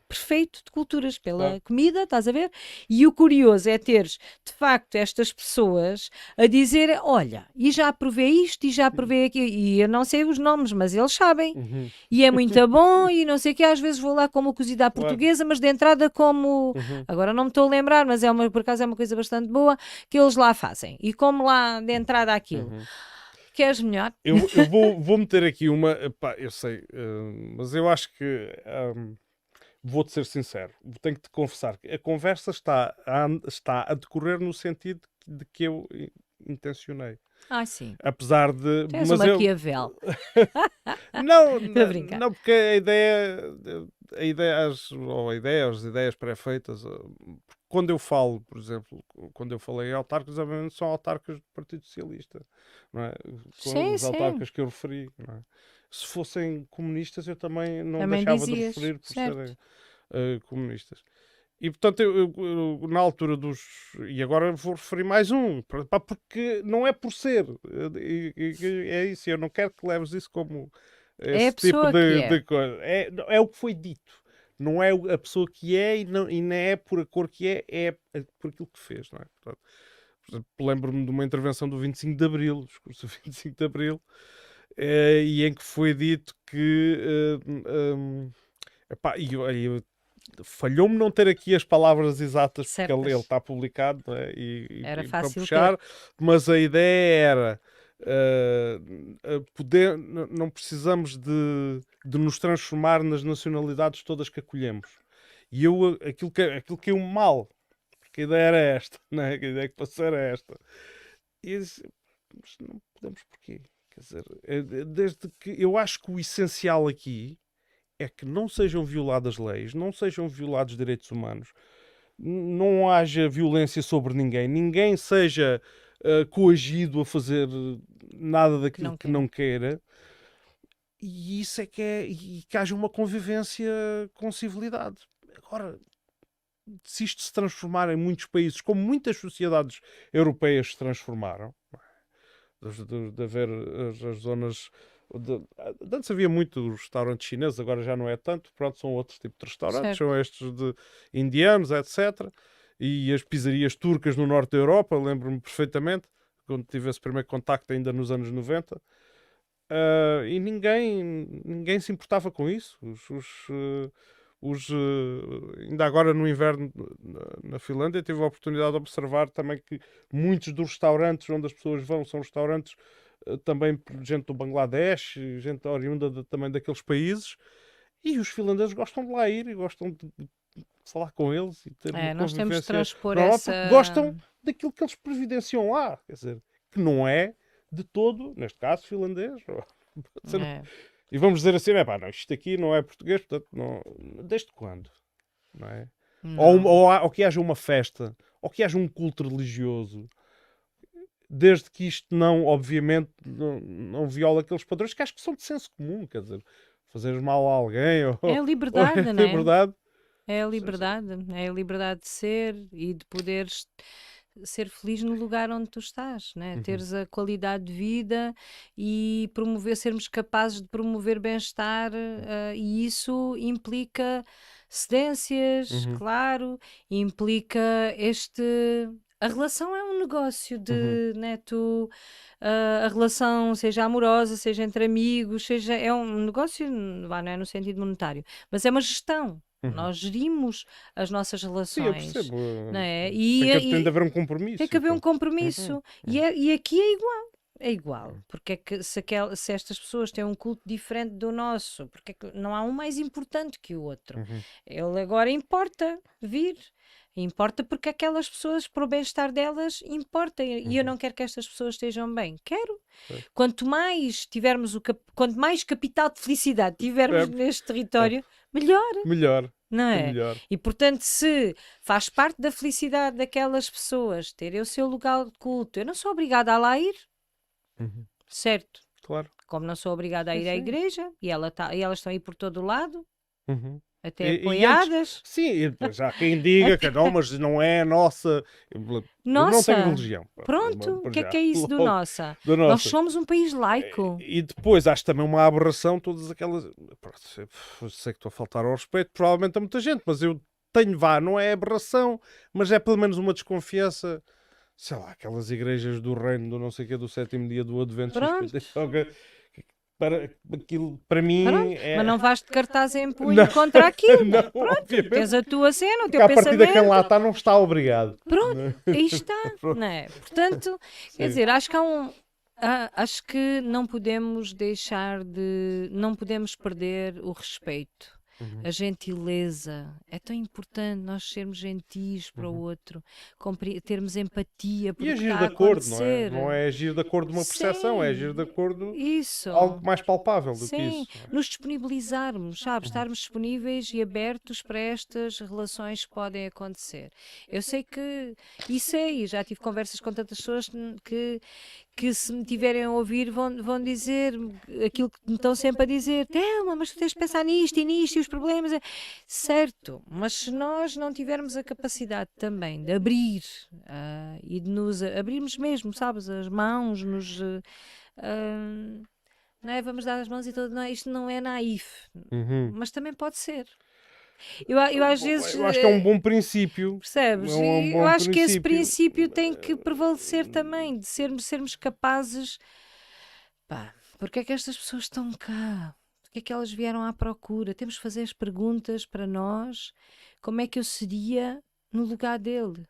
perfeito de culturas pela comida, estás a ver? E o curioso é teres, de facto, estas pessoas a dizer, olha, e já provei isto, e já provei aquilo, e eu não sei os nomes, mas eles sabem, e é muito bom, e não sei o que, às vezes vou lá como cozida à portuguesa, mas de entrada como, agora não me estou a lembrar, mas por acaso é uma coisa bastante boa, que eles lá fazem, e como lá de entrada aquilo. Queres melhor? Eu vou meter aqui uma, pá, eu sei, mas eu acho que... vou-te ser sincero, tenho que te confessar que a conversa está a decorrer no sentido de que eu intencionei. Sim. Apesar de... Tu és mas um Maquiavel. não, porque a ideia, as ideias pré-feitas, quando eu falo, por exemplo, quando eu falei em autarcas, obviamente são autarcas do Partido Socialista, não é? São os autarcas que eu referi, não é? Se fossem comunistas, eu também não deixava de referir por serem comunistas. E portanto, eu, na altura dos. E agora vou referir mais um, porque não é por ser. É isso, eu não quero que leves isso como É a esse tipo pessoa que é. de coisa. É o que foi dito. Não é a pessoa que é e não é por a cor que é por aquilo que fez, não é? Portanto, por exemplo, lembro-me de uma intervenção do 25 de Abril, do discurso do 25 de Abril, e em que foi dito que. Epá, falhou-me não ter aqui as palavras exatas, porque ele está publicado, não é? Era para fácil puxar, mas a ideia era poder, não precisamos de nos transformar nas nacionalidades todas que acolhemos. E aquilo que é um mal, porque a ideia era esta, não é? A ideia que passou era esta. E eu disse, mas não podemos porquê? Quer dizer, desde que eu acho que o essencial aqui é que não sejam violadas leis, não sejam violados direitos humanos, não haja violência sobre ninguém, ninguém seja coagido a fazer nada daquilo que não queira. E isso é e que haja uma convivência com civilidade. Agora, se isto se transformar em muitos países, como muitas sociedades europeias se transformaram, de haver as zonas... Antes havia muito restaurantes chineses, agora já não é tanto. Pronto, são outros tipos de restaurantes, são estes de indianos, etc. E as pizzarias turcas no norte da Europa, lembro-me perfeitamente, quando tive esse primeiro contacto ainda nos anos 90. E ninguém se importava com isso. Ainda agora no inverno na Finlândia tive a oportunidade de observar também que muitos dos restaurantes onde as pessoas vão são restaurantes também por gente do Bangladesh, gente oriunda também daqueles países, e os finlandeses gostam de lá ir e gostam de falar com eles e ter uma nós temos de transpor normal, essa... porque gostam daquilo que eles providenciam lá, quer dizer, que não é de todo, neste caso, finlandês. E vamos dizer assim, não, isto aqui não é português, portanto, não... desde quando? Não é? Ou que haja uma festa, ou que haja um culto religioso, desde que isto não, obviamente, não viola aqueles padrões que acho que são de senso comum, quer dizer, fazer mal a alguém... É a liberdade, não é? Liberdade. É a liberdade, é a liberdade de ser e de poderes ser feliz no lugar onde tu estás, né? Teres a qualidade de vida e sermos capazes de promover bem-estar, e isso implica cedências, claro, implica a relação é um negócio né, a relação, seja amorosa, seja entre amigos, é um negócio, não é no sentido monetário, mas é uma gestão. Nós gerimos as nossas relações. Sim, eu percebo. Não é? Tem de haver um compromisso. Tem que haver um compromisso. E aqui é igual. É igual. Porque é que se estas pessoas têm um culto diferente do nosso, porque é que não há um mais importante que o outro? Ele agora importa vir. Importa porque aquelas pessoas, para o bem-estar delas, importa. E eu não quero que estas pessoas estejam bem. Quero. Quanto mais quanto mais capital de felicidade tivermos neste território, melhor. Não é? Melhor. E portanto, se faz parte da felicidade daquelas pessoas terem o seu lugar de culto, eu não sou obrigada a lá ir. Certo? Claro. Como não sou obrigada a ir à Sim. igreja, e elas estão aí por todo o lado, Uhum. até E apoiadas. sim, e depois há quem diga que não, mas não é a nossa. Eu não tenho Nossa, religião. pronto, o por que já. é isso do Logo, nossa? da Nós nossa. somos um país laico. E depois acho também uma aberração todas aquelas. Pronto, eu sei que estou a faltar ao respeito, provavelmente a muita gente, mas eu tenho, não é aberração, mas é pelo menos uma desconfiança. Sei lá, aquelas igrejas do reino do não sei o que, do sétimo dia do Advento Pronto. XPT, aquilo para mim Pronto, é. mas não vais de cartaz em Não, punho contra aquilo. não, Pronto, obviamente, tens a tua cena, o porque teu à partida quem pensamento. lá está não está obrigado. Pronto, Não é? aí está, Pronto. não é? Portanto, quer Sim. dizer, acho que acho que não podemos não podemos perder o respeito, a gentileza. É tão importante nós sermos gentis para o outro, termos empatia por E o que agir está de a acordo, não é? acontecer. Não é agir de acordo com uma percepção, é agir de acordo Isso. algo mais palpável do que Sim, isso. Não é? nos disponibilizarmos, sabes? Estarmos disponíveis e abertos para estas relações que podem acontecer. Eu sei que, e sei, já tive conversas com tantas pessoas que se me tiverem a ouvir vão dizer aquilo que me estão sempre a dizer: Telma, mas tu tens de pensar nisto e os problemas. Certo, mas se nós não tivermos a capacidade também de abrir e de nos abrirmos mesmo, sabes, as mãos, não é? Vamos dar as mãos e tudo, não é? Isto não é naif, mas também pode ser. Eu às vezes. Eu acho que é um bom princípio. Percebes? É um E eu bom acho que esse princípio. princípio tem que prevalecer também, de sermos capazes. Pá, porque é que estas pessoas estão cá? Porque é que elas vieram à procura? Temos que fazer as perguntas para nós. Como é que eu seria no lugar dele?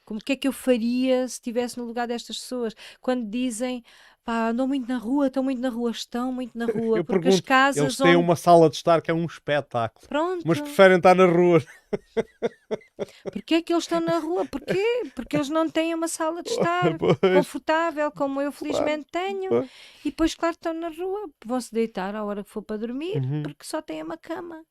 Como que é que eu faria se estivesse no lugar destas pessoas? Quando dizem, pá, andam muito na rua, estão muito na rua, estão muito na rua, Eu porque as pergunto, casas eles têm uma sala de estar que é um espetáculo, mas Pronto. preferem estar na rua. Porquê é que eles estão na rua? Porquê? Porque eles não têm uma sala de estar Pois, confortável, como eu felizmente tenho. pois. E depois, claro, estão na rua. Vão-se deitar à hora que for para dormir, Uhum. porque só têm uma cama.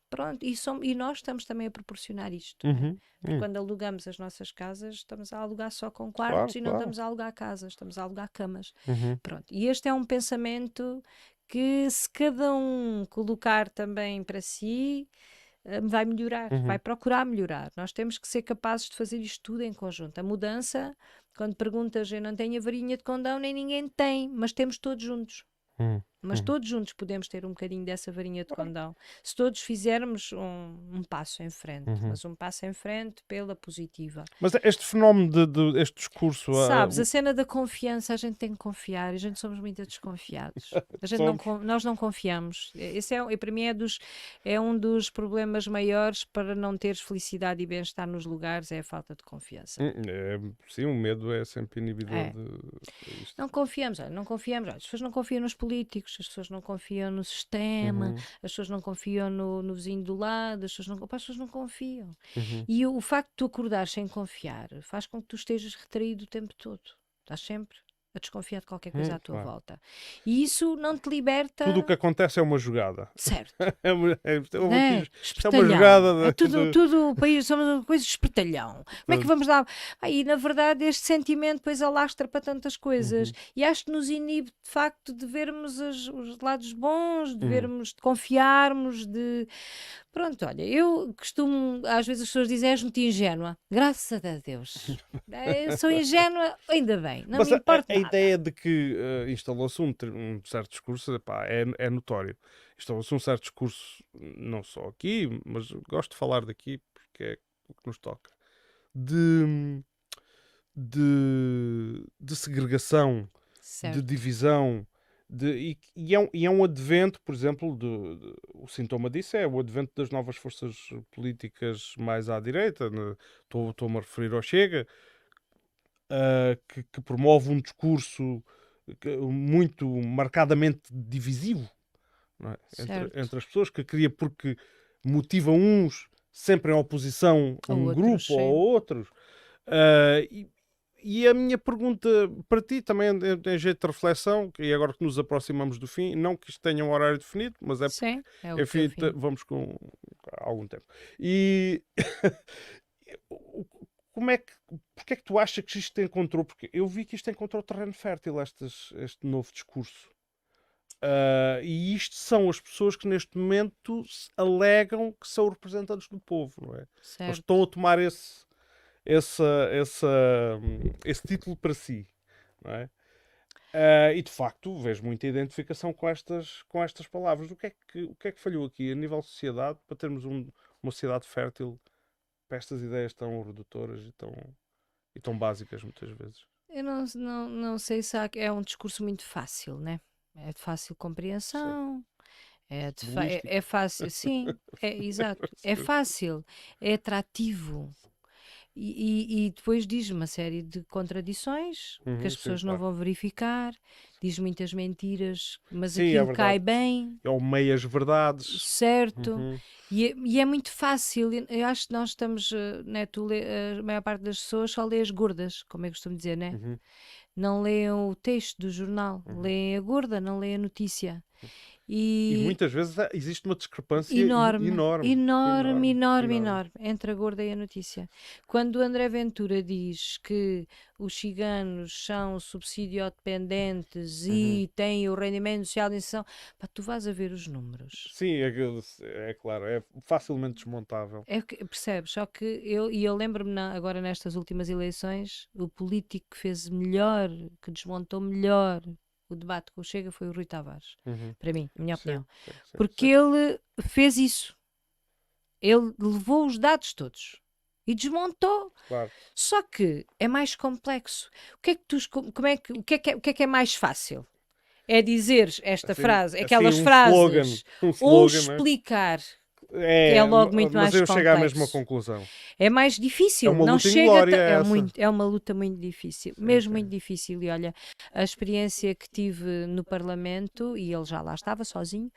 Pronto. E nós estamos também a proporcionar isto. Não é? Uhum. Porque quando alugamos as nossas casas, estamos a alugar só com quartos Claro, e não claro. estamos a alugar casas, estamos a alugar camas. Uhum. Pronto. E este é um pensamento que, se cada um colocar também para si, vai melhorar, vai procurar melhorar. Nós temos que ser capazes de fazer isto tudo em conjunto. A mudança, quando perguntas, eu não tenho a varinha de condão, nem ninguém tem, mas temos todos juntos. Uhum. Mas todos juntos podemos ter um bocadinho dessa varinha de condão. Se todos fizermos um passo em frente, mas um passo em frente pela positiva. Mas este fenómeno este discurso. Sabes, a cena da confiança, a gente tem que confiar, e a gente somos muito desconfiados. Nós não confiamos. Esse para mim é um dos problemas maiores para não teres felicidade e bem-estar nos lugares, é a falta de confiança. Sim, o medo é sempre inibidor É. de isto. Não confiamos. As pessoas não confiam nos políticos, as pessoas não confiam no sistema, as pessoas não confiam no vizinho do lado, as pessoas não confiam. E o facto de tu acordares sem confiar faz com que tu estejas retraído o tempo todo. Estás sempre a desconfiar de qualquer coisa à tua Claro. volta. E isso não te liberta. Tudo o que acontece é uma jogada. Certo. Isto é Né? uma jogada. É tudo o país, somos uma coisa de espertalhão. Como é que vamos dar? E na verdade este sentimento depois alastra para tantas coisas e acho que nos inibe de facto de vermos os lados bons, de vermos, de confiarmos, de... Pronto, olha, eu costumo, às vezes as pessoas dizem, és muito ingênua. Graças a Deus. Eu sou ingênua, ainda bem, não Mas me importa a nada. ideia de que instalou-se um certo discurso, epá, é notório. Instalou-se um certo discurso, não só aqui, mas gosto de falar daqui porque é o que nos toca, de segregação, de Certo. divisão, e é um advento, por exemplo, o sintoma disso é o advento das novas forças políticas mais à direita, estou-me a referir ao Chega, que promove um discurso muito marcadamente divisivo, não é? Entre as pessoas, que cria, porque motiva uns sempre em oposição a Ou um outros, grupo sim. ou a outros. E a minha pergunta para ti também em jeito de reflexão, e agora que nos aproximamos do fim, não que isto tenha um horário definido, mas é porque, Sim, é o enfim, teu fim. vamos com algum tempo. E porque é que tu achas que isto encontrou? Porque eu vi que isto encontrou terreno fértil, este novo discurso. E isto são as pessoas que neste momento alegam que são representantes do povo, não é? Eles Certo. estão a tomar esse título para si, não é? E de facto vejo muita identificação com estas palavras. O que é que falhou aqui a nível de sociedade para termos uma sociedade fértil para estas ideias tão redutoras e tão básicas muitas vezes? Eu não sei se é um discurso muito fácil, né? É de fácil compreensão, Futebolístico. é fácil, sim, exato, é fácil, é atrativo. E depois diz uma série de contradições que as Sim, pessoas não claro. vão verificar, diz muitas mentiras, mas Sim, é aquilo verdade. cai bem, É o meias verdades. certo? Uhum. E é muito fácil. Eu acho que nós estamos, né, a maior parte das pessoas só lê as gordas, como eu costumo dizer, né? Uhum. Não leem o texto do jornal, leem a gorda, não leem a notícia. E E muitas vezes existe uma discrepância enorme, enorme. enorme entre a gorda e a notícia. Quando o André Ventura diz que os ciganos são subsidiodependentes e têm o rendimento social de inserção, pá, tu vais a ver os números. Sim, é claro, é facilmente desmontável. Percebes? Só que eu lembro-me agora nestas últimas eleições, o político que fez melhor, que desmontou melhor o debate com o Chega foi o Rui Tavares, para mim, na minha opinião. Sim, Porque sim. ele fez isso. Ele levou os dados todos e desmontou. Claro. Só que é mais complexo. O que é que é mais fácil? É dizer esta frase, aquelas um frases, ou slogan, não é? explicar, que é logo muito mas mais eu chego à mesma complexo. conclusão. É mais difícil, É uma não luta chega inglória é essa. muito, é uma luta muito difícil, mesmo muito difícil. E olha, a experiência que tive no Parlamento, e ele já lá estava sozinho,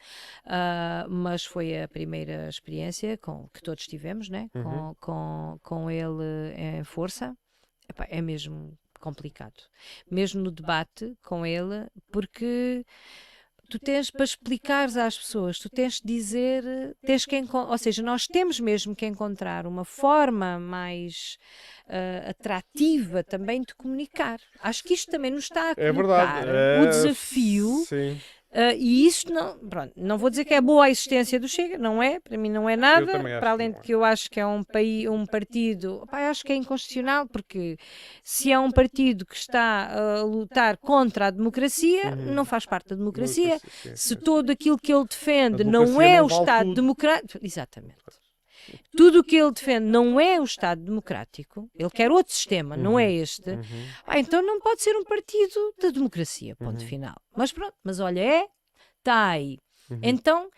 mas foi a primeira experiência que todos tivemos, né? Com ele em força. Epá, é mesmo complicado, mesmo no debate com ele, porque tu tens para explicares às pessoas, tu tens de dizer, ou seja, nós temos mesmo que encontrar uma forma mais atrativa também de comunicar. Acho que isto também nos está a É verdade. colocar o desafio. Sim. E isto não vou dizer que é boa a existência do Chega, não é, para mim não é Eu nada, também acho para que além não de é. que eu acho que é um partido, pá, eu acho que é inconstitucional, porque se é um partido que está a lutar contra a democracia, não faz parte da democracia. Se todo aquilo que ele defende A não democracia é não o vale Estado tudo. democrático, exatamente. Tudo o que ele defende não é o Estado democrático, ele quer outro sistema, não é este. Então não pode ser um partido da democracia, ponto final. Mas pronto, mas olha, está aí. Então,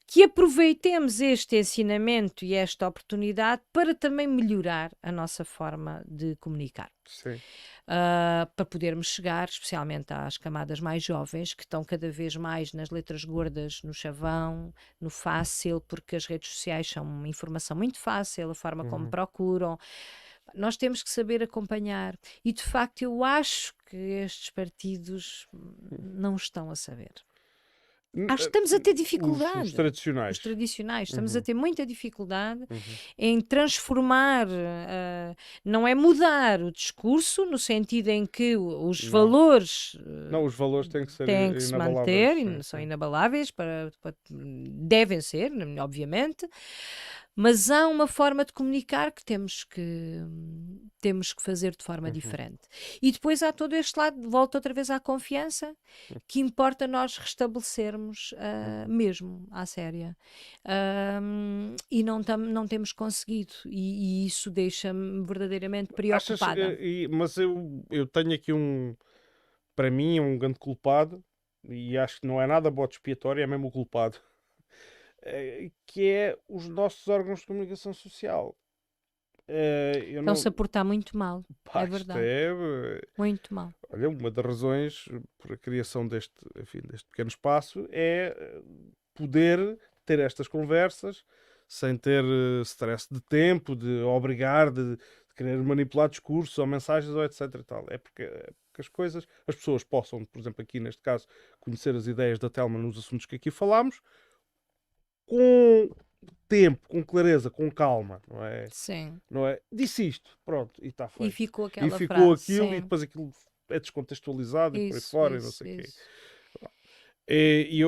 que aproveitemos este ensinamento e esta oportunidade para também melhorar a nossa forma de comunicar. Sim. Para podermos chegar, especialmente às camadas mais jovens, que estão cada vez mais nas letras gordas, no chavão, no fácil, porque as redes sociais são uma informação muito fácil, a forma como procuram. Nós temos que saber acompanhar. E, de facto, eu acho que estes partidos não estão a saber. Acho que estamos a ter dificuldade. Os tradicionais. Os tradicionais. Estamos a ter muita dificuldade em transformar, não é mudar o discurso, no sentido em que os valores Não, os valores têm que ser têm que se manter, são sim. inabaláveis, devem ser, obviamente, mas há uma forma de comunicar que temos que fazer de forma diferente. E depois há todo este lado, volta outra vez à confiança, que importa nós restabelecermos mesmo, à séria. E não temos conseguido, e isso deixa-me verdadeiramente preocupada. Mas eu tenho aqui para mim, um grande culpado, e acho que não é nada bode expiatório, é mesmo o culpado, que é os nossos órgãos de comunicação social. Estão-se a portar muito mal, é verdade. Muito mal. Olha, uma das razões por a criação deste pequeno espaço é poder ter estas conversas sem ter stress de tempo, de obrigar, de querer manipular discursos ou mensagens ou etc e tal. É porque as pessoas possam, por exemplo, aqui neste caso, conhecer as ideias da Telma nos assuntos que aqui falámos, com tempo, com clareza, com calma, não é? Sim. Não é? Disse isto, pronto, e está E feito. ficou E aquela ficou frase. aquilo, Sim. e depois aquilo é descontextualizado e por aí Isso, fora, e não isso, sei o quê. isso. E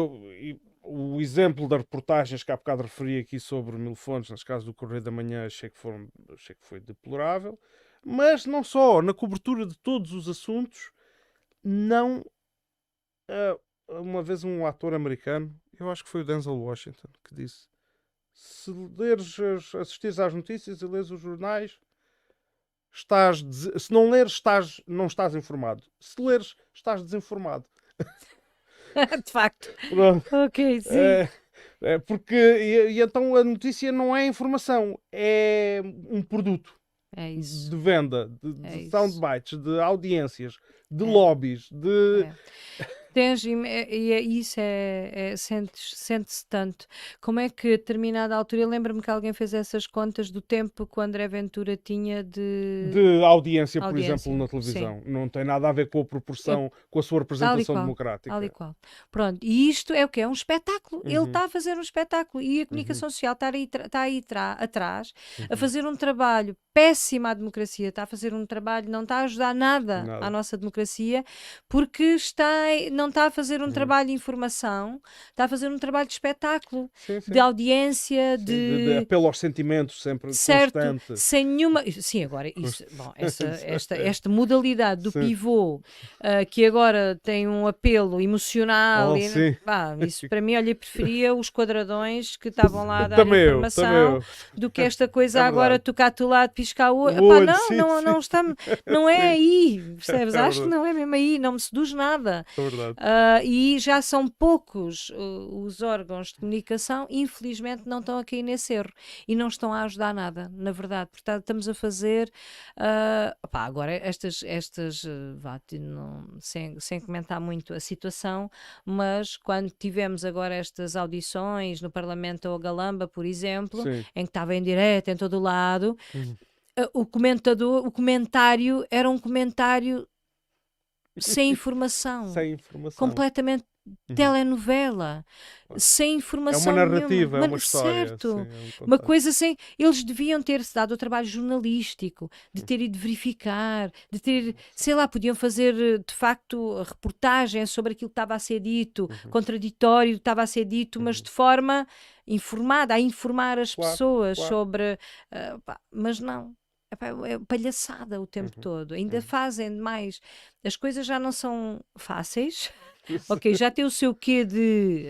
o exemplo das reportagens que há bocado referi aqui sobre Mil Fontes, nas casas do Correio da Manhã, achei que foi deplorável. Mas não só, na cobertura de todos os assuntos, não. Uma vez um ator americano, eu acho que foi o Denzel Washington, que disse: se assistires às notícias e lês os jornais, se não leres, não estás informado. Se leres, estás desinformado. De facto. Pronto. Ok, sim. Porque e então a notícia não é informação, é um produto É isso. de venda, É de isso. soundbites, de audiências, de É. lobbies, de. É. Isso sente-se tanto. Como é que a determinada altura, eu lembro-me que alguém fez essas contas do tempo que o André Ventura tinha De audiência, por audiência. exemplo, na Sim. televisão. Não tem nada a ver com a proporção, com a sua Tal e representação qual, tal e democrática. qual. Pronto, e isto é o quê? É um espetáculo. Ele Uhum, está a fazer um espetáculo e a comunicação social está aí atrás a fazer um trabalho péssimo à democracia, está a fazer um trabalho, não está a ajudar nada à nada. nossa democracia, porque não está a fazer um trabalho de informação, está a fazer um trabalho de espetáculo, Sim, sim. de audiência, Sim, de apelo aos sentimentos, sempre certo, constante. sem nenhuma. Sim, agora, isso, bom, Constante. esta modalidade do Sim. pivô, que agora tem um apelo emocional, Oh, sim. isso para mim, olha, eu preferia os quadradões que estavam lá a dar Também informação eu. do que esta coisa É agora verdade. tocar do lado, piscar o olho. O olho, Não, sim, não, sim. não estamos, não é Sim. aí, percebes? É Acho que verdade. não é mesmo aí, não me seduz nada. É verdade. E já são poucos os órgãos de comunicação, infelizmente, não estão a cair nesse erro e não estão a ajudar nada, na verdade. Portanto, estamos a fazer. Agora, sem comentar muito a situação, mas quando tivemos agora estas audições no Parlamento ou Galamba, por exemplo, Sim. em que estava em direto em todo o lado, Uhum. o comentário era um comentário sem informação, Sem informação. completamente telenovela, sem É informação uma narrativa, é nenhuma. uma história. Certo, Sim, é uma contar. coisa sem. Eles deviam ter-se dado o trabalho jornalístico, de ter ido verificar, de ter, sei lá, podiam fazer de facto reportagem sobre aquilo que estava a ser dito, contraditório do que estava a ser dito, mas de forma informada, a informar as Claro, pessoas claro. sobre. Mas não. Epá, é palhaçada o tempo todo. Ainda fazem demais. As coisas já não são fáceis. Ok, já tem o seu quê de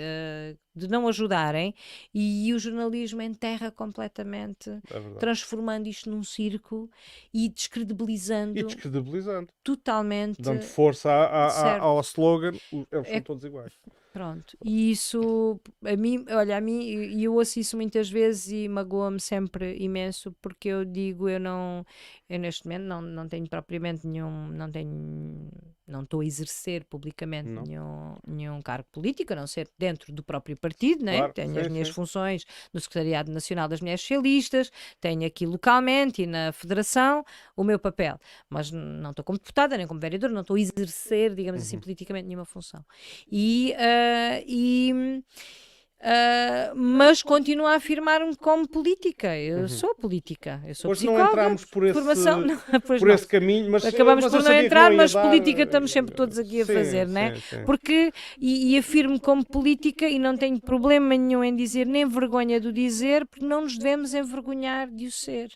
não ajudarem e o jornalismo enterra completamente, É verdade. transformando isto num circo e E descredibilizando descredibilizando. totalmente. Dando força Certo. ao slogan, eles É- são todos iguais. Pronto, e isso, a mim, e eu ouço isso muitas vezes e magoa-me sempre imenso, porque eu digo, eu neste momento não tenho propriamente não estou a exercer publicamente Não. nenhum cargo político, a não ser dentro do próprio partido, né? Claro, Tenho sim, as minhas sim. funções no Secretariado Nacional das Mulheres Socialistas, tenho aqui localmente e na Federação o meu papel, mas não estou como deputada, nem como vereadora, não estou a exercer, digamos assim, politicamente nenhuma função. Mas continuo a afirmar-me como política. Eu sou política, eu sou Hoje não psicóloga, entramos por esse, formação, não, pois por não. esse caminho, mas Acabamos eu por não sabia que entrar, ia mas dar, política estamos sempre todos aqui a sim, fazer, né? sim. Porque, e afirmo como política e não tenho problema nenhum em dizer, nem vergonha de o dizer, porque não nos devemos envergonhar de o ser.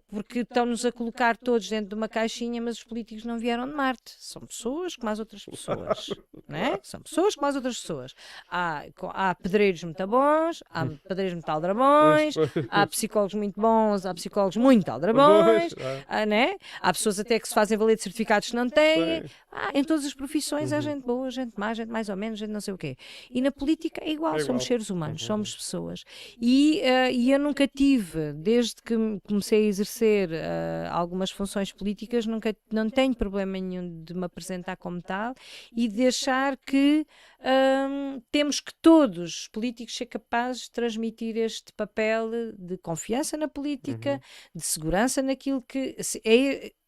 Porque estão-nos a colocar todos dentro de uma caixinha, mas os políticos não vieram de Marte. São pessoas como as outras pessoas, né? São pessoas como as outras pessoas. Há pedreiros muito bons, há pedreiros muito aldrabões, há psicólogos muito bons, há psicólogos muito aldrabões, né? Há pessoas até que se fazem valer de certificados que não têm. Em todas as profissões há gente boa, gente má, gente mais ou menos, gente não sei o quê. E na política é igual, somos seres humanos, somos pessoas. E eu nunca tive, desde que comecei a exercer algumas funções políticas, não tenho problema nenhum de me apresentar como tal e de achar que temos que todos os políticos ser capazes de transmitir este papel de confiança na política, de segurança naquilo que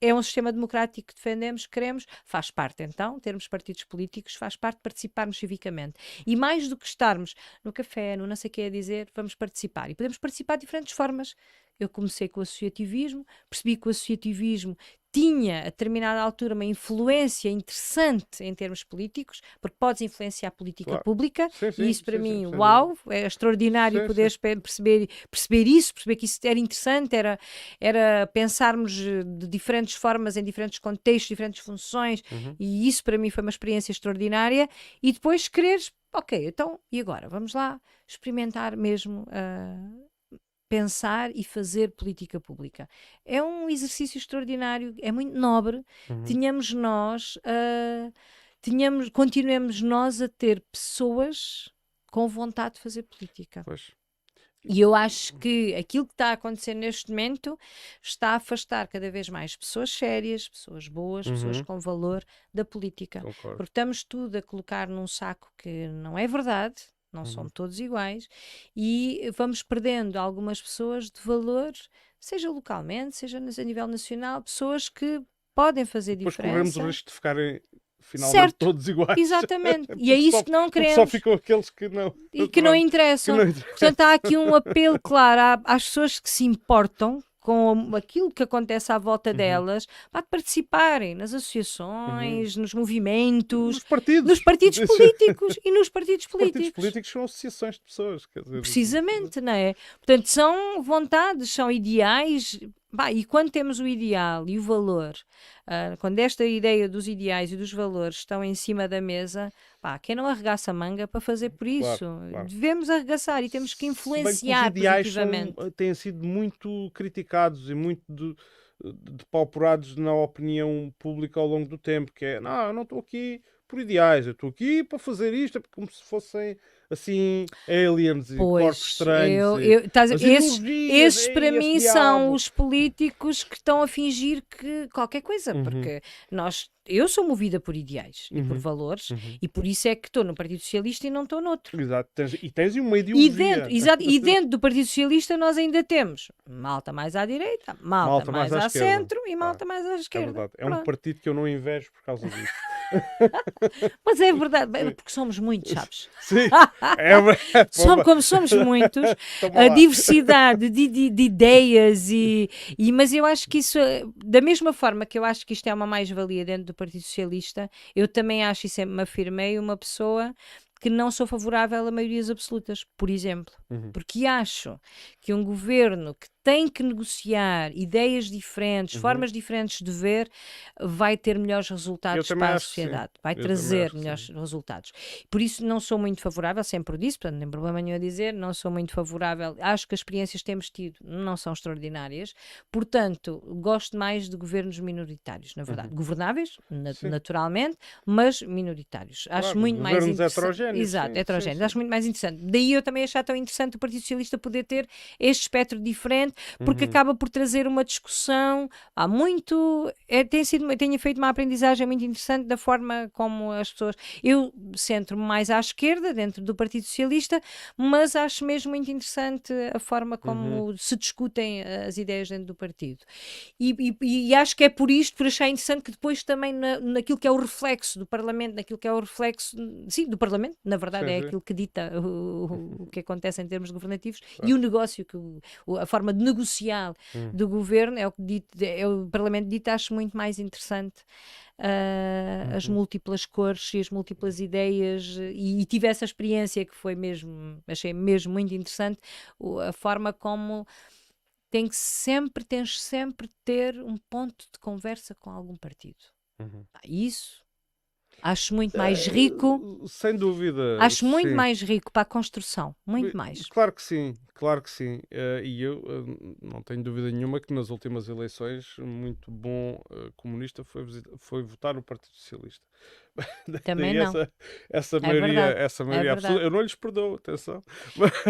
é um sistema democrático que defendemos, queremos, faz parte então, termos partidos políticos, faz parte de participarmos civicamente. E mais do que estarmos no café, no não sei o que a dizer, vamos participar. E podemos participar de diferentes formas. Eu comecei com o associativismo, percebi que o associativismo tinha, a determinada altura, uma influência interessante em termos políticos, porque podes influenciar a política pública, Sim, e isso para sim, mim, sem uau, é extraordinário Sim, poderes perceber isso, perceber que isso era interessante, era pensarmos de diferentes formas, em diferentes contextos, diferentes funções, e isso para mim foi uma experiência extraordinária, e depois quereres, ok, então, e agora? Vamos lá experimentar mesmo pensar e fazer política pública. É um exercício extraordinário, é muito nobre. Tínhamos nós, continuemos nós a ter pessoas com vontade de fazer política. Pois. E eu acho que aquilo que está a acontecer neste momento está a afastar cada vez mais pessoas sérias, pessoas boas, pessoas com valor da política. Concordo. Porque estamos tudo a colocar num saco que não é verdade, não são todos iguais, e vamos perdendo algumas pessoas de valor, seja localmente, seja a nível nacional, pessoas que podem fazer Depois corremos diferença. o risco de ficarem finalmente Certo, todos iguais. exatamente. E Porque é isso só- que não porque queremos. Só ficam aqueles que não. E que não interessam. que não interessam. Portanto, há aqui um apelo claro às pessoas que se importam com aquilo que acontece à volta delas, para participarem nas associações, nos movimentos, Nos partidos. nos partidos políticos e nos partidos Os partidos políticos. políticos são associações de pessoas. Quer dizer, Precisamente, não é? Portanto, são vontades, são ideais. E quando temos o ideal e o valor, quando esta ideia dos ideais e dos valores estão em cima da mesa, quem não arregaça a manga para fazer por isso? Claro. Devemos arregaçar e temos que Se bem influenciar os ideais positivamente. têm sido muito criticados e muito depauperados na opinião pública ao longo do tempo, que é, não, eu não estou aqui por ideais, eu estou aqui para fazer isto, é como se fossem assim aliens e corpos estranhos. Esses para esse mim diabo. são os políticos que estão a fingir que qualquer coisa, porque eu sou movida por ideais e por valores, e por isso é que estou no Partido Socialista e não estou noutro. Exato, tens uma ideologia. E dentro do Partido Socialista nós ainda temos malta mais à direita, malta mais à esquerda. centro e malta mais à É esquerda. verdade. É um partido que eu não invejo por causa disso. Mas é verdade, porque somos muitos, sabes? Sim, é verdade. Como somos muitos, Toma a lá. diversidade de ideias, mas eu acho que isso, da mesma forma que eu acho que isto é uma mais-valia dentro do Partido Socialista, eu também acho, e sempre me afirmei, uma pessoa que não sou favorável a maiorias absolutas, por exemplo. Porque acho que um governo que tem que negociar ideias diferentes, formas diferentes de ver, vai ter melhores resultados também para a acho que sim. sociedade, vai Eu também trazer acho que melhores resultados. Por isso não sou muito favorável, sempre disse, portanto não tem problema nenhum a dizer, não sou muito favorável, acho que as experiências que temos tido não são extraordinárias, portanto gosto mais de governos minoritários, na verdade, governáveis, naturalmente, mas minoritários. Acho muito mais governos interessante. heterogéneos, Exato, sim, heterogéneos. sim. Acho muito mais interessante. Daí eu também achar tão interessante o Partido Socialista poder ter este espectro diferente, porque acaba por trazer uma discussão. Há muito. Tenho feito uma aprendizagem muito interessante da forma como as pessoas. Eu centro-me mais à esquerda, dentro do Partido Socialista, mas acho mesmo muito interessante a forma como se discutem as ideias dentro do partido. E acho que é por isto, por achar interessante que depois também naquilo que é o reflexo do Parlamento, naquilo que é o reflexo, sim, do Parlamento, na verdade Sim, é sim. aquilo que dita o que acontece em termos governativos e o negócio, a forma de negociar do governo é o que o Parlamento dita, acho muito mais interessante as múltiplas cores e as múltiplas ideias e tive essa experiência que foi mesmo, achei mesmo muito interessante a forma como tens sempre de ter um ponto de conversa com algum partido. Isso acho muito mais rico. Sem dúvida. Acho muito sim. mais rico para a construção. Muito mais. Claro que sim, claro que sim. E eu não tenho dúvida nenhuma que nas últimas eleições muito bom comunista foi votar no Partido Socialista. Também Tem não. essa É maioria, verdade. essa É maioria absoluta. verdade. Eu não lhes perdoo, atenção.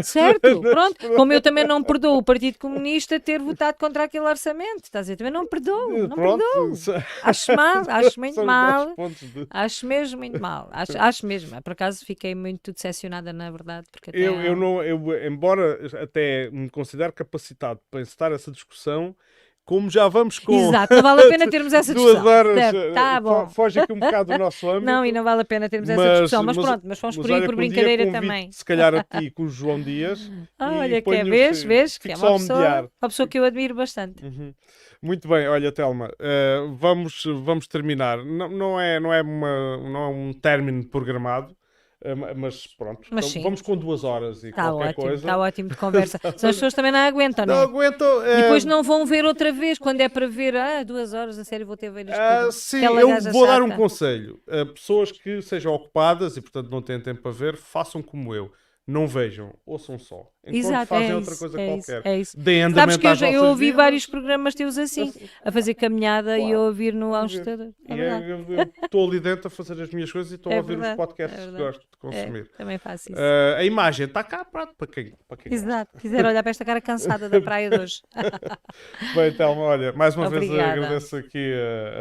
Certo, Não lhes pronto. perdoo. Como eu também não perdoo o Partido Comunista ter votado contra aquele orçamento. Estás a dizer? Também não perdoo. Não Pronto, perdoo. Acho mal, acho muito são os nossos mal. pontos de... Acho mesmo muito mal. Acho mesmo. Por acaso fiquei muito decepcionada, na verdade, porque até Eu não, embora até me considere capacitado para encetar essa discussão, como já vamos com Exato, não vale a pena termos essa 2 discussão. horas, Certo, tá bom. foge aqui um bocado do nosso âmbito. Não, e não vale a pena termos essa discussão. Mas pronto, mas fomos por aí olha por que um dia brincadeira convido, também. se calhar a ti com o João Dias. Olha, e que é, ponho-os, vês, que fico é só a mediar. uma pessoa que eu admiro bastante. Uhum. Muito bem, olha, Telma, vamos terminar. Não é um término programado, mas pronto, Mas então, sim. vamos com 2 horas e Está qualquer ótimo, coisa. está ótimo de conversa. São as pessoas também não aguentam, Não né? aguento. E depois não vão ver outra vez, quando é para ver, 2 horas, a sério, vou ter a ver isto. sim, Aquela eu gaja vou dar um chata. conselho. Pessoas que sejam ocupadas e, portanto, não têm tempo para ver, façam como eu. Não vejam, ouçam só. Enquanto Exato, fazem é outra isso, coisa é isso, qualquer. é isso. Deem Sabes andamento que eu, às eu vossas ouvi vidas. vários programas teus assim, a fazer caminhada e a Claro. ouvir no A ouvir. ajustador. É E verdade. eu estou ali dentro a fazer as minhas coisas e estou É a ouvir verdade, os podcasts é que verdade. gosto de consumir. Também faço isso. A imagem está cá, pronto, para quem gosta. Exato. Quiser olhar para esta cara cansada da praia de hoje. Bem, Telma, olha, mais uma vez Obrigada. agradeço aqui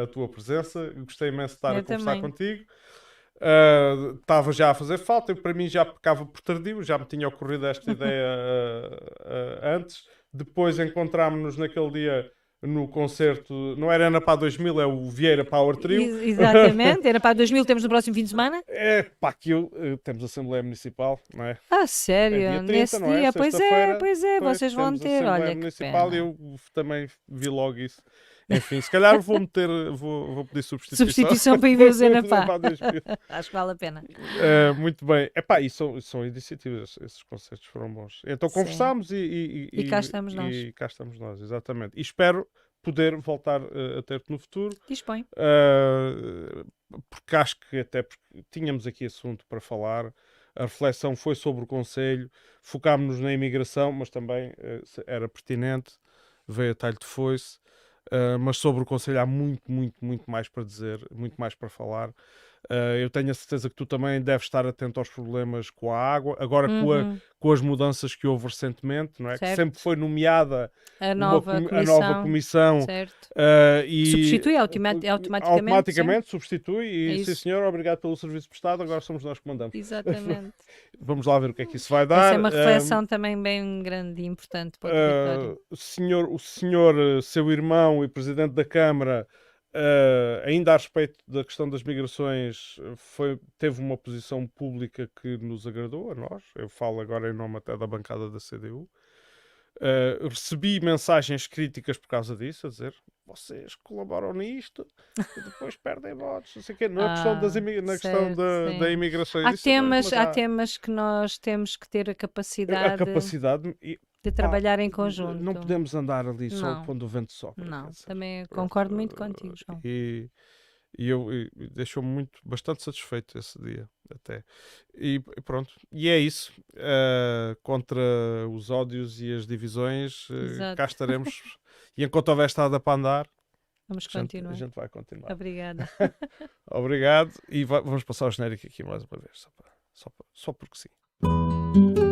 a tua presença. Gostei imenso de estar Eu a conversar também. contigo. Estava já a fazer falta, para mim já pecava por tardio, já me tinha ocorrido esta ideia antes. Depois encontrámos-nos naquele dia no concerto, não era Ana Pá 2000, é o Vieira Power Trio. Exatamente. Era para 2000, temos no próximo fim de semana? É pá, aquilo, temos Assembleia Municipal, não é? Sério? É dia 30, Nesse não é? dia? Sexta-feira, Pois é, pois, vocês vão temos ter. Assembleia Olha que Municipal pena. e eu também vi logo isso. Enfim, se calhar vou pedir substituição. Substituição para ir ver o Zé na Pá. Pá 2000. Acho que vale a pena. Muito bem. Epá, e são iniciativas, esses concertos foram bons. Então Sim. conversámos E cá estamos nós. E cá estamos nós, exatamente. E espero poder voltar a ter-te no futuro, Dispõe. porque acho que até porque tínhamos aqui assunto para falar. A reflexão foi sobre o Conselho, focámos-nos na imigração, mas também era pertinente, veio a talho de foice. Mas sobre o Conselho há muito, muito, muito mais para dizer, muito mais para falar. Eu tenho a certeza que tu também deves estar atento aos problemas com a água, agora com as mudanças que houve recentemente, não é? Que Certo. sempre foi nomeada A a nova nova comissão. Certo. E Substitui automaticamente. automaticamente substitui e É sim isso. senhor, obrigado pelo serviço prestado, agora somos nós que mandamos. Exatamente. Vamos lá ver o que é que isso vai dar. Essa é uma reflexão também bem grande e importante para o território. O senhor, seu irmão e presidente da Câmara, ainda a respeito da questão das migrações, teve uma posição pública que nos agradou a nós. Eu falo agora em nome até da bancada da CDU. Recebi mensagens críticas por causa disso, a dizer vocês colaboram nisto e depois perdem votos, não sei o quê. Não é questão na questão da imigração. Há temas que nós temos que ter a capacidade de trabalhar em conjunto. Não podemos andar ali só Não. quando o vento sopra. Não, também concordo muito contigo, João. E deixou-me bastante satisfeito esse dia, até. E pronto. E é isso. Contra os ódios e as divisões, cá estaremos. E enquanto houver estrada para andar, vamos continuar. A gente vai continuar. Obrigada. Obrigado. E vamos passar o genérico aqui mais uma vez, só porque sim.